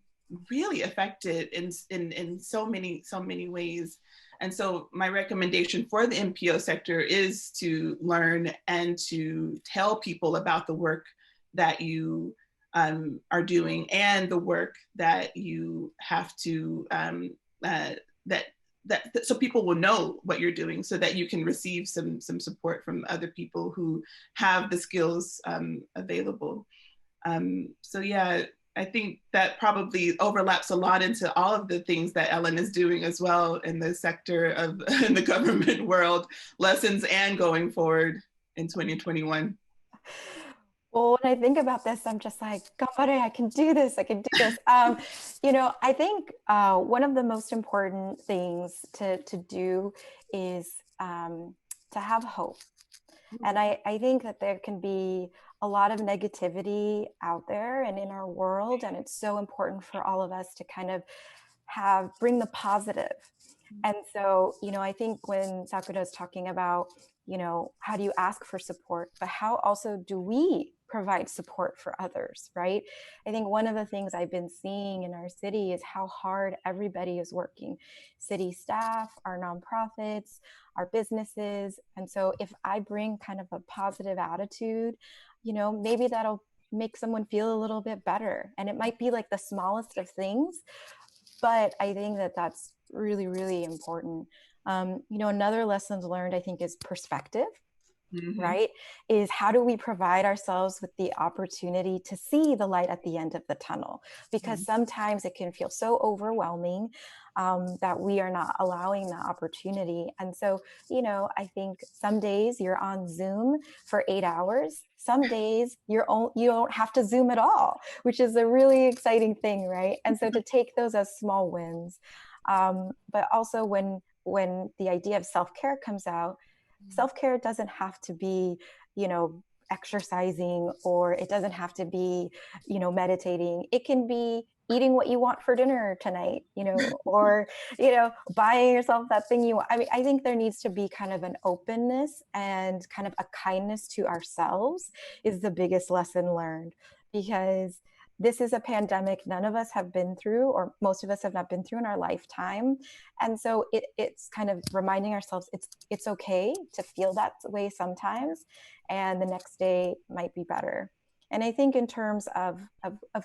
really affected in so many ways. And so my recommendation for the NPO sector is to learn and to tell people about the work that you are doing and the work that you have to so people will know what you're doing, so that you can receive some support from other people who have the skills available. So yeah, I think that probably overlaps a lot into all of the things that Ellen is doing as well in the sector of in the government world, lessons and going forward in 2021. Well, when I think about this, I'm just like, God, I can do this. I can do this. You know, I think one of the most important things to do is to have hope. And I think that there can be a lot of negativity out there and in our world. And it's so important for all of us to kind of bring the positive. And so, you know, I think when Sakura is talking about, you know, how do you ask for support, but how also do we provide support for others, right? I think one of the things I've been seeing in our city is how hard everybody is working. City staff, our nonprofits, our businesses. And so if I bring kind of a positive attitude, you know, maybe that'll make someone feel a little bit better. And it might be like the smallest of things, but I think that that's really, really important. You know, another lesson learned, I think, is perspective. Right? Is how do we provide ourselves with the opportunity to see the light at the end of the tunnel? Because sometimes it can feel so overwhelming that we are not allowing that opportunity. And so, you know, I think some days you're on Zoom for 8 hours. Some days you don't have to Zoom at all, which is a really exciting thing, right? And so to take those as small wins. But also when the idea of self-care comes out, self-care doesn't have to be, you know, exercising, or it doesn't have to be, you know, meditating. It can be eating what you want for dinner tonight, you know, or, you know, buying yourself that thing you want. I mean, I think there needs to be kind of an openness and kind of a kindness to ourselves is the biggest lesson learned, because this is a pandemic none of us have been through, or most of us have not been through in our lifetime. And so it's kind of reminding ourselves it's okay to feel that way sometimes, and the next day might be better. And I think in terms of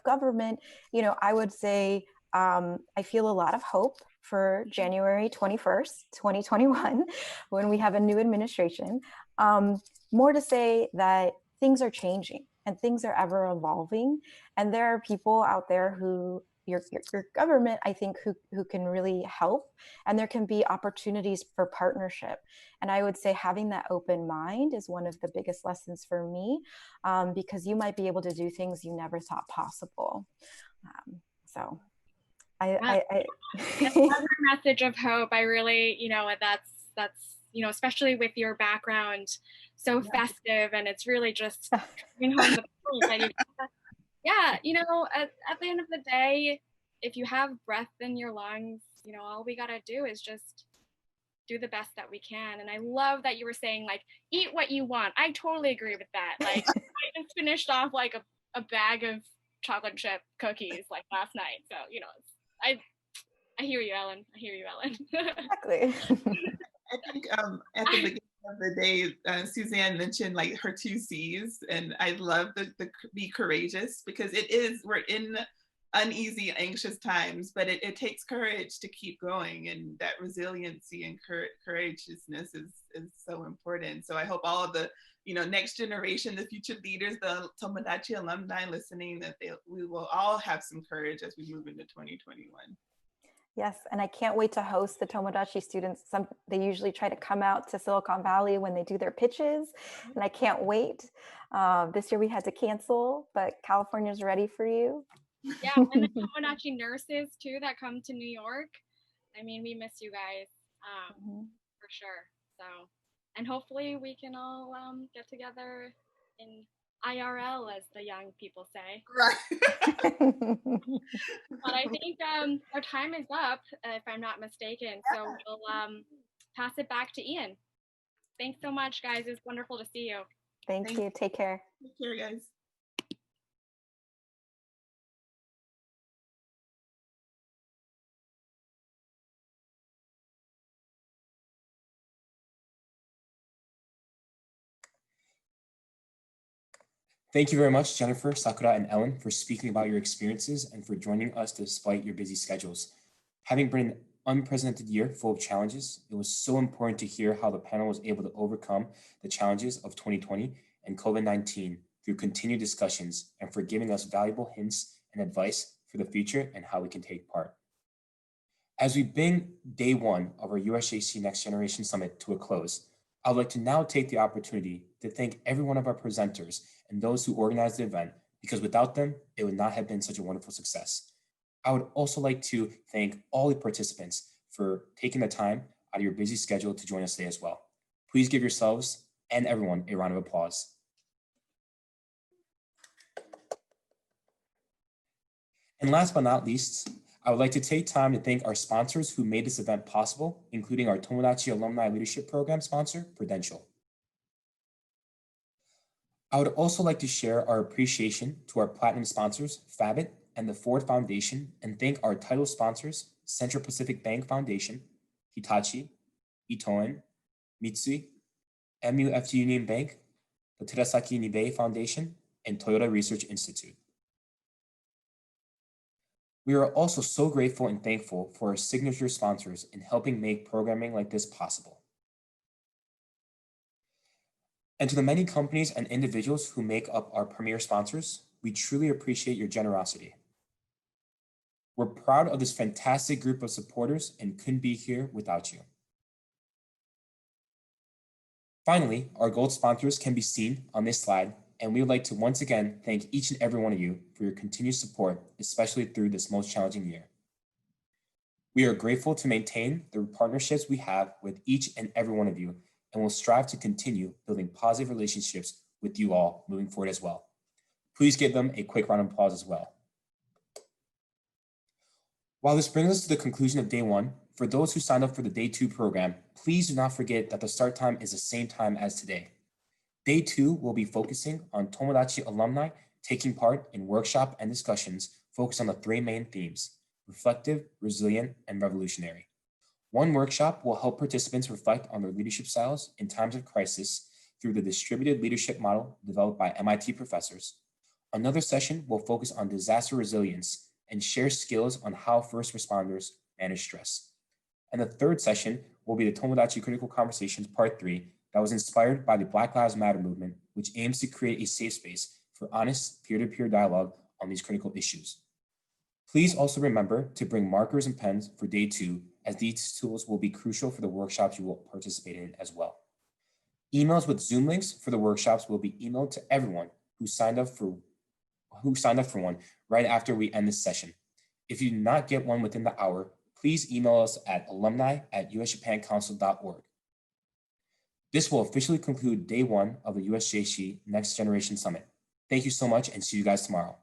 government, you know, I would say I feel a lot of hope for January 21st, 2021, when we have a new administration. More to say that things are changing and things are ever evolving. And there are people out there who, your government, I think, who can really help. And there can be opportunities for partnership. And I would say having that open mind is one of the biggest lessons for me, because you might be able to do things you never thought possible. So I another message of hope. I really, you know, that's, you know, especially with your background, so festive, and it's really just bring home the point. Yeah, you know, at the end of the day, if you have breath in your lungs, you know, all we gotta do is just do the best that we can. And I love that you were saying, like, eat what you want. I totally agree with that. Like, I just finished off like a bag of chocolate chip cookies like last night. So, you know, I hear you, Ellen. I hear you, Ellen. Exactly. I think at the beginning of the day, Suzanne mentioned like her 2 C's, and I love the be courageous, because we're in uneasy, anxious times, but it takes courage to keep going, and that resiliency and courageousness is so important. So I hope all of the, you know, next generation, the future leaders, the Tomodachi alumni listening, that we will all have some courage as we move into 2021. Yes, and I can't wait to host the Tomodachi students. They usually try to come out to Silicon Valley when they do their pitches, and I can't wait. This year we had to cancel, but California's ready for you. Yeah, and the Tomodachi nurses too that come to New York. I mean, we miss you guys, for sure. So, and hopefully we can all get together in IRL, as the young people say. Right. But I think our time is up, if I'm not mistaken. So we'll pass it back to Ian. Thanks so much, guys. It's wonderful to see you. Thank you. Take care. Take care, guys. Thank you very much, Jennifer, Sakura, and Ellen, for speaking about your experiences and for joining us despite your busy schedules. Having been an unprecedented year full of challenges, it was so important to hear how the panel was able to overcome the challenges of 2020 and COVID-19 through continued discussions, and for giving us valuable hints and advice for the future and how we can take part. As we bring day one of our USJC Next Generation Summit to a close, I would like to now take the opportunity to thank every one of our presenters and those who organized the event, because without them, it would not have been such a wonderful success. I would also like to thank all the participants for taking the time out of your busy schedule to join us today as well. Please give yourselves and everyone a round of applause. And last but not least, I would like to take time to thank our sponsors who made this event possible, including our Tomodachi Alumni Leadership Program sponsor, Prudential. I would also like to share our appreciation to our platinum sponsors, Fabit and the Ford Foundation, and thank our title sponsors, Central Pacific Bank Foundation, Hitachi, Itoen, Mitsui, MUFG Union Bank, the Terasaki Nibei Foundation, and Toyota Research Institute. We are also so grateful and thankful for our signature sponsors in helping make programming like this possible. And to the many companies and individuals who make up our premier sponsors, we truly appreciate your generosity. We're proud of this fantastic group of supporters and couldn't be here without you. Finally, our gold sponsors can be seen on this slide, and we would like to once again thank each and every one of you for your continued support, especially through this most challenging year. We are grateful to maintain the partnerships we have with each and every one of you, and will strive to continue building positive relationships with you all moving forward as well. Please give them a quick round of applause as well. While this brings us to the conclusion of day one, for those who signed up for the day two program, please do not forget that the start time is the same time as today. Day two will be focusing on Tomodachi alumni taking part in workshop and discussions focused on the three main themes: reflective, resilient, and revolutionary. One workshop will help participants reflect on their leadership styles in times of crisis through the distributed leadership model developed by MIT professors. Another session will focus on disaster resilience and share skills on how first responders manage stress. And the third session will be the Tomodachi Critical Conversations Part 3 that was inspired by the Black Lives Matter movement, which aims to create a safe space for honest peer-to-peer dialogue on these critical issues. Please also remember to bring markers and pens for day two, as these tools will be crucial for the workshops you will participate in as well. Emails with Zoom links for the workshops will be emailed to everyone who signed up for one right after we end this session. If you do not get one within the hour, please email us at alumni@USJapanCouncil.org. This will officially conclude day one of the USJC Next Generation Summit. Thank you so much and see you guys tomorrow.